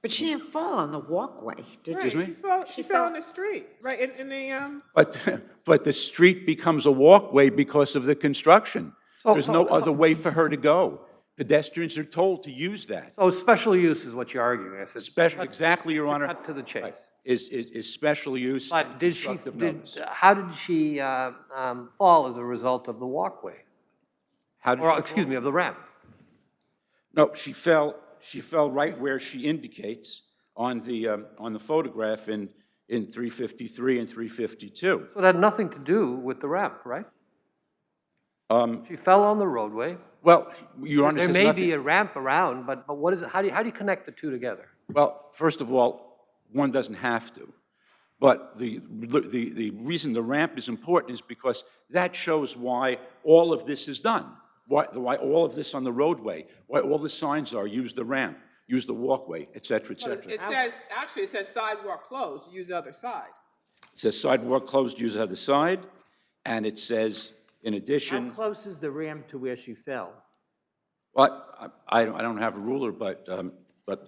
But she didn't fall on the walkway, did Right, she? she fell in the street, right, in the, But the street becomes a walkway because of the construction. There's no other way for her to go. Pedestrians are told to use that. So special use is what you're arguing. I said, Special, exactly, Your Honor. cut to the chase. Is special use But and did she, constructive notice. how did she fall as a result of the walkway? How did Or, she excuse fall? me, of the ramp? No, she fell right where she indicates on the photograph in 353 and 352. So it had nothing to do with the ramp, right? She fell on the roadway. Well, Your Honor, there says may nothing. be a ramp around, but what is it? How do you connect the two together? Well, first of all, one doesn't have to. But the reason the ramp is important is because that shows why all of this is done, why all of this on the roadway, why all the signs are use the ramp, use the walkway, et cetera, et cetera. it says sidewalk closed, use the other side. It says sidewalk closed, use the other side, and it says, in addition, How close is the ramp to where she fell? well, I don't have a ruler, but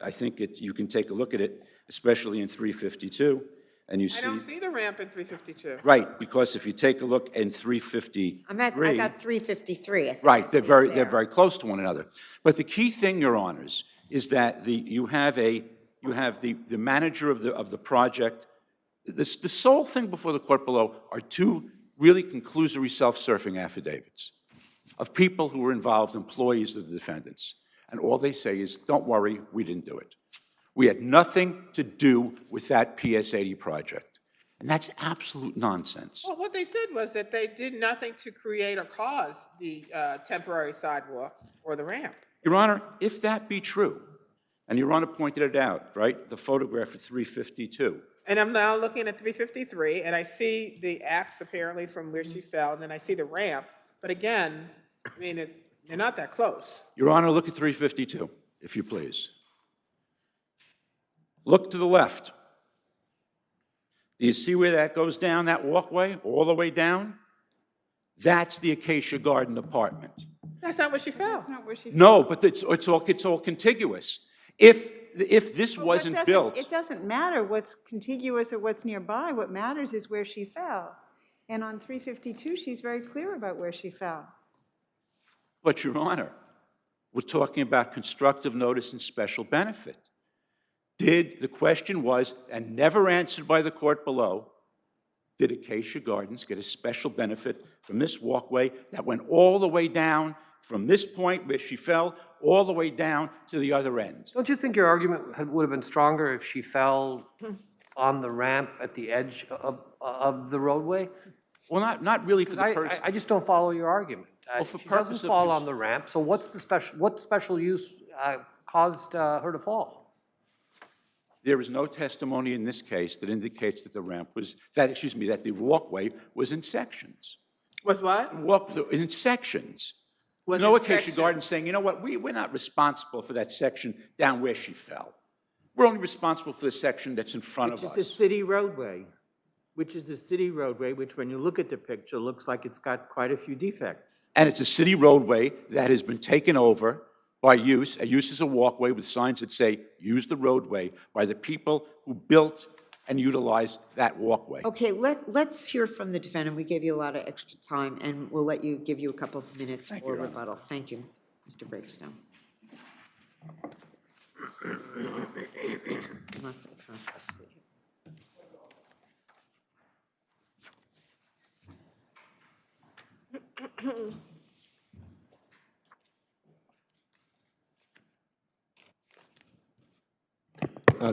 I think you can take a look at it, especially in 352, and you see. I don't see the ramp in 352. Right, because if you take a look in 353. I got 353. I think Right, I they're see very, it they're there. very close to one another. But the key thing, Your Honors, is that you have the manager of the project. The sole thing before the court below are two really conclusory self-serving affidavits of people who were involved, employees of the defendants. And all they say is, don't worry, we didn't do it. We had nothing to do with that PS 80 project. And that's absolute nonsense. Well, what they said was that they did nothing to create or cause the temporary sidewalk or the ramp. Your Honor, if that be true, and Your Honor pointed it out, right, the photograph of 352. And I'm now looking at 353, and I see the axe apparently from where she fell, and then I see the ramp. But again, I mean, they're not that close. Your Honor, look at 352, if you please. Look to the left. Do you see where that goes down, that walkway, all the way down? That's the Acacia Garden apartment. That's not where she fell. No, but it's all contiguous. If this wasn't built. It doesn't matter what's contiguous or what's nearby. What matters is where she fell. And on 352, she's very clear about where she fell. But, Your Honor, we're talking about constructive notice and special benefit. The question was, and never answered by the court below, did Acacia Gardens get a special benefit from this walkway that went all the way down from this point where she fell all the way down to the other end? Don't you think your argument would have been stronger if she fell on the ramp at the edge of the roadway? Well, not really for the person. I just don't follow your argument. Well, for she purpose doesn't of fall on the ramp, so what special use caused her to fall? There is no testimony in this case that indicates that that the walkway was in sections. Was what? In sections. Was no in Acacia sections. Garden saying, you know what, we're not responsible for that section down where she fell. We're only responsible for the section that's in front of us. Which is the city roadway, which when you look at the picture, looks like it's got quite a few defects. And it's a city roadway that has been taken over by use. A use is a walkway with signs that say, use the roadway, by the people who built and utilized that walkway. Okay, let's hear from the defendant. We gave you a lot of extra time, and we'll give you a couple of minutes for rebuttal. Thank you, Mr. Breakstone. It's not costly.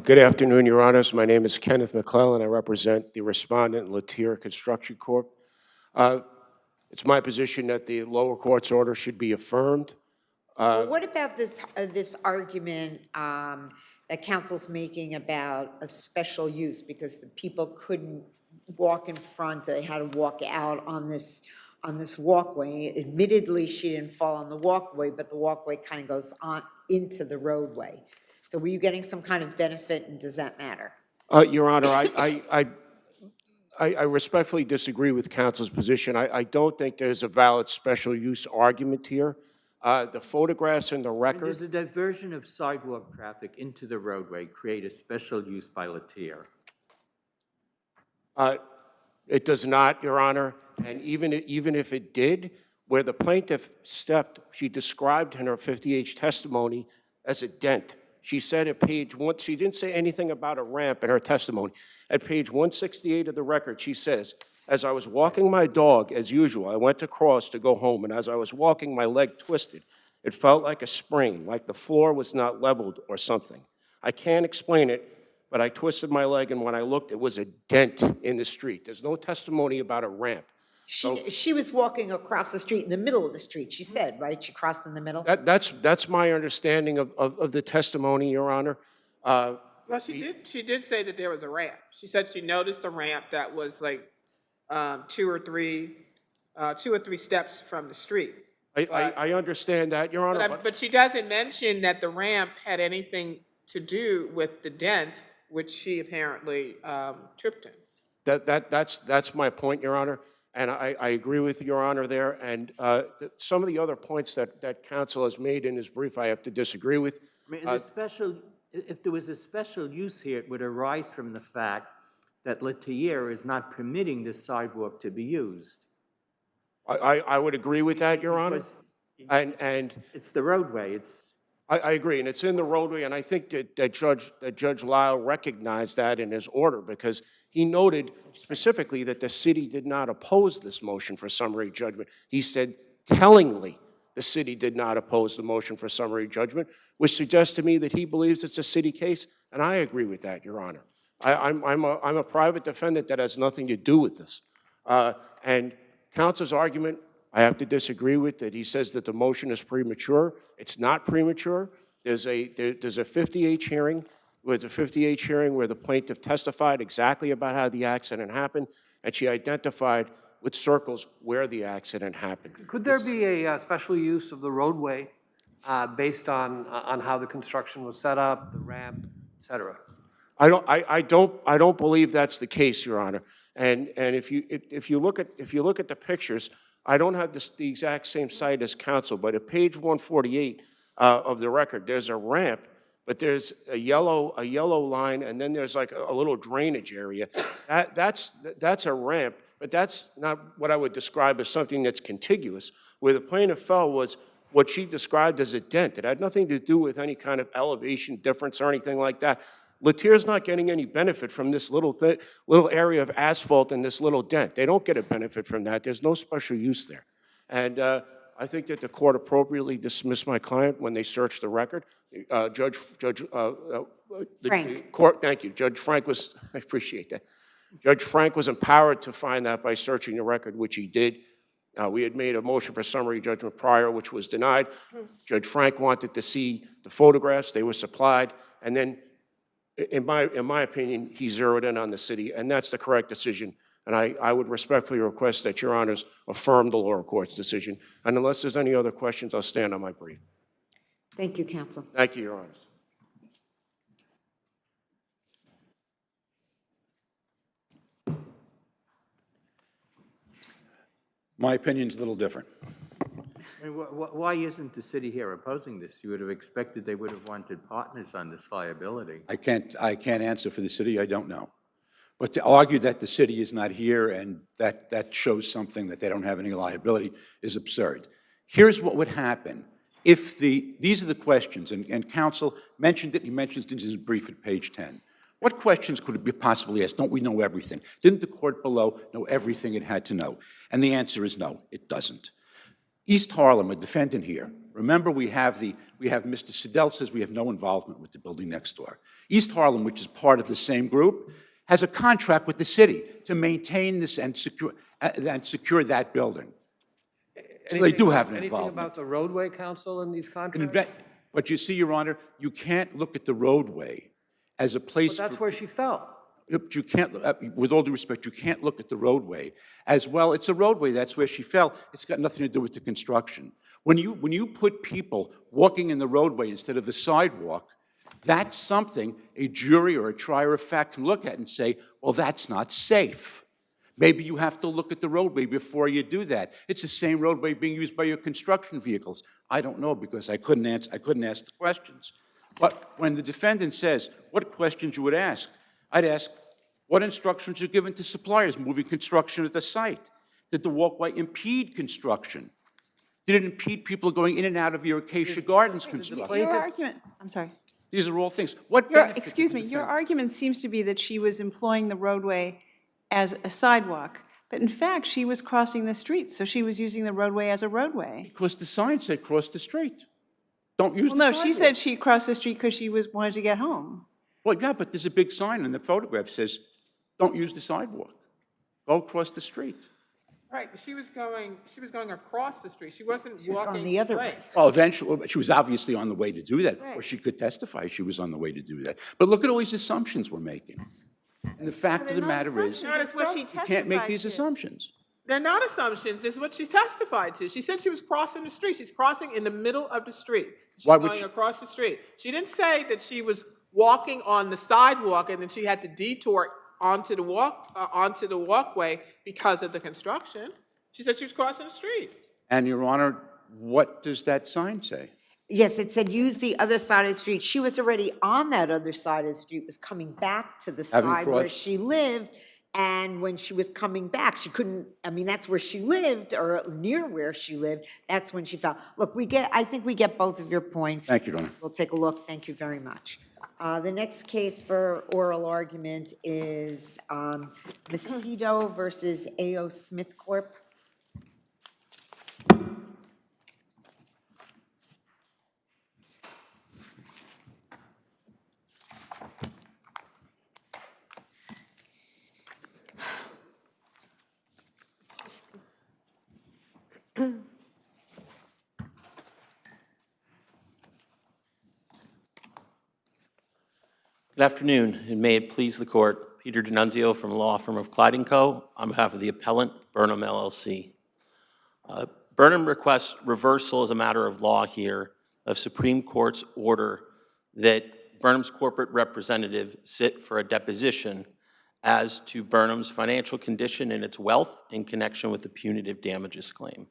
Good afternoon, Your Honors. My name is Kenneth McClellan. I represent the respondent, Latier Construction Corp. It's my position that the lower court's order should be affirmed. Well, what about this argument that counsel's making about a special use because the people couldn't walk in front, they had to walk out on this walkway. Admittedly, she didn't fall on the walkway, but the walkway kind of goes on into the roadway. So were you getting some kind of benefit, and does that matter? Your Honor, I respectfully disagree with counsel's position. I don't think there's a valid special use argument here. The photographs in the And record. does the diversion of sidewalk traffic into the roadway create a special use by Latier? It does not, Your Honor, and even if it did, where the plaintiff stepped, she described in her 50H testimony as a dent. She said at page 1, she didn't say anything about a ramp in her testimony. At page 168 of the record, she says, as I was walking my dog, as usual, I went to cross to go home, and as I was walking, my leg twisted. It felt like a sprain, like the floor was not leveled or something. I can't explain it, but I twisted my leg, and when I looked, it was a dent in the street. There's no testimony about a ramp. She was walking across the street, in the middle of the street, she said, right? She crossed in the middle? That's my understanding of the testimony, Your Honor. Well, she did say that there was a ramp. She said she noticed a ramp that was like 2 or 3 steps from the street. I understand that, Your Honor. But she doesn't mention that the ramp had anything to do with the dent, which she apparently tripped in. That's my point, Your Honor, and I agree with Your Honor there. And some of the other points that counsel has made in his brief, I have to disagree with. I mean, if there was a special use here, it would arise from the fact that Latier is not permitting this sidewalk to be used. I would agree with that, Your Honor. And it's the roadway. I agree, and it's in the roadway, and I think that Judge Lyle recognized that in his order, because he noted specifically that the city did not oppose this motion for summary judgment. He said, tellingly, the city did not oppose the motion for summary judgment, which suggests to me that he believes it's a city case, and I agree with that, Your Honor. I'm a private defendant that has nothing to do with this. And counsel's argument, I have to disagree with, that he says that the motion is premature. It's not premature. There's a 50H hearing. There's a 50H hearing where the plaintiff testified exactly about how the accident happened, and she identified with circles where the accident happened. Could there be a special use of the roadway based on how the construction was set up, the ramp, et cetera? I don't believe that's the case, Your Honor. And if you look at the pictures, I don't have the exact same site as counsel, but at page 148 of the record, there's a ramp, but there's a yellow line, and then there's like a little drainage area. That's a ramp, but that's not what I would describe as something that's contiguous. Where the plaintiff fell was what she described as a dent. It had nothing to do with any kind of elevation difference or anything like that. Latier's not getting any benefit from this little area of asphalt and this little dent. They don't get a benefit from that. There's no special use there. And I think that the court appropriately dismissed my client when they searched the record. Frank. Thank you. Judge Frank was, I appreciate that. Judge Frank was empowered to find that by searching the record, which he did. We had made a motion for summary judgment prior, which was denied. Judge Frank wanted to see the photographs. They were supplied. And then, in my opinion, he zeroed in on the city, and that's the correct decision. And I would respectfully request that Your Honors affirm the lower court's decision. And unless there's any other questions, I'll stand on my brief. Thank you, counsel. Thank you, Your Honors. My opinion's a little different. I mean, why isn't the city here opposing this? You would have expected they would have wanted partners on this liability. I can't answer for the city, I don't know. But to argue that the city is not here and that shows something that they don't have any liability is absurd. Here's what would happen if these are the questions, and counsel mentioned it, he mentions it in his brief at page 10. What questions could it be possibly asked? Don't we know everything? Didn't the court below know everything it had to know? And the answer is no, it doesn't. East Harlem, a defendant here. Remember, we have Mr. Siddell says we have no involvement with the building next door. East Harlem, which is part of the same group, has a contract with the city to maintain this and secure that building. So they do have an involvement. Anything about the roadway, counsel, in these contracts? But you see, Your Honor, you can't look at the roadway as a place. But that's where she fell. But you can't, with all due respect, you can't look at the roadway as well. It's a roadway, that's where she fell. It's got nothing to do with the construction. When you put people walking in the roadway instead of the sidewalk, that's something a jury or a trier of fact can look at and say, well, that's not safe. Maybe you have to look at the roadway before you do that. It's the same roadway being used by your construction vehicles. I don't know because I couldn't ask the questions. But when the defendant says, what questions you would ask? I'd ask, what instructions are given to suppliers moving construction at the site? Did the walkway impede construction? Did it impede people going in and out of your Acacia Gardens construction? Your argument, I'm sorry. These are all things. What benefit Excuse did the me, your defendant- argument seems to be that she was employing the roadway as a sidewalk, but in fact, she was crossing the street, so she was using the roadway as a roadway. Because the sign said cross the street. Don't use Well, the no, sidewalk. she said she crossed the street because she wanted to get home. Well, yeah, but there's a big sign in the photograph that says, don't use the sidewalk. Go across the street. Right, but she was going across the street. She wasn't was walking going the other straight. way. Well, eventually, she was obviously on the way to do that, Right. or she could testify she was on the way to do that. But look at all these assumptions we're making. And the fact of the matter is, That's what she you testified can't make these to. assumptions. They're not assumptions. It's what she testified to. She said she was crossing the street. She's crossing in the middle of the street. She's Why would going she- across the street. She didn't say that she was walking on the sidewalk and then she had to detour onto the walkway because of the construction. She said she was crossing the street. And, Your Honor, what does that sign say? Yes, it said use the other side of the street. She was already on that other side of the street, was coming back to the Having side where crossed- she lived. And when she was coming back, she couldn't, I mean, that's where she lived, or near where she lived. That's when she fell. Look, I think we get both of your points. Thank you, Your Honor. We'll take a look. Thank you very much. The next case for oral argument is Macedo versus A.O. Smith Corp. Good afternoon, and may it please the court. Peter D'Annunzio from the law firm of Clyde & Co. on behalf of the appellant, Burnham LLC. Burnham requests reversal as a matter of law here of Supreme Court's order that Burnham's corporate representative sit for a deposition as to Burnham's financial condition and its wealth in connection with the punitive damages claim.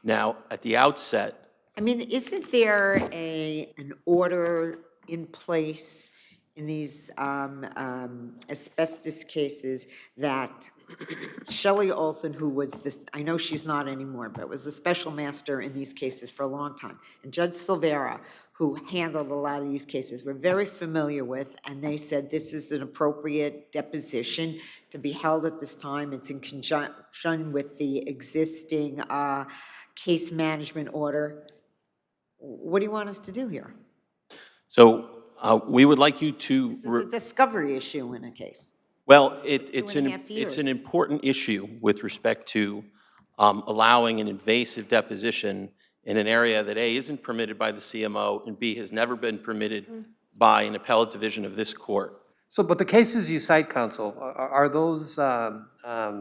Now, at the outset, I mean, isn't there an order in place in these asbestos cases that Shelley Olson, who was this, I know she's not anymore, but was the special master in these cases for a long time, and Judge Silvera, who handled a lot of these cases, we're very familiar with, and they said this is an appropriate deposition to be held at this time. It's in conjunction with the existing case management order. What do you want us to do here? so we would like you to... This is a discovery issue in a case. Well, it's 2.5 years. an important issue with respect to allowing an invasive deposition in an area that A, isn't permitted by the CMO, and B, has never been permitted by an appellate division of this court. So, but the cases you cite, counsel, are those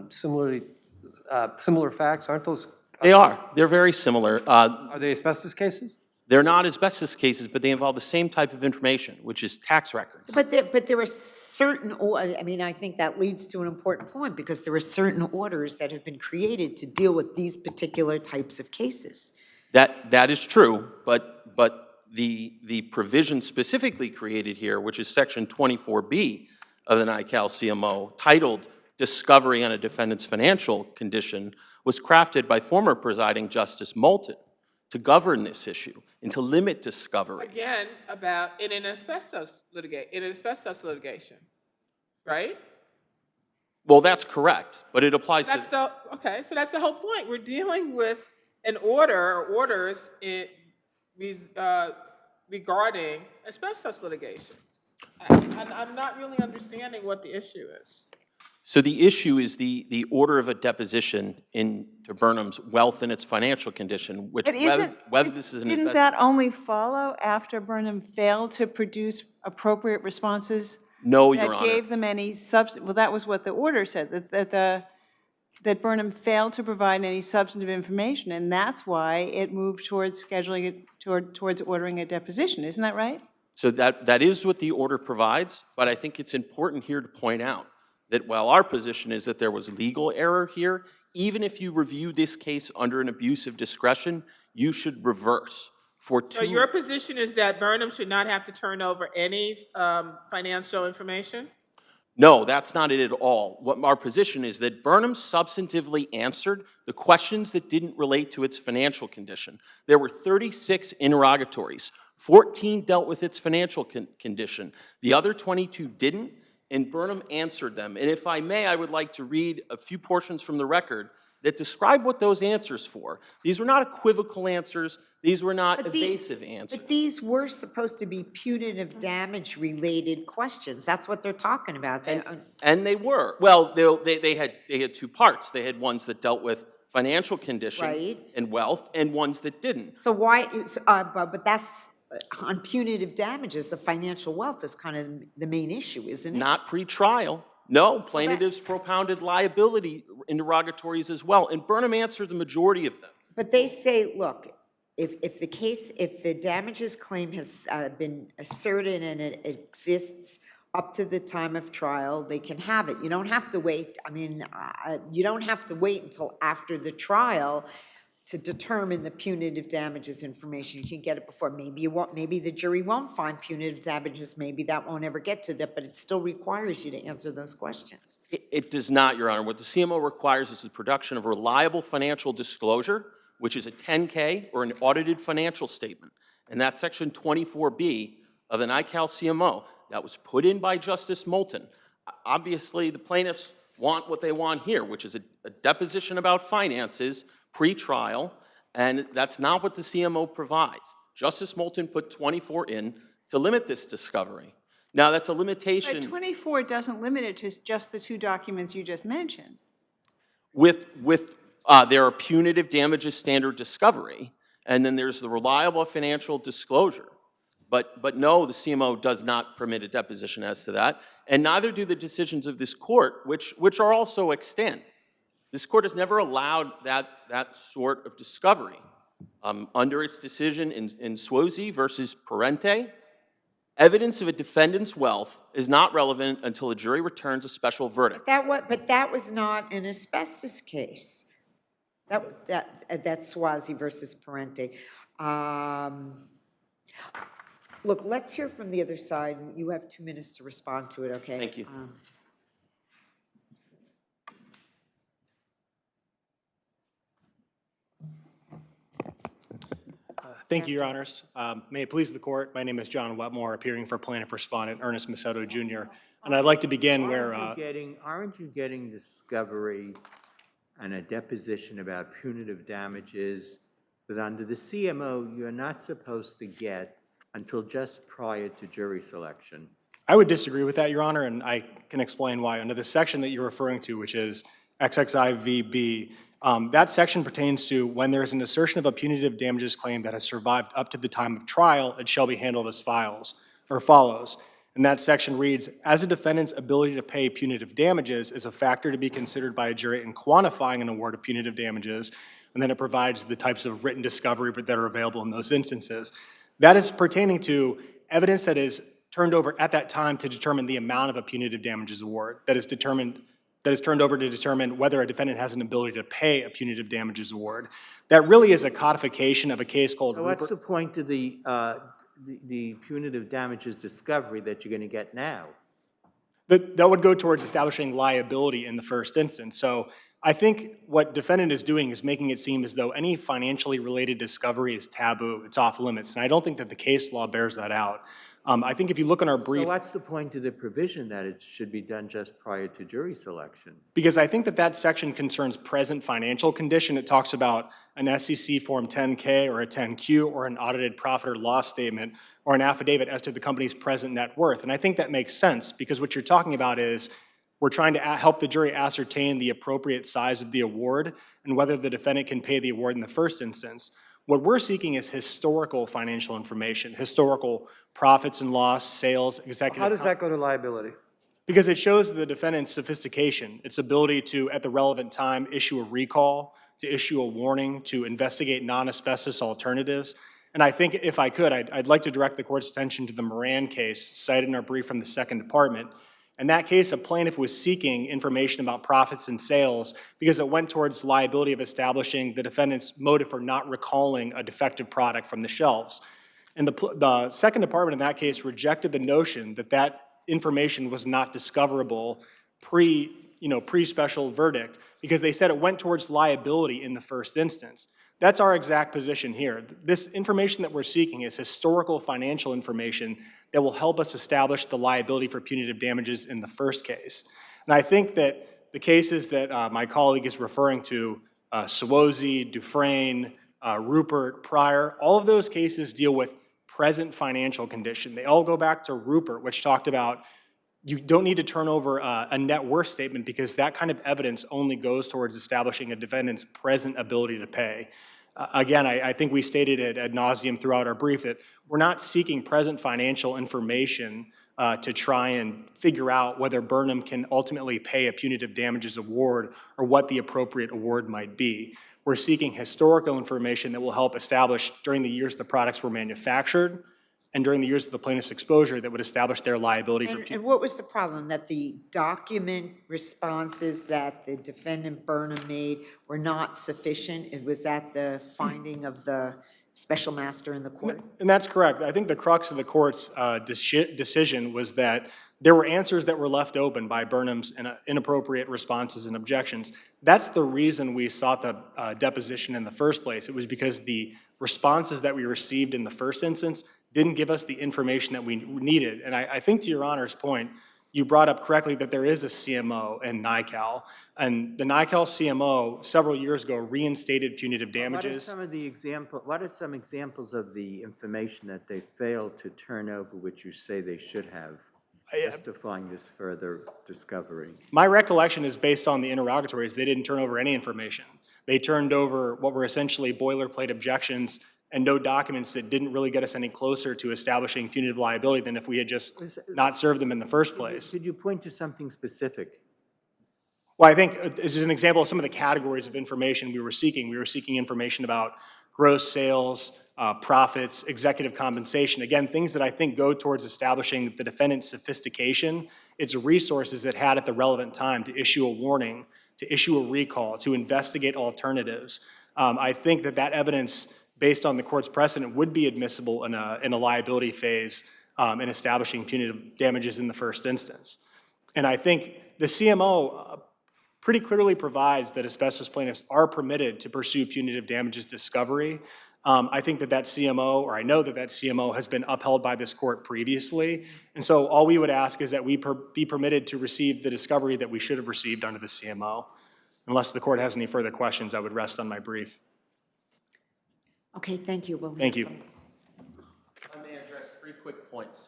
similar facts? Aren't those? They are. They're very similar. Are they asbestos cases? They're not asbestos cases, but they involve the same type of information, which is tax records. But there are certain, I mean, I think that leads to an important point, because there are certain orders that have been created to deal with these particular types of cases. That is true, but the provision specifically created here, which is Section 24B of the NICAL CMO, titled Discovery on a Defendant's Financial Condition, was crafted by former presiding Justice Moulton to govern this issue and to limit discovery. Again, in an asbestos litigation, right? Well, that's correct, but it applies That's to... okay, so that's the whole point. We're dealing with an order or orders regarding asbestos litigation. I'm not really understanding what the issue is. So the issue is the order of a deposition into Burnham's wealth and its financial condition, which whether this is an Didn't that only follow after Burnham failed to produce appropriate responses No, Your that Honor. gave them any well, that was what the order said, that Burnham failed to provide any substantive information, and that's why it moved towards scheduling it, towards ordering a deposition. Isn't that right? So that is what the order provides, but I think it's important here to point out that while our position is that there was legal error here, even if you review this case under an abuse of discretion, you should reverse for two. So your position is that Burnham should not have to turn over any financial information? No, that's not it at all. What our position is that Burnham substantively answered the questions that didn't relate to its financial condition. There were 36 interrogatories. 14 dealt with its financial condition. The other 22 didn't, and Burnham answered them. And if I may, I would like to read a few portions from the record that describe what those answers for. These were not equivocal answers. These were not evasive answers. But these were supposed to be punitive damage-related questions. That's what they're talking about. And they were. Well, they had two parts. They had ones that dealt with financial condition Right. and wealth, and ones that didn't. So why, but that's, on punitive damages, the financial wealth is kind of the main issue, isn't it? Not pre-trial. No, plaintiffs propounded liability interrogatories as well, and Burnham answered the majority of them. But they say, look, if the damages claim has been asserted and it exists up to the time of trial, they can have it. You don't have to wait. I mean, you don't have to wait until after the trial to determine the punitive damages information. You can get it before. Maybe you won't. Maybe the jury won't find punitive damages. Maybe that won't ever get to that, but it still requires you to answer those questions. It does not, Your Honor. What the CMO requires is the production of reliable financial disclosure, which is a 10K or an audited financial statement. And that's Section 24B of the NICAL CMO that was put in by Justice Moulton. Obviously, the plaintiffs want what they want here, which is a deposition about finances pre-trial, and that's not what the CMO provides. Justice Moulton put 24 in to limit this discovery. Now, that's a limitation. But 24 doesn't limit it to just the two documents you just mentioned. There are punitive damages standard discovery, and then there's the reliable financial disclosure. But no, the CMO does not permit a deposition as to that, and neither do the decisions of this court, which are also extant. This court has never allowed that sort of discovery. Under its decision in Swozey versus Parente, evidence of a defendant's wealth is not relevant until a jury returns a special verdict. But that was not an asbestos case. That's Swozey versus Parente. Look, let's hear from the other side. You have 2 minutes to respond to it, okay? Thank you. Thank you, Your Honors. May it please the court, my name is John Wetmore, appearing for plaintiff respondent Ernest Macedo Jr. And I'd like to begin where... Aren't you getting discovery and a deposition about punitive damages that under the CMO you're not supposed to get until just prior to jury selection? I would disagree with that, Your Honor, and I can explain why. Under the section that you're referring to, which is XXIVB, that section pertains to when there is an assertion of a punitive damages claim that has survived up to the time of trial, it shall be handled as follows. And that section reads, as a defendant's ability to pay punitive damages is a factor to be considered by a jury in quantifying an award of punitive damages, and then it provides the types of written discovery that are available in those instances. That is pertaining to evidence that is turned over at that time to determine the amount of a punitive damages award that is turned over to determine whether a defendant has an ability to pay a punitive damages award. That really is a codification of a case called... So what's the point of the punitive damages discovery that you're going to get now? That would go towards establishing liability in the first instance. So I think what defendant is doing is making it seem as though any financially related discovery is taboo, it's off limits, and I don't think that the case law bears that out. I think if you look on our brief... So what's the point of the provision that it should be done just prior to jury selection? Because I think that section concerns present financial condition. It talks about an SEC Form 10K or a 10Q or an audited profit or loss statement or an affidavit as to the company's present net worth. And I think that makes sense because what you're talking about is we're trying to help the jury ascertain the appropriate size of the award and whether the defendant can pay the award in the first instance. What we're seeking is historical financial information, historical profits and loss, sales, executive. How does that go to liability? Because it shows the defendant's sophistication, its ability to, at the relevant time, issue a recall, to issue a warning, to investigate non-asbestos alternatives. And I think, if I could, I'd like to direct the court's attention to the Moran case cited in our brief from the Second Department. In that case, a plaintiff was seeking information about profits and sales because it went towards liability of establishing the defendant's motive for not recalling a defective product from the shelves. And the Second Department in that case rejected the notion that that information was not discoverable pre-special verdict because they said it went towards liability in the first instance. That's our exact position here. This information that we're seeking is historical financial information that will help us establish the liability for punitive damages in the first case. And I think that the cases that my colleague is referring to, Suozzi, Dufresne, Rupert, Pryor, all of those cases deal with present financial condition. They all go back to Rupert, which talked about you don't need to turn over a net worth statement because that kind of evidence only goes towards establishing a defendant's present ability to pay. Again, I think we stated it ad nauseum throughout our brief that we're not seeking present financial information to try and figure out whether Burnham can ultimately pay a punitive damages award or what the appropriate award might be. We're seeking historical information that will help establish during the years the products were manufactured and during the years of the plaintiff's exposure that would establish their liability for And what was the problem? That the document responses that the defendant Burnham made were not sufficient? It was at the finding of the special master in the court? And that's correct. I think the crux of the court's decision was that there were answers that were left open by Burnham's inappropriate responses and objections. That's the reason we sought the deposition in the first place. It was because the responses that we received in the first instance didn't give us the information that we needed. And I think to your Honor's point, you brought up correctly that there is a CMO in NICAL. And the NICAL CMO several years ago reinstated punitive damages. What are some examples of the information that they failed to turn over, which you say they should have, justifying this further discovery? My recollection is based on the interrogatories. They didn't turn over any information. They turned over what were essentially boilerplate objections and no documents that didn't really get us any closer to establishing punitive liability than if we had just not served them in the first place. Could you point to something specific? Well, I think this is an example of some of the categories of information we were seeking. We were seeking information about gross sales, profits, executive compensation. Again, things that I think go towards establishing the defendant's sophistication, its resources it had at the relevant time to issue a warning, to issue a recall, to investigate alternatives. I think that that evidence, based on the court's precedent, would be admissible in a liability phase in establishing punitive damages in the first instance. And I think the CMO pretty clearly provides that asbestos plaintiffs are permitted to pursue punitive damages discovery. I think that CMO, or I know that CMO has been upheld by this court previously. And so all we would ask is that we be permitted to receive the discovery that we should have received under the CMO. Unless the court has any further questions, I would rest on my brief. Okay, thank you. Thank you. I may address 3 quick points.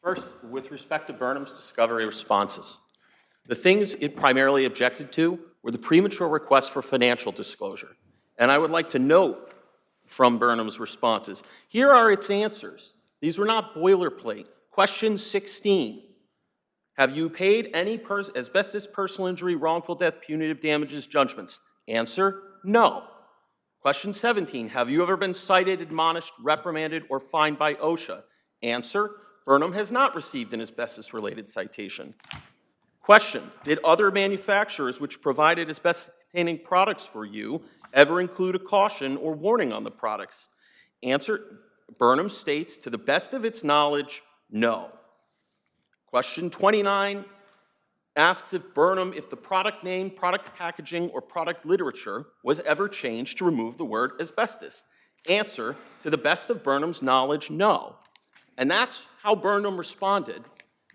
First, with respect to Burnham's discovery responses, the things it primarily objected to were the premature request for financial disclosure. And I would like to note from Burnham's responses, here are its answers. These were not boilerplate. Question 16, have you paid any asbestos personal injury, wrongful death, punitive damages judgments? Answer, no. Question 17, have you ever been cited, admonished, reprimanded, or fined by OSHA? Answer, Burnham has not received an asbestos-related citation. Question, did other manufacturers which provided asbestos-containing products for you ever include a caution or warning on the products? Answer, Burnham states, to the best of its knowledge, no. Question 29 asks if the product name, product packaging, or product literature was ever changed to remove the word asbestos. Answer, to the best of Burnham's knowledge, no. And that's how Burnham responded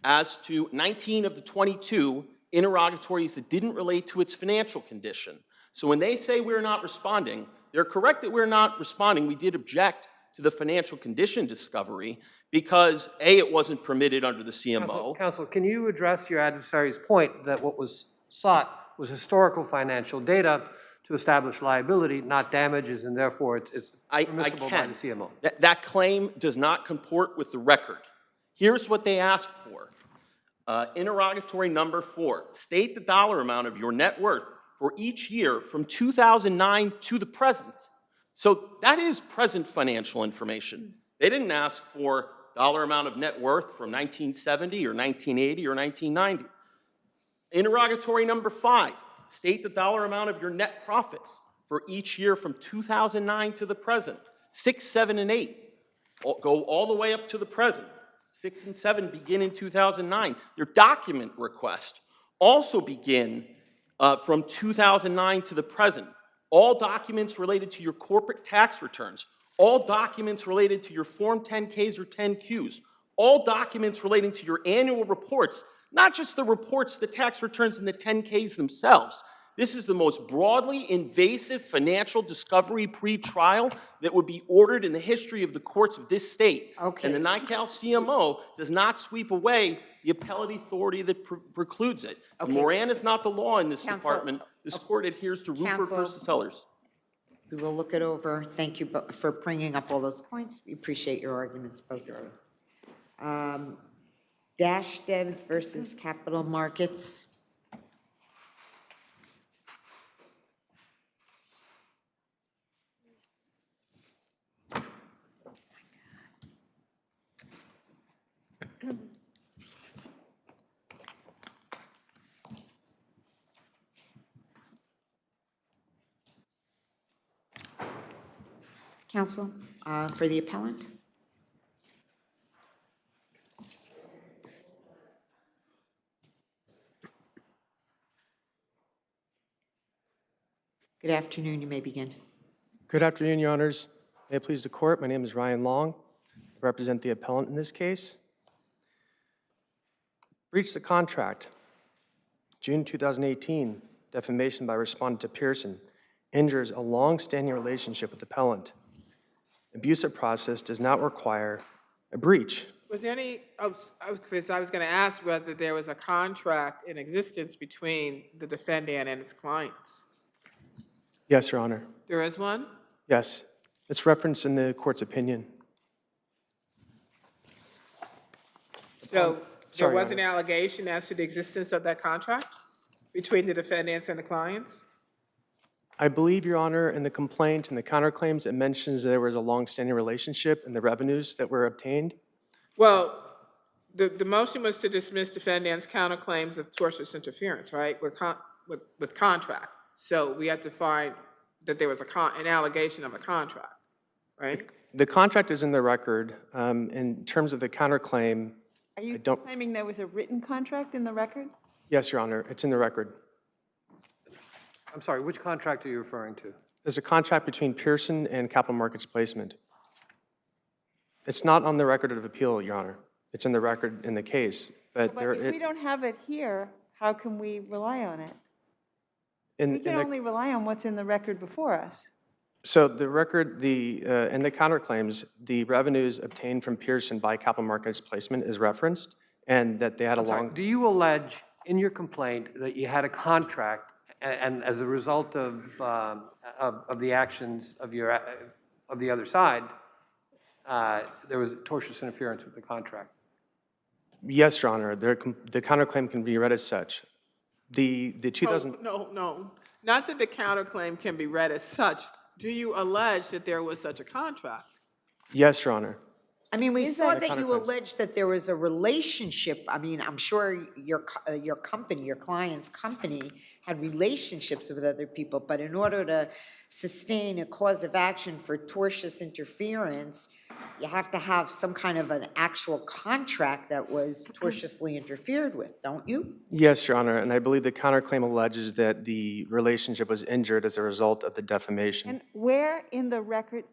as to 19 of the 22 interrogatories that didn't relate to its financial condition. So when they say we're not responding, they're correct that we're not responding. We did object to the financial condition discovery because, A, it wasn't permitted under the CMO. Counsel, can you address your adversary's point that what was sought was historical financial data to establish liability, not damages, and therefore it's I permissible by can. the CMO. That claim does not comport with the record. Here's what they asked for. Interrogatory number 4, state the dollar amount of your net worth for each year from 2009 to the present. So that is present financial information. They didn't ask for dollar amount of net worth from 1970 or 1980 or 1990. Interrogatory number 5, state the dollar amount of your net profits for each year from 2009 to the present. 6, 7, and 8 go all the way up to the present. 6 and 7 begin in 2009. Your document request also begin from 2009 to the present. All documents related to your corporate tax returns, all documents related to your Form 10Ks or 10Qs, all documents relating to your annual reports, not just the reports, the tax returns, and the 10Ks themselves. This is the most broadly invasive financial discovery pre-trial that would be ordered in the history of the courts of this state. Okay. And the NICAL CMO does not sweep away the appellate authority that precludes it. Okay. Moran is not the law in this Counsel, department. This court adheres to Rupert Counsel, versus Sellers. We will look it over. Thank you for bringing up all those points. We appreciate your arguments, both of you. Dash Devs versus Capital Markets. Counsel, for the appellant. Good afternoon, you may begin. Good afternoon, Your Honors. May it please the court, my name is Ryan Long. I represent the appellant in this case. Breached the contract. June 2018, defamation by respondent to Pearson injures a long-standing relationship with the appellant. Abusive process does not require a breach. Was there any, because I was going to ask whether there was a contract in existence between the defendant and its clients. Yes, Your Honor. There is one? Yes. It's referenced in the court's opinion. So there Sorry, was Your an allegation as to the existence of that contract between the defendants and the clients? I believe, Your Honor, in the complaint and the counterclaims, it mentions there was a long-standing relationship and the revenues that were obtained. Well, the motion was to dismiss defendants' counterclaims of tortious interference, right, with contract. So we had to find that there was an allegation of a contract, right? The contract is in the record. In terms of the counterclaim, Are you I don't, claiming there was a written contract in the record? yes, Your Honor, it's in the record. I'm sorry, which contract are you referring to? There's a contract between Pearson and Capital Markets Placement. It's not on the record of appeal, Your Honor. It's in the record in the case, but But if we don't have it here, how can we rely on it? We can only rely on what's in the record before us. So the record, in the counterclaims, the revenues obtained from Pearson by Capital Markets Placement is referenced, and that they had a long. Do you allege in your complaint that you had a contract, and as a result of the actions of the other side, there was tortious interference with the contract? Yes, Your Honor. The counterclaim can be read as such. The 2000. No. Not that the counterclaim can be read as such. Do you allege that there was such a contract? Yes, Your Honor. I mean, we saw that you counterclaims. alleged that there was a relationship. I mean, I'm sure your company, your client's company, had relationships with other people, but in order to sustain a cause of action for tortious interference, you have to have some kind of an actual contract that was tortiously interfered with, don't you? Yes, Your Honor, and I believe the counterclaim alleges that the relationship was injured as a result of the defamation. And where in the record,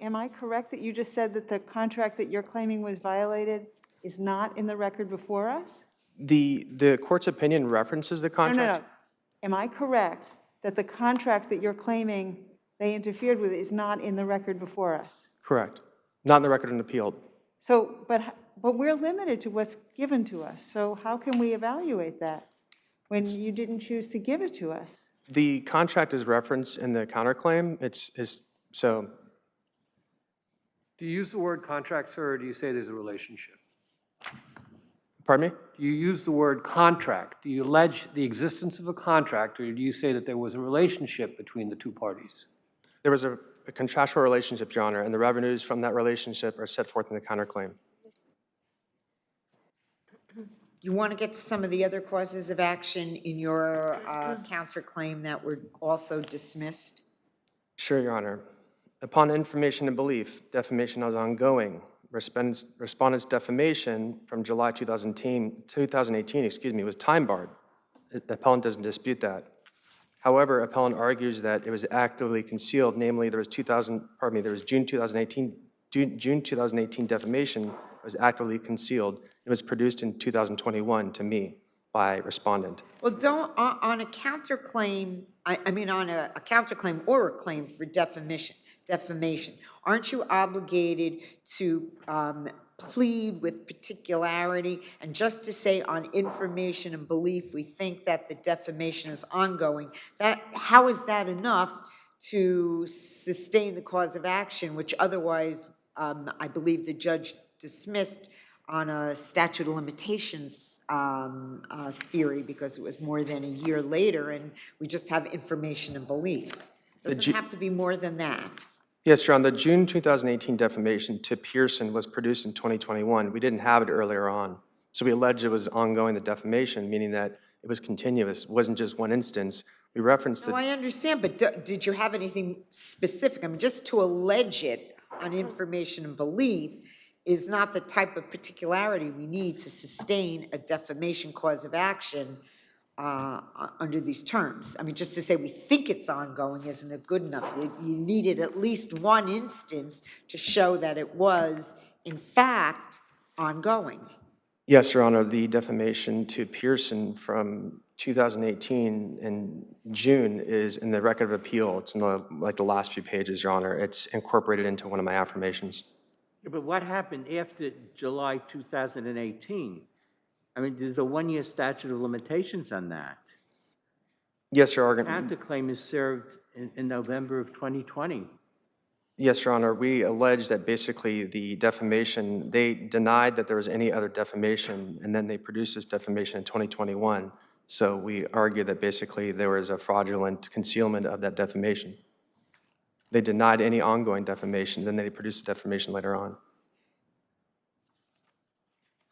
am I correct that you just said that the contract that you're claiming was violated is not in the record before us? The court's opinion references the contract? No. Am I correct that the contract that you're claiming they interfered with is not in the record before us? Correct. Not in the record and appealed. So, but we're limited to what's given to us. So how can we evaluate that when you didn't choose to give it to us? The contract is referenced in the counterclaim. So Do you use the word contract, sir, or do you say there's a relationship? pardon me? Do you use the word contract? Do you allege the existence of a contract, or do you say that there was a relationship between the two parties? There was a contractual relationship, Your Honor, and the revenues from that relationship are set forth in the counterclaim. You want to get to some of the other causes of action in your counterclaim that were also dismissed? Sure, Your Honor. Upon information and belief, defamation is ongoing. Respondent's defamation from July 2018, was time-barred. The appellant doesn't dispute that. However, appellant argues that it was actively concealed, namely there was June 2018 defamation was actively concealed. It was produced in 2021 to me by respondent. Well, on a counterclaim, on a counterclaim or a claim for defamation, aren't you obligated to plead with particularity? And just to say on information and belief, we think that the defamation is ongoing, how is that enough to sustain the cause of action, which otherwise I believe the judge dismissed on a statute of limitations theory because it was more than a year later and we just have information and belief? It doesn't have to be more than that. Yes, Your Honor, the June 2018 defamation to Pearson was produced in 2021. We didn't have it earlier on. So we alleged it was ongoing, the defamation, meaning that it was continuous. It wasn't just one instance. We referenced No, I understand, but did you have anything specific? I mean, just to allege it on information and belief is not the type of particularity we need to sustain a defamation cause of action under these terms. I mean, just to say we think it's ongoing isn't good enough. You needed at least one instance to show that it was, in fact, ongoing. Yes, Your Honor, the defamation to Pearson from 2018 in June is in the record of appeal. It's in the last few pages, Your Honor. It's incorporated into one of my affirmations. Yeah, but what happened after July 2018? I mean, there's a one-year statute of limitations on that. Yes, Your Honor. Counterclaim is served in November of 2020. Yes, Your Honor. We allege that basically the defamation, they denied that there was any other defamation, and then they produced this defamation in 2021. So we argue that basically there was a fraudulent concealment of that defamation. They denied any ongoing defamation, then they produced a defamation later on.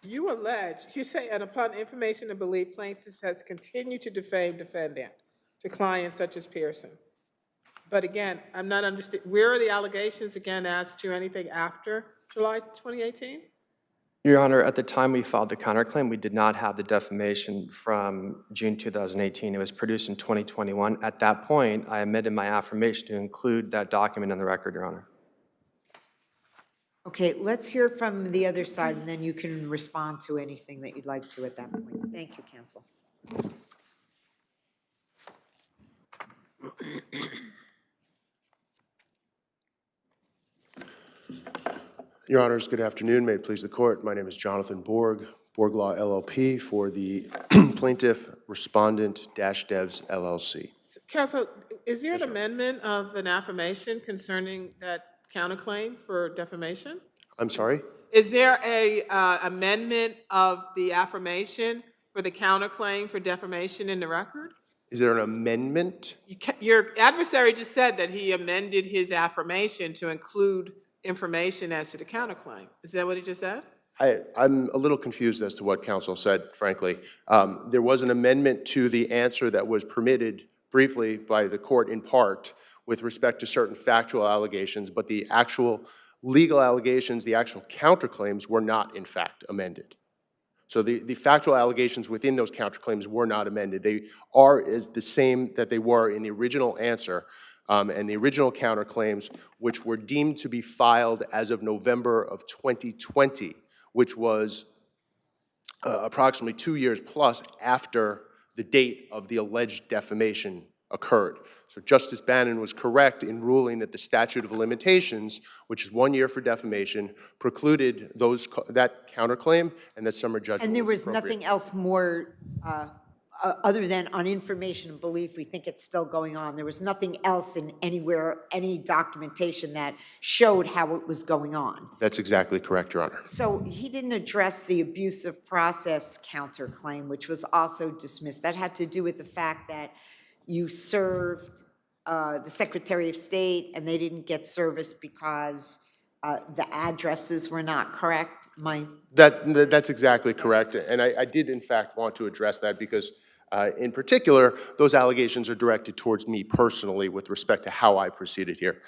You allege, you say, and upon information and belief, plaintiff has continued to defame defendant to clients such as Pearson. But again, I'm not understanding, where are the allegations again as to anything after July 2018? Your Honor, at the time we filed the counterclaim, we did not have the defamation from June 2018. It was produced in 2021. At that point, I amended my affirmation to include that document in the record, Your Honor. Okay, let's hear from the other side, and then you can respond to anything that you'd like to at that point. Thank you, counsel. Your Honors, good afternoon. May it please the Court. My name is Jonathan Borg, Borg Law LLP for the Plaintiff Respondent Devs LLC. Counsel, is there an amendment of an affirmation concerning that counterclaim for defamation? I'm sorry? Is there a amendment of the affirmation for the counterclaim for defamation in the record? Is there an amendment? Your adversary just said that he amended his affirmation to include information as to the counterclaim. Is that what he just said? I'm a little confused as to what counsel said, frankly. There was an amendment to the answer that was permitted briefly by the court in part with respect to certain factual allegations, but the actual legal allegations, the actual counterclaims were not, in fact, amended. So the factual allegations within those counterclaims were not amended. They are the same that they were in the original answer and the original counterclaims, which were deemed to be filed as of November of 2020, which was approximately 2 years plus after the date of the alleged defamation occurred. So Justice Bannon was correct in ruling that the statute of limitations, which is 1 year for defamation, precluded that counterclaim and that summary judgment And there was appropriate. nothing else more other than on information and belief, we think it's still going on. There was nothing else in anywhere, any documentation that showed how it was going on. That's exactly correct, Your Honor. So he didn't address the abusive process counterclaim, which was also dismissed. That had to do with the fact that you served the Secretary of State and they didn't get service because the addresses were not correct. That's exactly correct. And I did, in fact, want to address that because, in particular, those allegations are directed towards me personally with respect to how I proceeded here.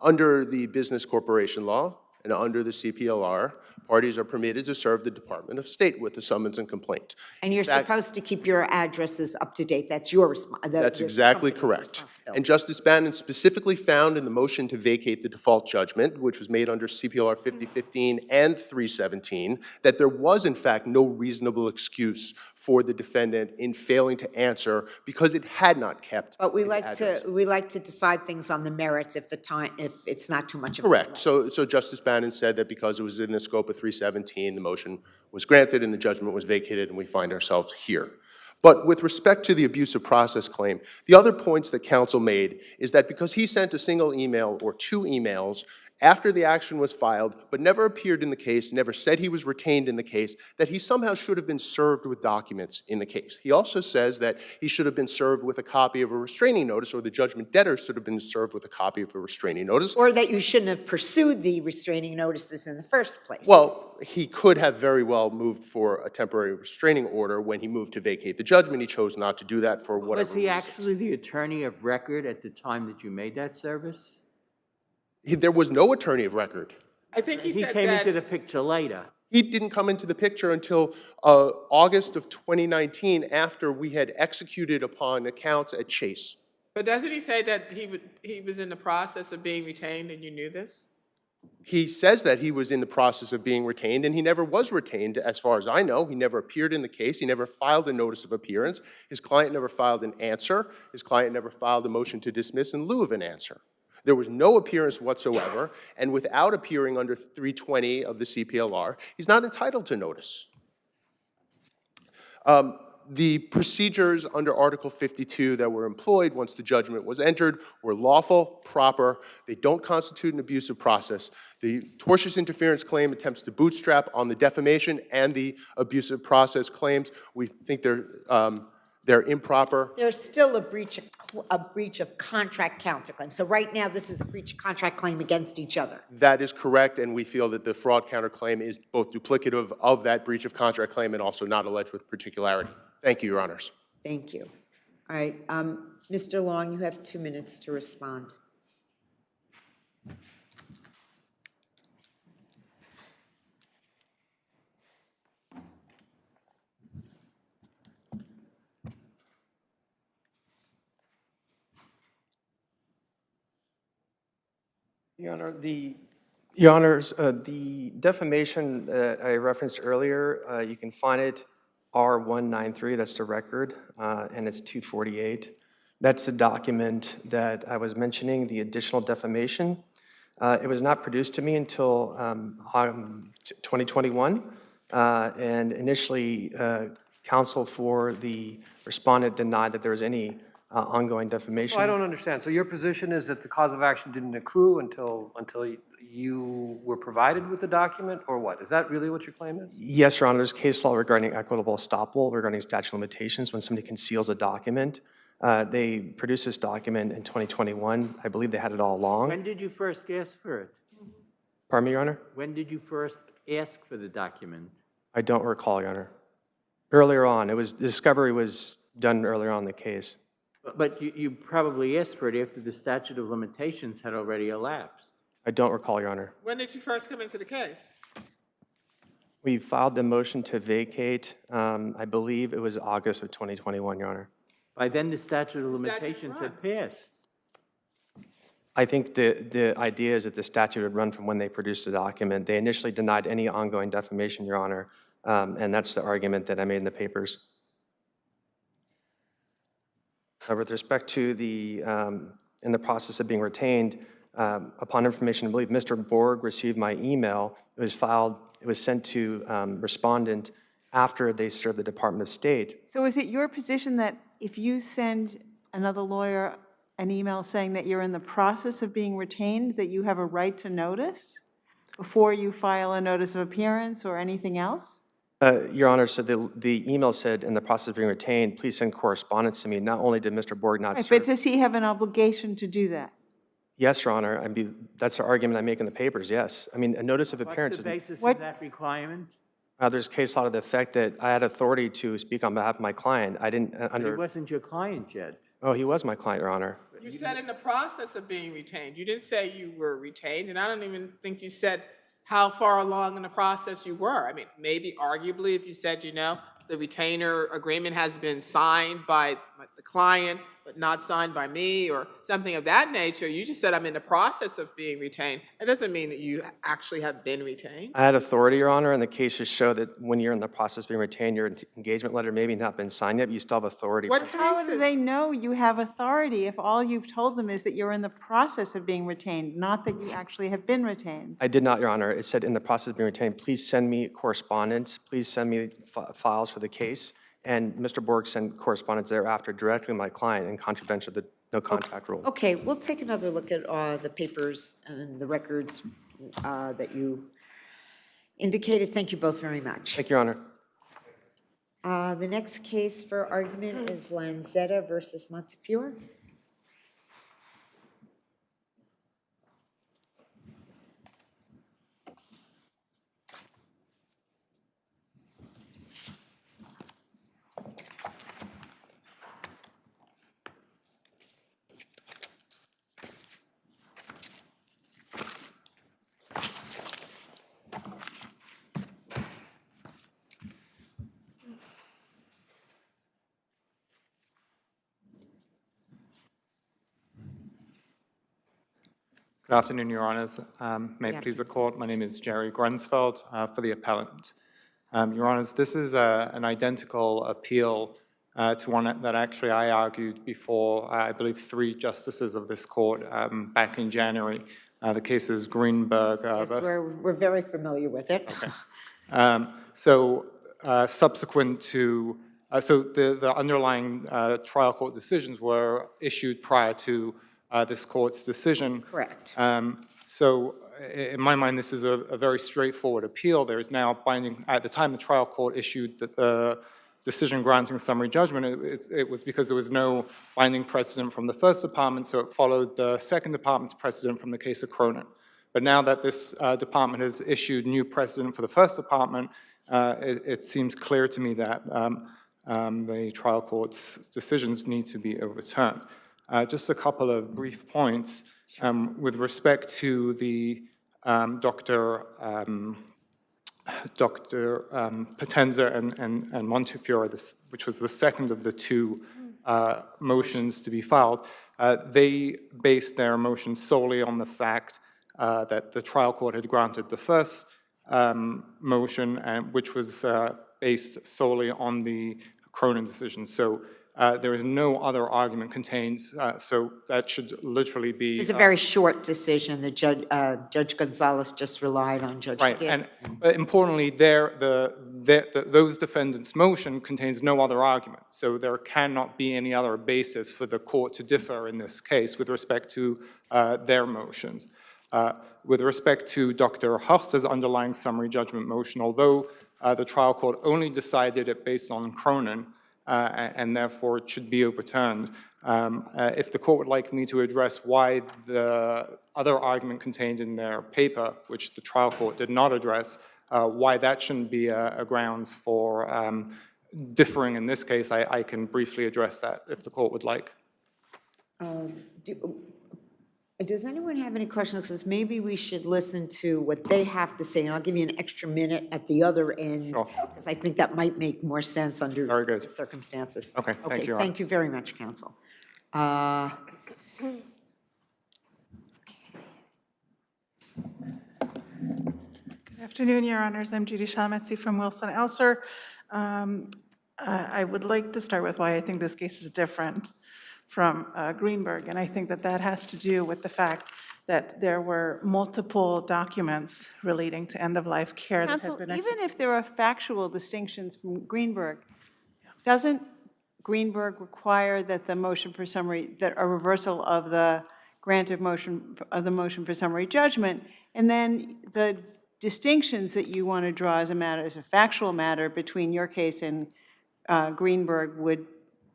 Under the Business Corporation Law and under the CPLR, parties are permitted to serve the Department of State with a summons and complaint. And you're supposed to keep your addresses up to date. That's your responsibility. That's exactly correct. And Justice Bannon specifically found in the motion to vacate the default judgment, which was made under CPLR 5015 and 317, that there was, in fact, no reasonable excuse for the defendant in failing to answer because it had not kept But we its like address. to decide things on the merits if it's not too much of a Correct. So Justice Bannon said that because it was in the scope of 317, the motion was granted and the judgment was vacated, and we find ourselves here. But with respect to the abusive process claim, the other points that counsel made is that because he sent a single email or two emails after the action was filed, but never appeared in the case, never said he was retained in the case, that he somehow should have been served with documents in the case. He also says that he should have been served with a copy of a restraining notice, or the judgment debtor should have been served with a copy of a restraining notice. Or that you shouldn't have pursued the restraining notices in the first place. Well, he could have very well moved for a temporary restraining order when he moved to vacate the judgment. He chose not to do that for whatever Was he reasons. actually the attorney of record at the time that you made that service? There was no attorney of record. I think he said came that. into the picture later. He didn't come into the picture until August of 2019 after we had executed upon accounts at Chase. But doesn't he say that he was in the process of being retained and you knew this? He says that he was in the process of being retained, and he never was retained, as far as I know. He never appeared in the case. He never filed a notice of appearance. His client never filed an answer. His client never filed a motion to dismiss in lieu of an answer. There was no appearance whatsoever, and without appearing under 320 of the CPLR, he's not entitled to notice. The procedures under Article 52 that were employed once the judgment was entered were lawful, proper. They don't constitute an abusive process. The tortious interference claim attempts to bootstrap on the defamation and the abusive process claims. We think they're improper. There's still a breach of contract counterclaim. So right now, this is a breach of contract claim against each other. That is correct, and we feel that the fraud counterclaim is both duplicative of that breach of contract claim and also not alleged with particularity. Thank you, Your Honors. Thank you. All right, Mr. Long, you have 2 minutes to respond. Your Honors, the defamation that I referenced earlier, you can find it R193, that's the record, and it's 248. That's the document that I was mentioning, the additional defamation. It was not produced to me until 2021, and initially, counsel for the respondent denied that there was any ongoing defamation. So I don't understand. So your position is that the cause of action didn't accrue until you were provided with the document, or what? Is that really what your claim is? Yes, Your Honor. There's case law regarding equitable estoppel, regarding statute of limitations. When somebody conceals a document, they produced this document in 2021. I believe they had it all along. When did you first ask for it? Pardon me, Your Honor? When did you first ask for the document? I don't recall, Your Honor. Earlier on, the discovery was done earlier on in the case. But you probably asked for it after the statute of limitations had already elapsed. I don't recall, Your Honor. When did you first come into the case? We filed the motion to vacate, I believe it was August of 2021, Your Honor. By then, the statute of limitations had passed. I think the idea is that the statute would run from when they produced the document. They initially denied any ongoing defamation, Your Honor, and that's the argument that I made in the papers. With respect to in the process of being retained, upon information, I believe Mr. Borg received my email. It was sent to respondent after they serve the Department of State. So is it your position that if you send another lawyer an email saying that you're in the process of being retained, that you have a right to notice before you file a notice of appearance or anything else? Your Honor, so the email said, in the process of being retained, please send correspondence to me. Not only did Mr. Borg not Right, serve. but does he have an obligation to do that? Yes, Your Honor. That's the argument I make in the papers, yes. I mean, a notice of appearance. What's the basis What- of that requirement? There's case law to the effect that I had authority to speak on behalf of my client. I didn't, But he wasn't your client yet. Oh, he was my client, Your Honor. You said in the process of being retained. You didn't say you were retained, and I don't even think you said how far along in the process you were. I mean, maybe arguably if you said, the retainer agreement has been signed by the client, but not signed by me, or something of that nature. You just said I'm in the process of being retained. That doesn't mean that you actually have been retained. I had authority, Your Honor, and the cases show that when you're in the process of being retained, your engagement letter maybe not been signed yet, but you still have authority. How do they know you have authority if all you've told them is that you're in the process of being retained, not that you actually have been retained? I did not, Your Honor. It said in the process of being retained, please send me correspondence, please send me files for the case, and Mr. Borg sent correspondence thereafter directly to my client in contravention of the no contact rule. Okay, we'll take another look at the papers and the records that you indicated. Thank you both very much. Thank you, Your Honor. The next case for argument is Lanzetta versus Montefiore. Good afternoon, Your Honors. May it please the Court, my name is Jerry Grunsfeld for the appellant. Your Honors, this is an identical appeal to one that actually I argued before, I believe, 3 justices of this court back in January. The case is Greenberg. Yes, we're very familiar with it. Okay. Subsequent to, the underlying trial court decisions were issued prior to this court's decision. Correct. So in my mind, this is a very straightforward appeal. There is now binding, at the time the trial court issued the decision granting summary judgment, it was because there was no binding precedent from the first department, so it followed the second department's precedent from the case of Cronin. But now that this department has issued new precedent for the first department, it seems clear to me that the trial court's decisions need to be overturned. Just a couple of brief points with respect to the Dr. Potenza and Montefiore, which was the second of the 2 motions to be filed. They based their motion solely on the fact that the trial court had granted the first motion, which was based solely on the Cronin decision. So there is no other argument contained, so that should literally be... It's a very short decision. The Judge Gonzalez just relied on Judge Right, Gibb. and importantly, those defendants' motion contains no other argument, so there cannot be any other basis for the court to differ in this case with respect to their motions. With respect to Dr. Hurst's underlying summary judgment motion, although the trial court only decided it based on Cronin, and therefore it should be overturned. If the court would like me to address why the other argument contained in their paper, which the trial court did not address, why that shouldn't be a grounds for differing in this case, I can briefly address that if the court would like. Does anyone have any questions? Because maybe we should listen to what they have to say, and I'll give you an extra minute at the other end, because I think that might make more sense under the circumstances. Okay, thank you. Thank you very much, counsel. Good afternoon, Your Honors. I'm Judy Shalmetzi from Wilson-Elser. I would like to start with why I think this case is different from Greenberg, and I think that that has to do with the fact that there were multiple documents relating to end-of-life care that had Counsel, been even if there are factual distinctions from Greenberg, doesn't Greenberg require that the motion for summary, that a reversal of the grant of the motion for summary judgment, and then the distinctions that you want to draw as a factual matter between your case and Greenberg would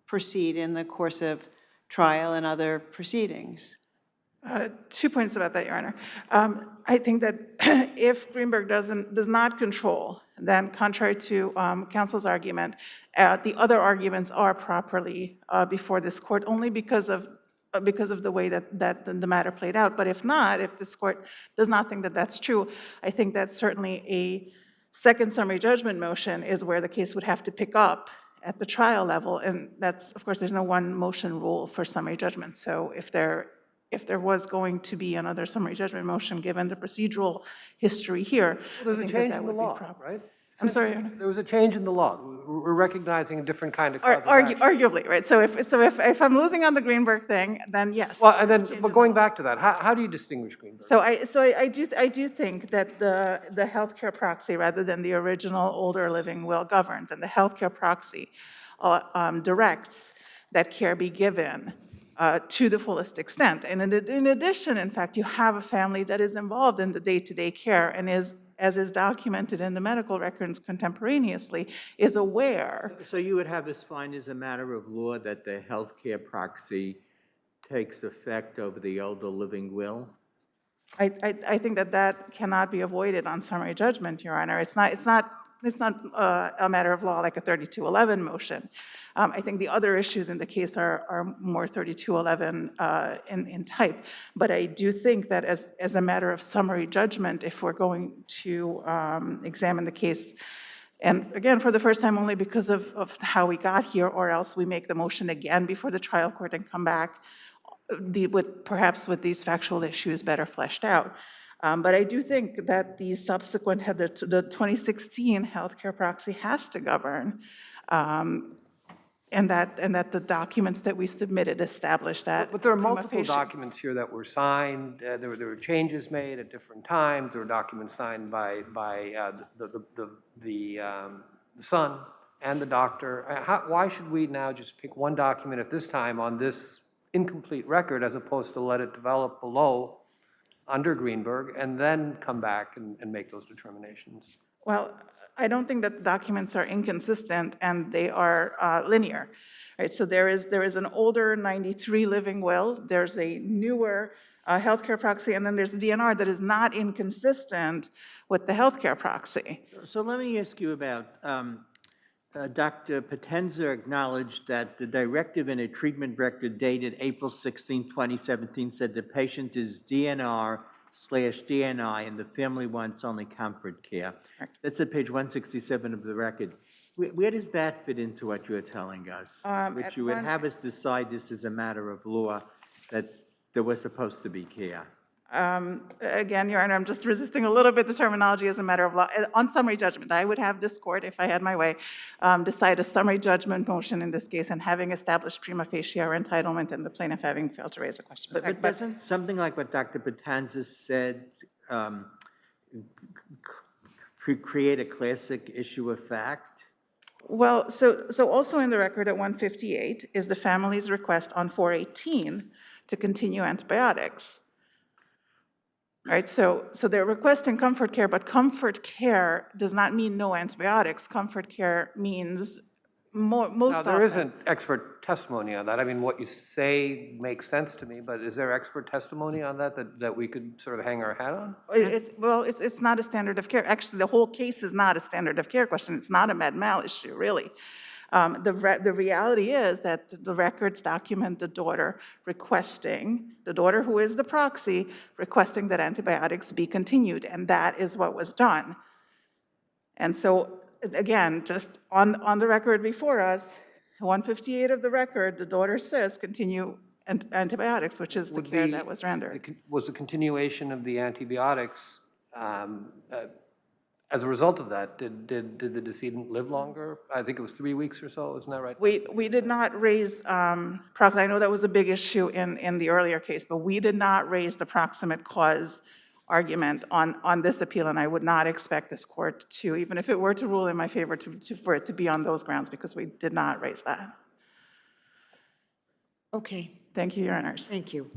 proceed in the course of trial and other proceedings? 2 points about that, Your Honor. I think that if Greenberg does not control, then contrary to counsel's argument, the other arguments are properly before this court only because of the way that the matter played out. But if not, if this court does not think that that's true, I think that certainly a second summary judgment motion is where the case would have to pick up at the trial level. And that's, of course, there's no one motion rule for summary judgment. So if there was going to be another summary judgment motion, given the procedural history here, There's I a think change that in the would be law, proper. right? I'm sorry, Your Honor. There was a change in the law. We're recognizing a different kind of cause of action. Arguably, right? So if I'm losing on the Greenberg thing, then yes. Well, and then, but going back to that, how do you distinguish Greenberg? So I do think that the healthcare proxy, rather than the original older living will, governs, and the healthcare proxy directs that care be given to the fullest extent. And in addition, in fact, you have a family that is involved in the day-to-day care and is, as is documented in the medical records contemporaneously, is aware. So you would have us find as a matter of law that the healthcare proxy takes effect over the elder living will? I think that cannot be avoided on summary judgment, Your Honor. It's not a matter of law like a 3211 motion. I think the other issues in the case are more 3211 in type. But I do think that as a matter of summary judgment, if we're going to examine the case, and again, for the first time only because of how we got here, or else we make the motion again before the trial court and come back perhaps with these factual issues better fleshed out. But I do think that the subsequent, the 2016 healthcare proxy has to govern, and that the documents that we submitted establish that. But there are multiple documents here that were signed. There were changes made at different times. There were documents signed by the son and the doctor. Why should we now just pick one document at this time on this incomplete record as opposed to let it develop below under Greenberg and then come back and make those determinations? Well, I don't think that the documents are inconsistent and they are linear. Right? So there is an older 93 living will, there's a newer healthcare proxy, and then there's the DNR that is not inconsistent with the healthcare proxy. So let me ask you about Dr. Potenza acknowledged that the directive in a treatment record dated April 16, 2017 said the patient is DNR/DNI and the family wants only comfort care. That's at page 167 of the record. Where does that fit into what you're telling us? Which you would have us decide this is a matter of law, that there was supposed to be care. Again, Your Honor, I'm just resisting a little bit the terminology as a matter of law. On summary judgment, I would have this court, if I had my way, decide a summary judgment motion in this case, and having established prima facie our entitlement and the plaintiff having failed to raise a question. But doesn't something like what Dr. Potenza said create a classic issue of fact? Well, so also in the record at 158 is the family's request on 418 to continue antibiotics. Right, so they're requesting comfort care, but comfort care does not mean no antibiotics. Comfort care means most often. There isn't expert testimony on that. I mean, what you say makes sense to me, but is there expert testimony on that we could sort of hang our hat on? It's not a standard of care. Actually, the whole case is not a standard of care question. It's not a med mal issue, really. The reality is that the records document the daughter who is the proxy, requesting that antibiotics be continued, and that is what was done. And so, again, just on the record before us, 158 of the record, the daughter says continue antibiotics, which is the care that was rendered. Was the continuation of the antibiotics As a result of that, did the decedent live longer? I think it was 3 weeks or so, isn't that right? We did not raise, I know that was a big issue in the earlier case, but we did not raise the proximate cause argument on this appeal, and I would not expect this court to, even if it were to rule in my favor, for it to be on those grounds, because we did not raise that. Okay, Thank you, Your Honors. thank you.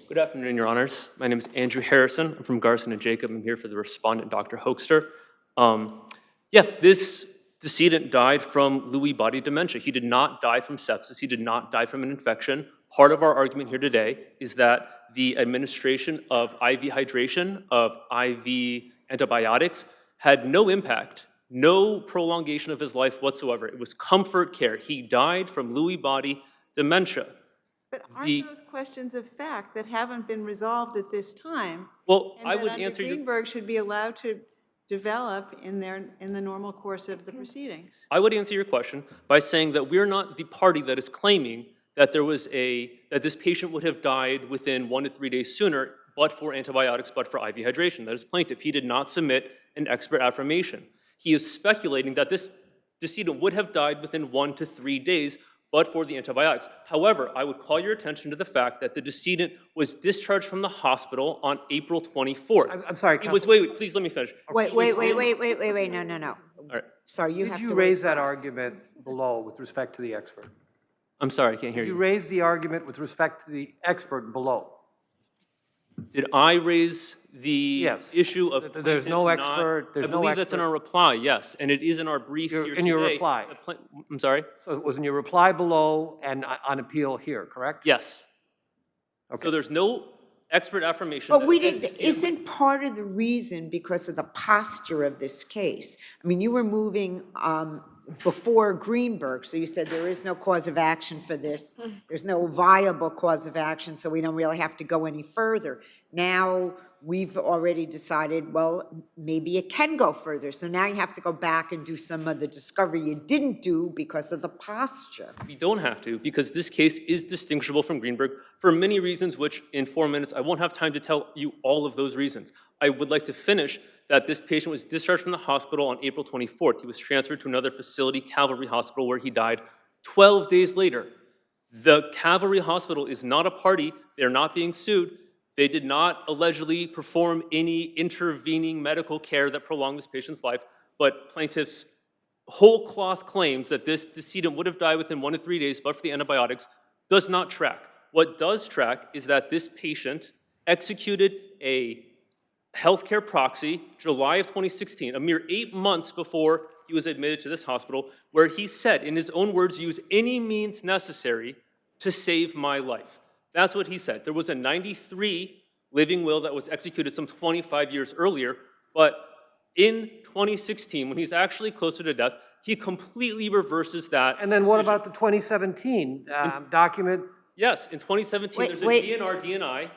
Good afternoon, Your Honors. My name is Andrew Harrison. I'm from Garson and Jacob. I'm here for the respondent, Dr. Hoekster. This decedent died from Lewy body dementia. He did not die from sepsis. He did not die from an infection. Part of our argument here today is that the administration of IV hydration, of IV antibiotics, had no impact, no prolongation of his life whatsoever. It was comfort care. He died from Lewy body dementia. But aren't those questions of fact that haven't been resolved at this time? Well, and I that would under answer your... Greenberg should be allowed to develop in the normal course of the proceedings. I would answer your question by saying that we're not the party that is claiming that that this patient would have died within 1 to 3 days sooner, but for antibiotics, but for IV hydration. That is plaintiff. He did not submit an expert affirmation. He is speculating that this decedent would have died within 1 to 3 days, but for the antibiotics. However, I would call your attention to the fact that the decedent was discharged from the hospital on April 24th. I'm sorry, Counsel. Wait, please let me finish. Wait, no. All right. Sorry, you have to Did you raise that argument below with respect to the expert? I'm sorry, I can't hear Did you you. raise the argument with respect to the expert below? Did I raise the issue of There's no plaintiff not- expert, there's I no believe that's in expert. our reply, yes, and it is in our brief here today. In your reply? I'm sorry? So it was in your reply below and on appeal here, correct? Yes. Okay. So there's no expert affirmation. But that we this didn't, decedent- isn't part of the reason because of the posture of this case? I mean, you were moving before Greenberg, so you said there is no cause of action for this. There's no viable cause of action, so we don't really have to go any further. Now, we've already decided, well, maybe it can go further. So now you have to go back and do some of the discovery you didn't do because of the posture. We don't have to, because this case is distinguishable from Greenberg for many reasons, which in 4 minutes, I won't have time to tell you all of those reasons. I would like to finish that this patient was discharged from the hospital on April 24th. He was transferred to another facility, Calvary Hospital, where he died 12 days later. The Calvary Hospital is not a party. They're not being sued. They did not allegedly perform any intervening medical care that prolonged this patient's life, but plaintiff's whole cloth claims that this decedent would have died within 1 to 3 days, but for the antibiotics, does not track. What does track is that this patient executed a healthcare proxy, July of 2016, a mere 8 months before he was admitted to this hospital, where he said, in his own words, use any means necessary to save my life. That's what he said. There was a 93 living will that was executed some 25 years earlier, but in 2016, when he's actually closer to death, he completely reverses that. And then what about the 2017 document? Yes, in 2017, there's a DNR, DNI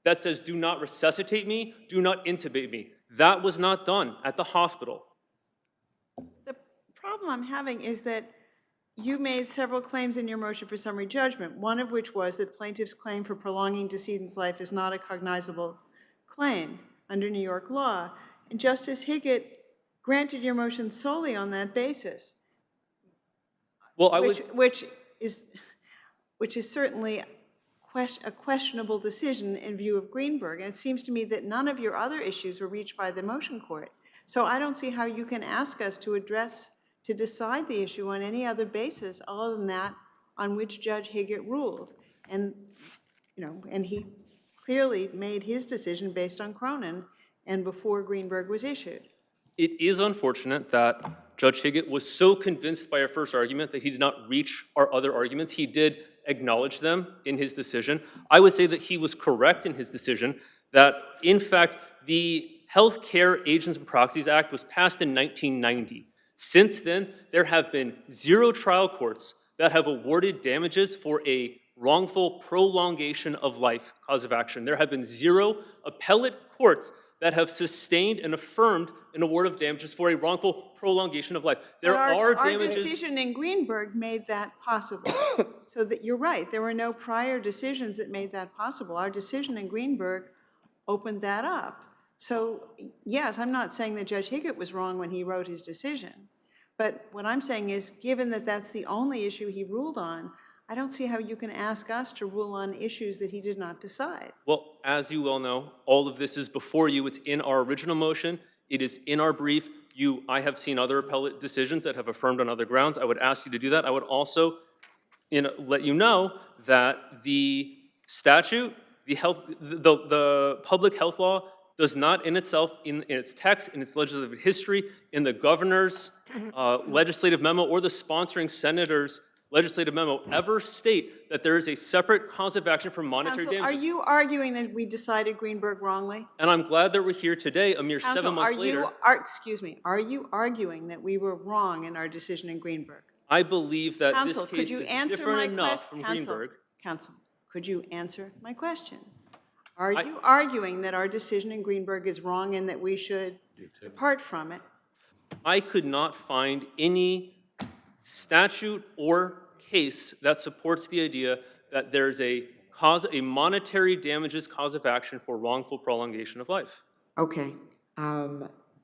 that says, do not resuscitate me, do not intubate me. That was not done at the hospital. The problem I'm having is that you made several claims in your motion for summary judgment, one of which was that plaintiff's claim for prolonging decedent's life is not a cognizable claim under New York law. And Justice Higgett granted your motion solely on that basis. Well, which is certainly a questionable decision in view of Greenberg. And it seems to me that none of your other issues were reached by the motion court. So I don't see how you can ask us to decide the issue on any other basis other than that on which Judge Higgett ruled. And, and he clearly made his decision based on Cronin and before Greenberg was issued. It is unfortunate that Judge Higgett was so convinced by our first argument that he did not reach our other arguments. He did acknowledge them in his decision. I would say that he was correct in his decision, that in fact, the Healthcare Agents and Proxies Act was passed in 1990. Since then, there have been 0 trial courts that have awarded damages for a wrongful prolongation of life cause of action. There have been 0 appellate courts that have sustained and affirmed an award of damages for a wrongful prolongation of life. There But are our damages. decision in Greenberg made that possible. So that you're right, there were no prior decisions that made that possible. Our decision in Greenberg opened that up. So yes, I'm not saying that Judge Higgett was wrong when he wrote his decision. But what I'm saying is, given that that's the only issue he ruled on, I don't see how you can ask us to rule on issues that he did not decide. Well, as you well know, all of this is before you. It's in our original motion. It is in our brief. I have seen other appellate decisions that have affirmed on other grounds. I would ask you to do that. I would also let you know that the statute, the public health law does not in itself, in its text, in its legislative history, in the governor's legislative memo or the sponsoring senator's legislative memo ever state that there is a separate cause of action for monetary Counsel, damages. are you arguing that we decided Greenberg wrongly? And I'm glad that we're here today, a mere Counsel, 7 months later. Excuse me, are you arguing that we were wrong in our decision in Greenberg? I believe that Counsel, this could case you is answer different my enough from question? Greenberg. Counsel, could you answer my question? Are you arguing that our decision in Greenberg is wrong and that we should depart from it? I could not find any statute or case that supports the idea that there's a monetary damages cause of action for wrongful prolongation of life. Okay.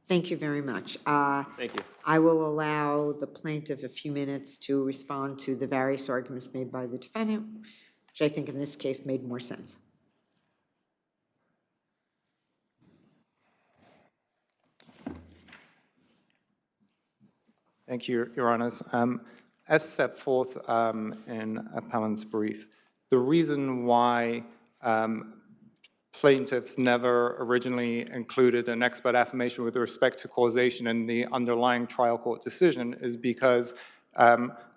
Thank you very much. Thank you. I will allow the plaintiff a few minutes to respond to the various arguments made by the defendant, which I think in this case made more sense. Thank you, Your Honors. As set forth in Appellant's brief, the reason why plaintiffs never originally included an expert affirmation with respect to causation in the underlying trial court decision is because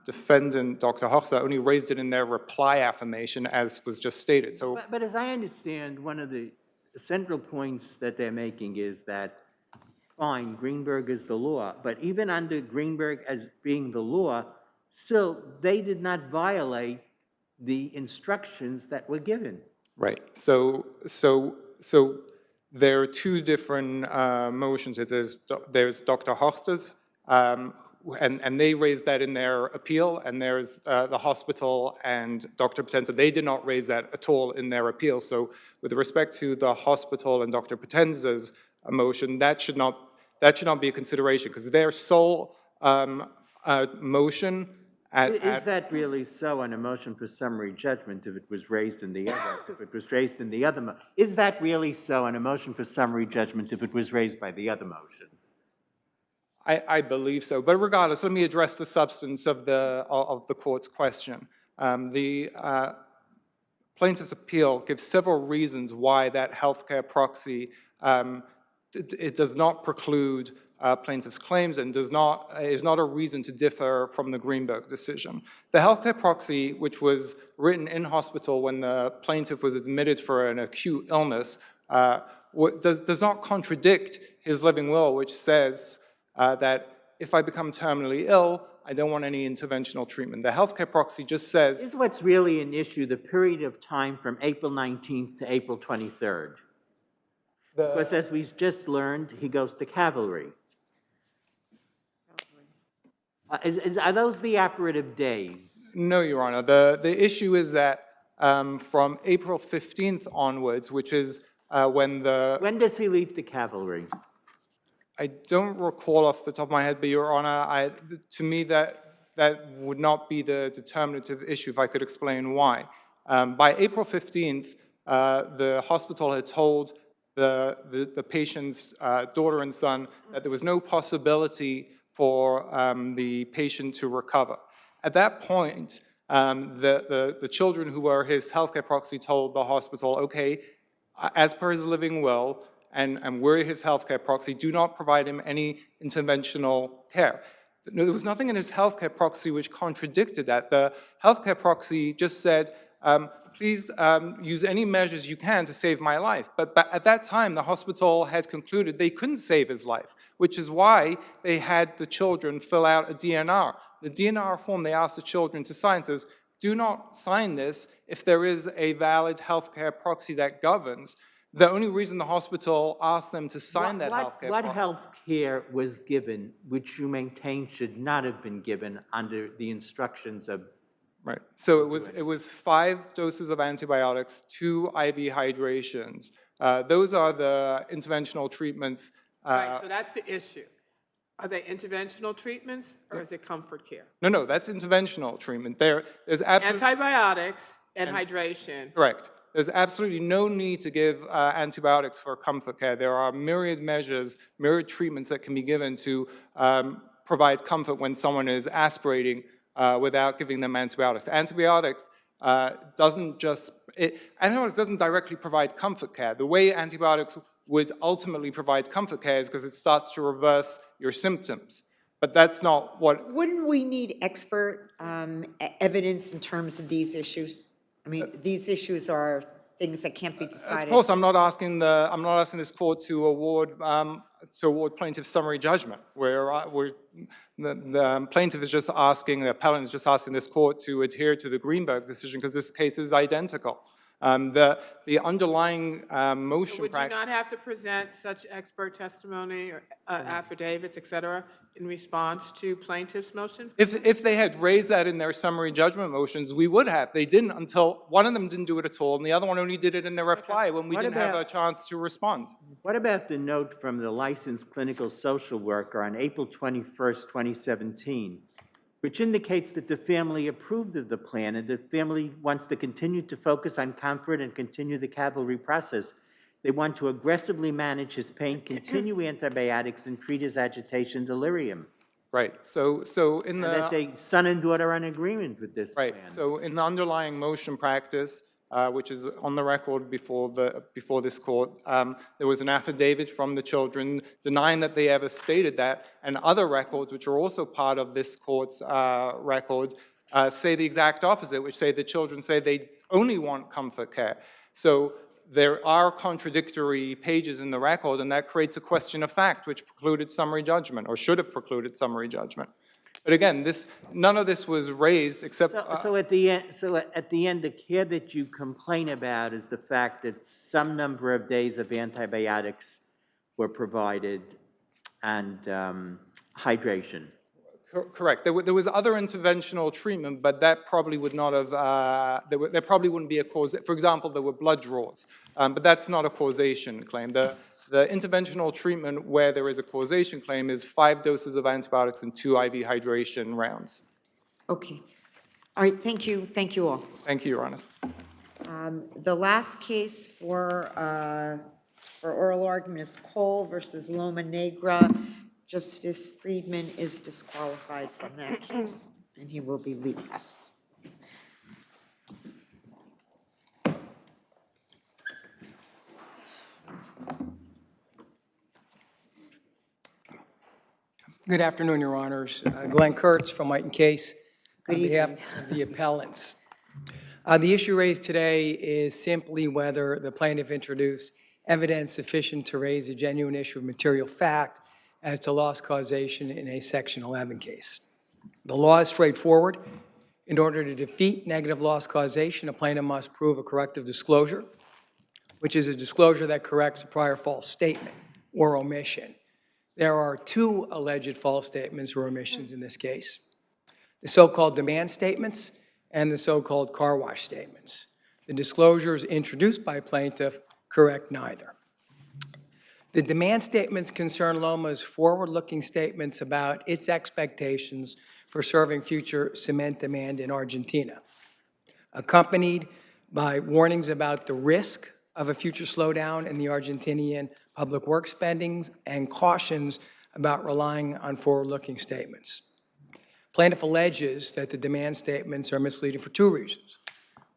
defendant Dr. Hochster only raised it in their reply affirmation, as was just stated. So, But as I understand, one of the central points that they're making is that, fine, Greenberg is the law, but even under Greenberg as being the law, still, they did not violate the instructions that were given. right. So there are two different motions. There's Dr. Hochster's, and they raised that in their appeal, and there's the hospital and Dr. Potenza. They did not raise that at all in their appeal. So with respect to the hospital and Dr. Potenza's motion, that should not be a consideration, because their sole motion Is that really so on a motion for summary judgment if it was raised in the other, if it was raised in the other is that really so on a motion for summary judgment if it was raised by the other motion? I believe so. But regardless, let me address the substance of the court's question. The plaintiff's appeal gives several reasons why that healthcare proxy it does not preclude plaintiff's claims and is not a reason to differ from the Greenberg decision. The healthcare proxy, which was written in hospital when the plaintiff was admitted for an acute illness, does not contradict his living will, which says that if I become terminally ill, I don't want any interventional treatment. The healthcare proxy just says— Is what's really an issue the period of time from April 19th to April 23rd? Because as we've just learned, he goes to cavalry. Are those the operative days? No, Your Honor. The issue is that from April 15th onwards, which is when the— When does he leave the cavalry? I don't recall off the top of my head, but Your Honor, to me that would not be the determinative issue, if I could explain why. By April 15th, the hospital had told the patient's daughter and son that there was no possibility for the patient to recover. At that point, the children who were his healthcare proxy told the hospital, okay, as per his living will, and we're his healthcare proxy, do not provide him any interventional care. There was nothing in his healthcare proxy which contradicted that. The healthcare proxy just said, please use any measures you can to save my life. But at that time, the hospital had concluded they couldn't save his life, which is why they had the children fill out a DNR. The DNR form they asked the children to sign says, do not sign this if there is a valid healthcare proxy that governs. The only reason the hospital asked them to sign that healthcare. What health care was given, which you maintain should not have been given under the instructions of? Right. So it was 5 doses of antibiotics, 2 IV hydrations. Those are the interventional treatments. Right, so that's the issue. Are they interventional treatments or is it comfort care? No, that's interventional treatment. There's absolutely Antibiotics and hydration. correct. There's absolutely no need to give antibiotics for comfort care. There are myriad measures, myriad treatments that can be given to provide comfort when someone is aspirating without giving them antibiotics. Antibiotics doesn't directly provide comfort care. The way antibiotics would ultimately provide comfort care is because it starts to reverse your symptoms. But that's not what... Wouldn't we need expert evidence in terms of these issues? I mean, these issues are things that can't be decided. Of course, I'm not asking this court to award plaintiff summary judgment. The plaintiff is just asking, the appellant is just asking this court to adhere to the Greenberg decision because this case is identical. The underlying motion... So would you not have to present such expert testimony or affidavits, et cetera, in response to plaintiff's motion? If they had raised that in their summary judgment motions, we would have. They didn't until one of them didn't do it at all, and the other one only did it in their reply when we didn't have a chance to respond. What about the note from the licensed clinical social worker on April 21st, 2017, which indicates that the family approved of the plan and the family wants to continue to focus on comfort and continue the cavalry process? They want to aggressively manage his pain, continue antibiotics, and treat his agitation delirium. Right. So in the... And that the son and daughter are in agreement with this plan. Right. So in the underlying motion practice, which is on the record before this court, there was an affidavit from the children denying that they ever stated that, and other records, which are also part of this court's record, say the exact opposite, which say the children say they only want comfort care. So there are contradictory pages in the record, and that creates a question of fact, which precluded summary judgment, or should have precluded summary judgment. But again, none of this was raised except... So at the end, the care that you complain about is the fact that some number of days of antibiotics were provided and hydration. Correct. There was other interventional treatment, but that probably would not have, there probably wouldn't be a cause. For example, there were blood draws, but that's not a causation claim. The interventional treatment where there is a causation claim is 5 doses of antibiotics and 2 IV hydration rounds. Okay. All right, thank you. Thank you all. Thank you, Your Honor. The last case for oral argument is Cole versus Loma Negra. Justice Friedman is disqualified from that case, and he will be leaving us. Good afternoon, Your Honors. Glenn Kurtz from White and Case on behalf of the appellants. The issue raised today is simply whether the plaintiff introduced evidence sufficient to raise a genuine issue of material fact as to loss causation in a Section 11 case. The law is straightforward. In order to defeat negative loss causation, a plaintiff must prove a corrective disclosure, which is a disclosure that corrects a prior false statement or omission. There are 2 alleged false statements or omissions in this case, the so-called demand statements and the so-called car wash statements. The disclosures introduced by plaintiff correct neither. The demand statements concern Loma's forward-looking statements about its expectations for serving future cement demand in Argentina, accompanied by warnings about the risk of a future slowdown in the Argentinian public works spendings and cautions about relying on forward-looking statements. Plaintiff alleges that the demand statements are misleading for 2 reasons.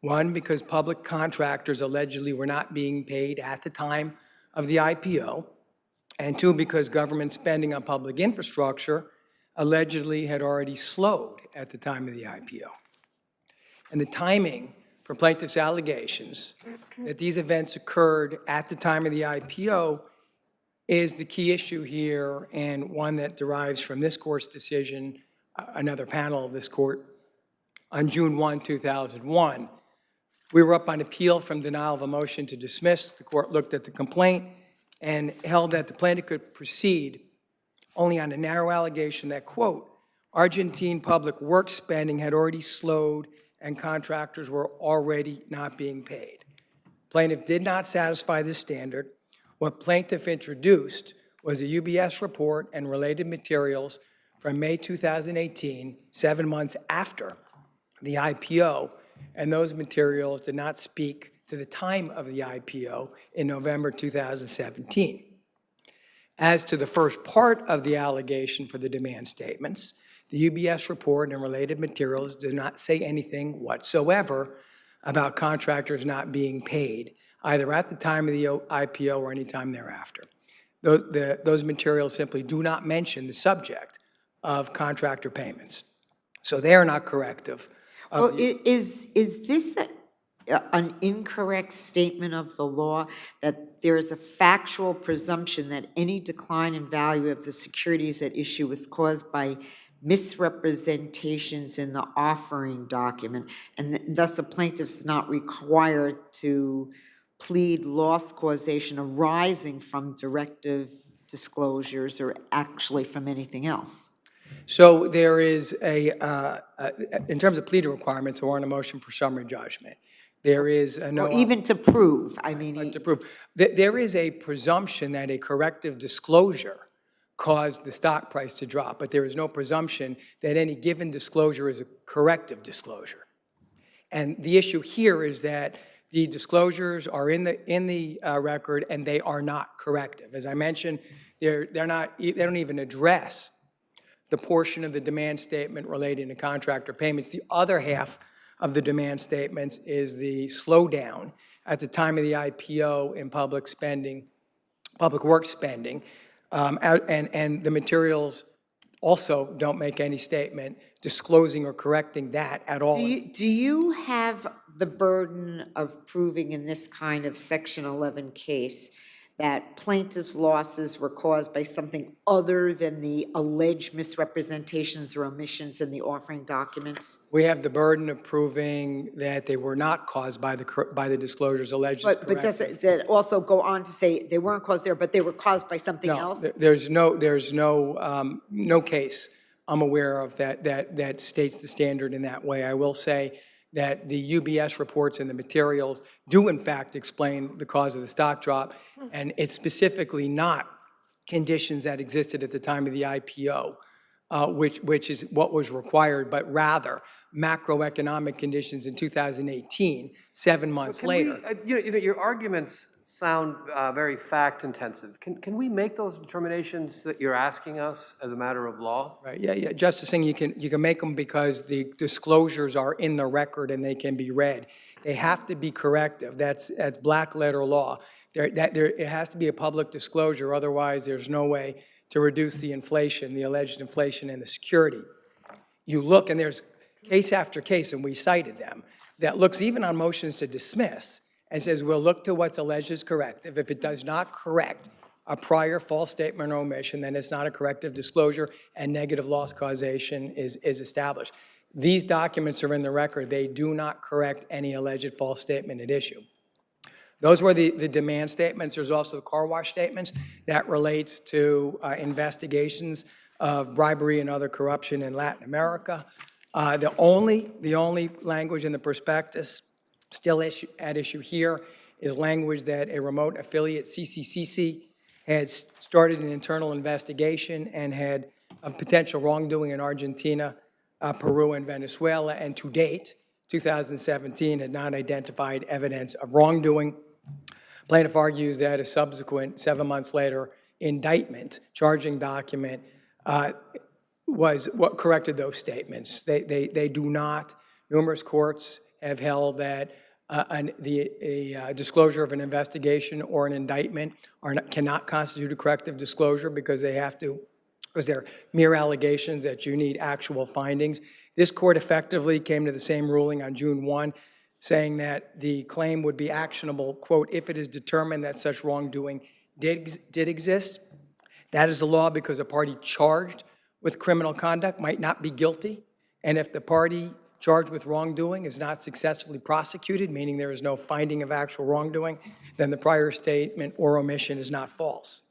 1, because public contractors allegedly were not being paid at the time of the IPO, and 2, because government spending on public infrastructure allegedly had already slowed at the time of the IPO. And the timing for plaintiff's allegations that these events occurred at the time of the IPO is the key issue here, and one that derives from this court's decision, another panel of this court, on June 1, 2001, We were up on appeal from denial of a motion to dismiss. The court looked at the complaint and held that the plaintiff could proceed only on a narrow allegation that, quote, Argentine public work spending had already slowed and contractors were already not being paid. Plaintiff did not satisfy this standard. What plaintiff introduced was a UBS report and related materials from May 2018, 7 months after the IPO, and those materials did not speak to the time of the IPO in November 2017. As to the first part of the allegation for the demand statements, the UBS report and related materials do not say anything whatsoever about contractors not being paid, either at the time of the IPO or any time thereafter. Those materials simply do not mention the subject of contractor payments. So they are not corrective. Well, is this an incorrect statement of the law that there is a factual presumption that any decline in value of the securities at issue was caused by misrepresentations in the offering document, and thus the plaintiff is not required to plead loss causation arising from directive disclosures or actually from anything else? So there is in terms of pleading requirements or on a motion for summary judgment, there is no... Or even to prove, I mean... To prove. There is a presumption that a corrective disclosure caused the stock price to drop, but there is no presumption that any given disclosure is a corrective disclosure. And the issue here is that the disclosures are in the record and they are not corrective. As I mentioned, they don't even address the portion of the demand statement relating to contractor payments. The other half of the demand statements is the slowdown at the time of the IPO in public spending, public work spending, and the materials also don't make any statement disclosing or correcting that at all. Do you have the burden of proving in this kind of Section 11 case that plaintiff's losses were caused by something other than the alleged misrepresentations or omissions in the offering documents? We have the burden of proving that they were not caused by the disclosures alleged as corrective. But does it also go on to say they weren't caused there, but they were caused by something else? There's no case I'm aware of that states the standard in that way. I will say that the UBS reports and the materials do in fact explain the cause of the stock drop, and it's specifically not conditions that existed at the time of the IPO, which is what was required, but rather macroeconomic conditions in 2018, 7 months later. Your arguments sound very fact-intensive. Can we make those determinations that you're asking us as a matter of law? Right. Yeah. Justice Singh, you can make them because the disclosures are in the record and they can be read. They have to be corrective. That's black letter law. It has to be a public disclosure. Otherwise, there's no way to reduce the inflation, the alleged inflation and the security. You look, and there's case after case, and we cited them, that looks even on motions to dismiss and says, we'll look to what's alleged as corrective. If it does not correct a prior false statement or omission, then it's not a corrective disclosure and negative loss causation is established. These documents are in the record. They do not correct any alleged false statement at issue. Those were the demand statements. There's also the car wash statements that relates to investigations of bribery and other corruption in Latin America. The only language in the prospectus still at issue here is language that a remote affiliate, CCCC, had started an internal investigation and had a potential wrongdoing in Argentina, Peru, and Venezuela, and to date, 2017, had not identified evidence of wrongdoing. Plaintiff argues that a subsequent 7 months later indictment, charging document, was what corrected those statements. They do not. Numerous courts have held that a disclosure of an investigation or an indictment cannot constitute a corrective disclosure because they're mere allegations that you need actual findings. This court effectively came to the same ruling on June 1, saying that the claim would be actionable, quote, if it is determined that such wrongdoing did exist. That is the law because a party charged with criminal conduct might not be guilty, and if the party charged with wrongdoing is not successfully prosecuted, meaning there is no finding of actual wrongdoing, then the prior statement or omission is not false.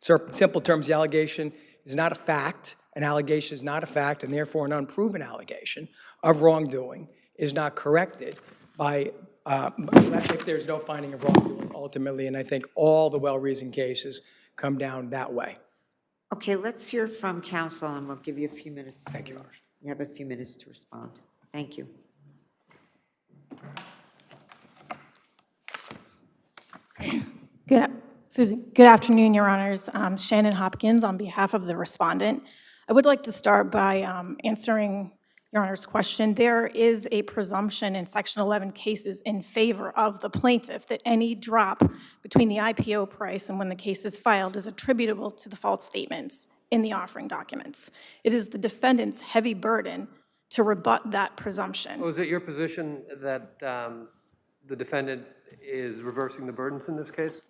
So in simple terms, the allegation is not a fact, an allegation is not a fact, and therefore an unproven allegation of wrongdoing is not corrected by, if there's no finding of wrongdoing ultimately, and I think all the well-reasoned cases come down that way. Okay, let's hear from counsel, and we'll give you a few minutes. Thank you. You have a few minutes to respond. Thank you. Good afternoon, Your Honors. Shannon Hopkins on behalf of the respondent. I would like to start by answering Your Honor's question. There is a presumption in Section 11 cases in favor of the plaintiff that any drop between the IPO price and when the case is filed is attributable to the false statements in the offering documents. It is the defendant's heavy burden to rebut that presumption. So is it your position that the defendant is reversing the burdens in this case?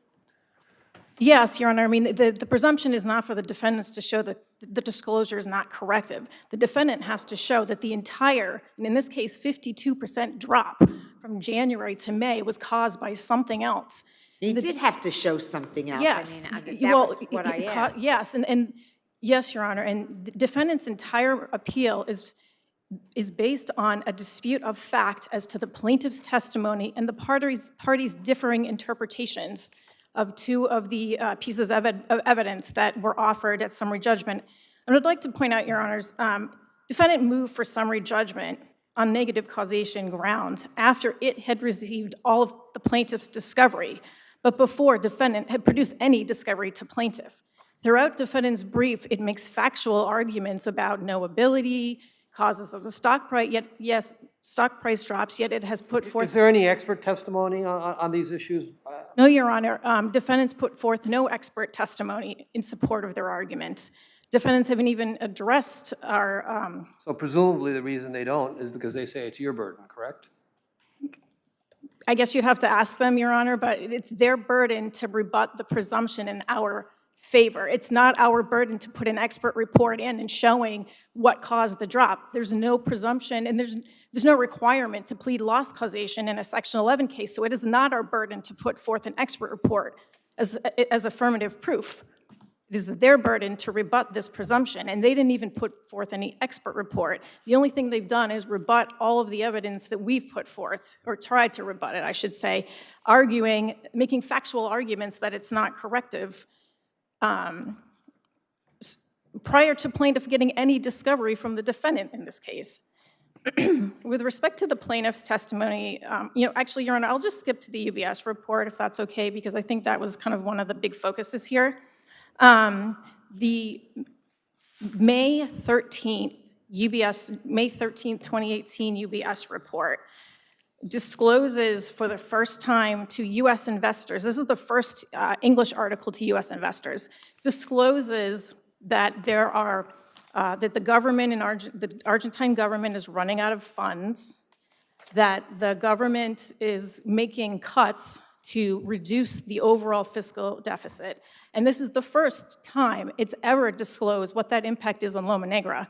Yes, Your Honor. I mean, the presumption is not for the defendants to show that the disclosure is not corrective. The defendant has to show that the entire, and in this case, 52% drop from January to May was caused by something else. You did have to show something else. Yes. I mean, that was what I asked. Yes, and yes, Your Honor, and the defendant's entire appeal is based on a dispute of fact as to the plaintiff's testimony and the parties' differing interpretations of two of the pieces of evidence that were offered at summary judgment. And I'd like to point out, Your Honors, defendant moved for summary judgment on negative causation grounds after it had received all of the plaintiff's discovery, but before defendant had produced any discovery to plaintiff. Throughout defendant's brief, it makes factual arguments about knowability, causes of the stock price, yet, yes, stock price drops, yet it has put forth— Is there any expert testimony on these issues? No, Your Honor. Defendants put forth no expert testimony in support of their arguments. Defendants haven't even addressed our— So presumably the reason they don't is because they say it's your burden, correct? I guess you'd have to ask them, Your Honor, but it's their burden to rebut the presumption in our favor. It's not our burden to put an expert report in and showing what caused the drop. There's no presumption, and there's no requirement to plead loss causation in a Section 11 case, so it is not our burden to put forth an expert report as affirmative proof. It is their burden to rebut this presumption, and they didn't even put forth any expert report. The only thing they've done is rebut all of the evidence that we've put forth, or tried to rebut it, I should say, making factual arguments that it's not corrective, prior to plaintiff getting any discovery from the defendant in this case. With respect to the plaintiff's testimony, actually, Your Honor, I'll just skip to the UBS report if that's okay, because I think that was kind of one of the big focuses here. The May 13th, 2018 UBS report discloses for the first time to U.S. investors, this is the first English article to U.S. investors, discloses that that the government, the Argentine government is running out of funds, that the government is making cuts to reduce the overall fiscal deficit. And this is the first time it's ever disclosed what that impact is on Loma Negra.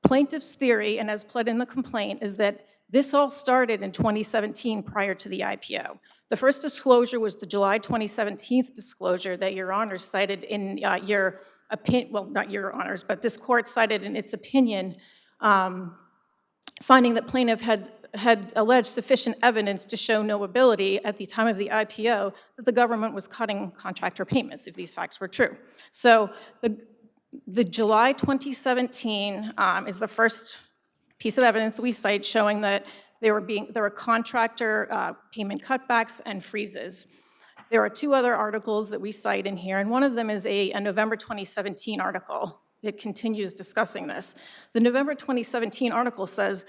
Plaintiff's theory, and as pled in the complaint, is that this all started in 2017 prior to the IPO. The first disclosure was the July 2017 disclosure that Your Honors cited in your opinion, well, not Your Honors, but this court cited in its opinion, finding that plaintiff had alleged sufficient evidence to show knowability at the time of the IPO that the government was cutting contractor payments, if these facts were true. So the July 2017 is the first piece of evidence that we cite showing that there were contractor payment cutbacks and freezes. There are two other articles that we cite in here, and one of them is a November 2017 article that continues discussing this. The November 2017 article says,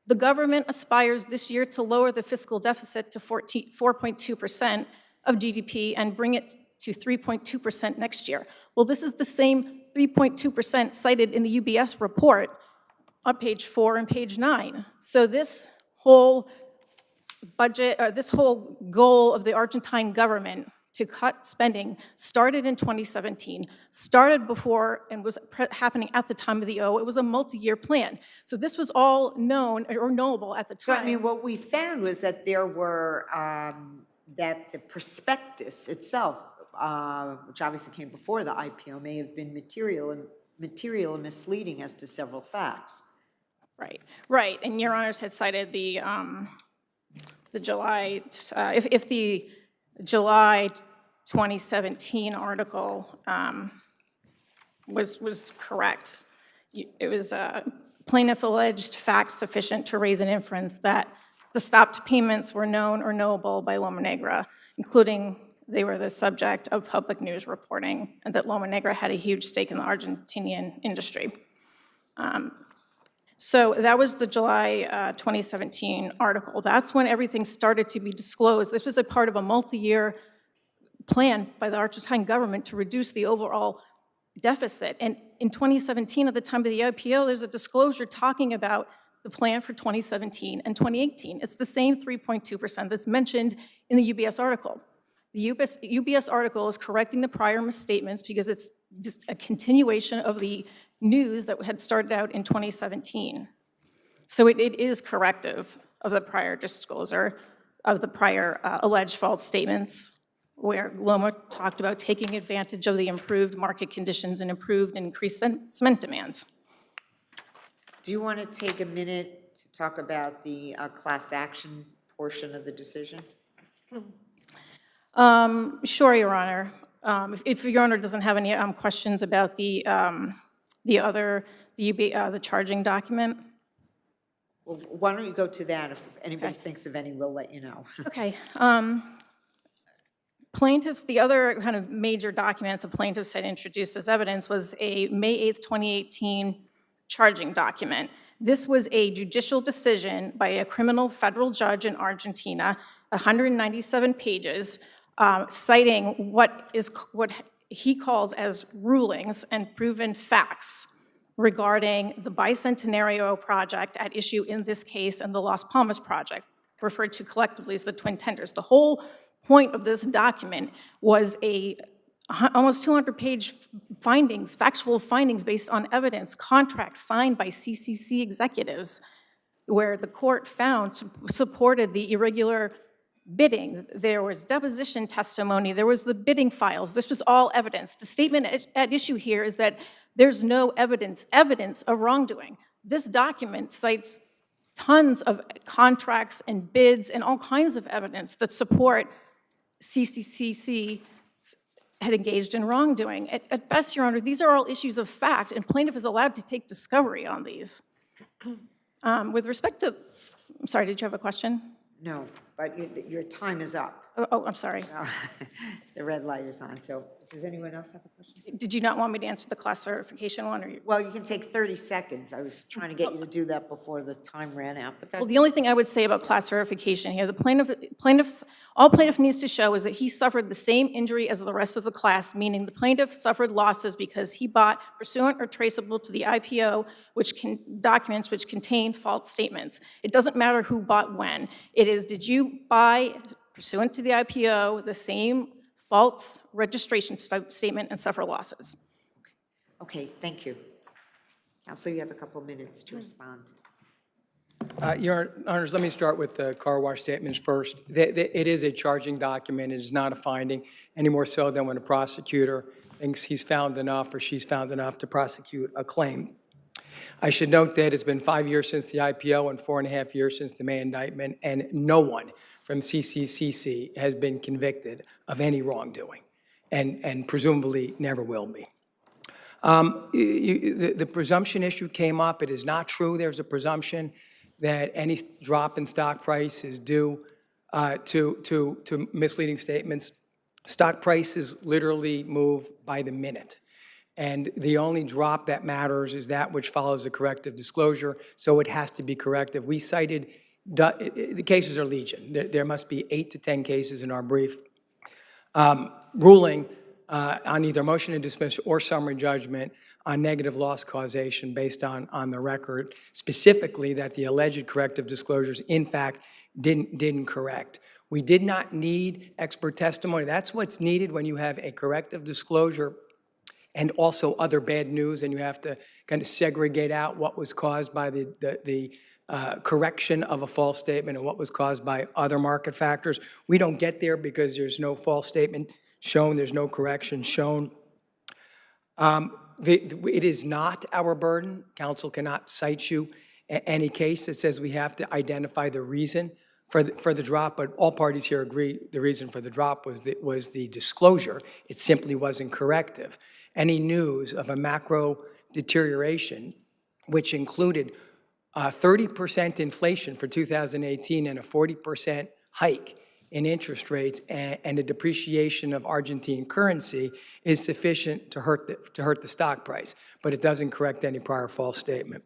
the government aspires this year to lower the fiscal deficit to 4.2% of GDP and bring it to 3.2% next year. Well, this is the same 3.2% cited in the UBS report on page 4 and page 9. So this whole budget, or this whole goal of the Argentine government to cut spending started in 2017, started before and was happening at the time of the O. It was a multi-year plan. So this was all known or knowable at the So, time. I mean, what we found was that there were, that the prospectus itself, which obviously came before the IPO, may have been material and misleading as to several facts. Right, right. And Your Honors had cited the July, if the July 2017 article was correct, it was plaintiff alleged facts sufficient to raise an inference that the stopped payments were known or knowable by Loma Negra, including they were the subject of public news reporting, and that Loma Negra had a huge stake in the Argentinian industry. So that was the July 2017 article. That's when everything started to be disclosed. This was a part of a multi-year plan by the Argentine government to reduce the overall deficit. And in 2017, at the time of the IPO, there's a disclosure talking about the plan for 2017 and 2018. It's the same 3.2% that's mentioned in the UBS article. The UBS article is correcting the prior misstatements because it's just a continuation of the news that had started out in 2017. So it is corrective of the prior disclosure, of the prior alleged false statements, where Loma talked about taking advantage of the improved market conditions and improved and increased cement demand. Do you want to take a minute to talk about the class action portion of the decision? Sure, Your Honor. If Your Honor doesn't have any questions about the charging document. Well, why don't you go to that? If anybody thinks of any, we'll let you know. Okay. Plaintiffs, the other kind of major document the plaintiffs had introduced as evidence was a May 8th, 2018 charging document. This was a judicial decision by a criminal federal judge in Argentina, 197 pages, citing what he calls as rulings and proven facts regarding the Bicentenario project at issue in this case and the Las Palmas project, referred to collectively as the Twin Tenders. The whole point of this document was almost 200-page findings, factual findings based on evidence, contracts signed by CCC executives, where the court found supported the irregular bidding. There was deposition testimony. There was the bidding files. This was all evidence. The statement at issue here is that there's no evidence of wrongdoing. This document cites tons of contracts and bids and all kinds of evidence that support CCC had engaged in wrongdoing. At best, Your Honor, these are all issues of fact, and plaintiff is allowed to take discovery on these. With respect to, I'm sorry, did you have a question? No, but your time is up. Oh, I'm sorry. No, the red light is on, so does anyone else have a question? Did you not want me to answer the class certification one? Or Well, you can take 30 seconds. I was trying to get you to do that before the time ran out, but that's... Well, the only thing I would say about class certification here, all plaintiff needs to show is that he suffered the same injury as the rest of the class, meaning the plaintiff suffered losses because he bought pursuant or traceable to the IPO, documents which contain false statements. It doesn't matter who bought when. It is, did you buy pursuant to the IPO the same false registration statement and suffer losses? Okay, thank you. Counsel, you have a couple minutes to respond. Your Honors, let me start with the car wash statements first. It is a charging document. It is not a finding, any more so than when a prosecutor thinks he's found enough or she's found enough to prosecute a claim. I should note that it's been 5 years since the IPO and 4.5 years since the May indictment, and no one from CCCC has been convicted of any wrongdoing, and presumably never will be. The presumption issue came up. It is not true. There's a presumption that any drop in stock price is due to misleading statements. Stock prices literally move by the minute. And the only drop that matters is that which follows a corrective disclosure, so it has to be corrective. We cited, the cases are legion. There must be 8 to 10 cases in our brief ruling on either motion to dismiss or summary judgment on negative loss causation based on the record, specifically that the alleged corrective disclosures, in fact, didn't correct. We did not need expert testimony. That's what's needed when you have a corrective disclosure and also other bad news, and you have to kind of segregate out what was caused by the correction of a false statement and what was caused by other market factors. We don't get there because there's no false statement shown, there's no correction shown. It is not our burden. Counsel cannot cite you any case that says we have to identify the reason for the drop, but all parties here agree the reason for the drop was the disclosure. It simply wasn't corrective. Any news of a macro deterioration, which included 30% inflation for 2018 and a 40% hike in interest rates and a depreciation of Argentine currency, is sufficient to hurt the stock price, but it doesn't correct any prior false statement.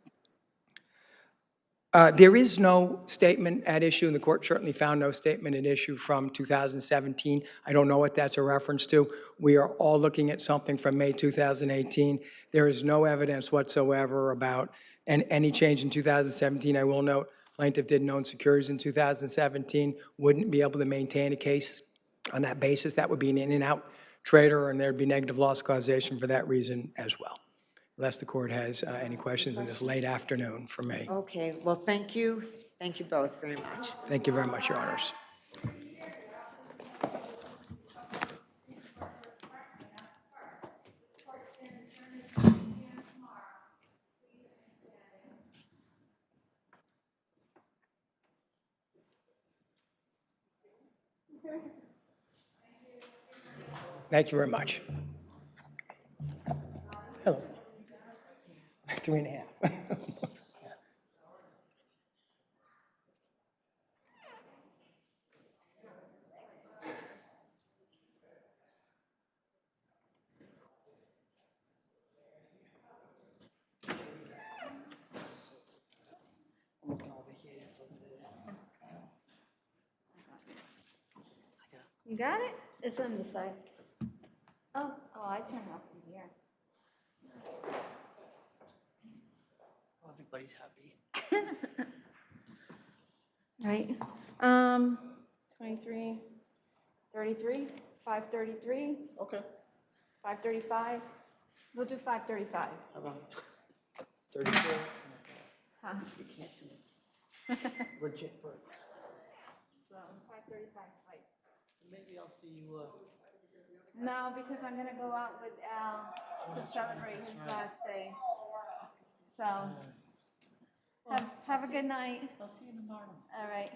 There is no statement at issue, and the court certainly found no statement at issue from 2017. I don't know what that's a reference to. We are all looking at something from May 2018. There is no evidence whatsoever about any change in 2017. I will note, plaintiff didn't own securities in 2017, wouldn't be able to maintain a case on that basis. That would be an in-and-out trader, and there'd be negative loss causation for that reason as well. Unless the court has any questions in this late afternoon for me. Okay, well, thank you. Thank you both very much. Thank you very much, Your Honors. Thank you very much. Hello. 3.5. You got it? It's on the side. Oh, I turned it off from here. Everybody's happy. Right. 23, 33, 533. Okay. 535. We'll do 535. How about 34? Huh? We can't do it. Legit breaks. So 535 swipe. Maybe I'll see you. No, because I'm gonna go out with Al to celebrate his last day. So have a good night. I'll see you tomorrow. All right.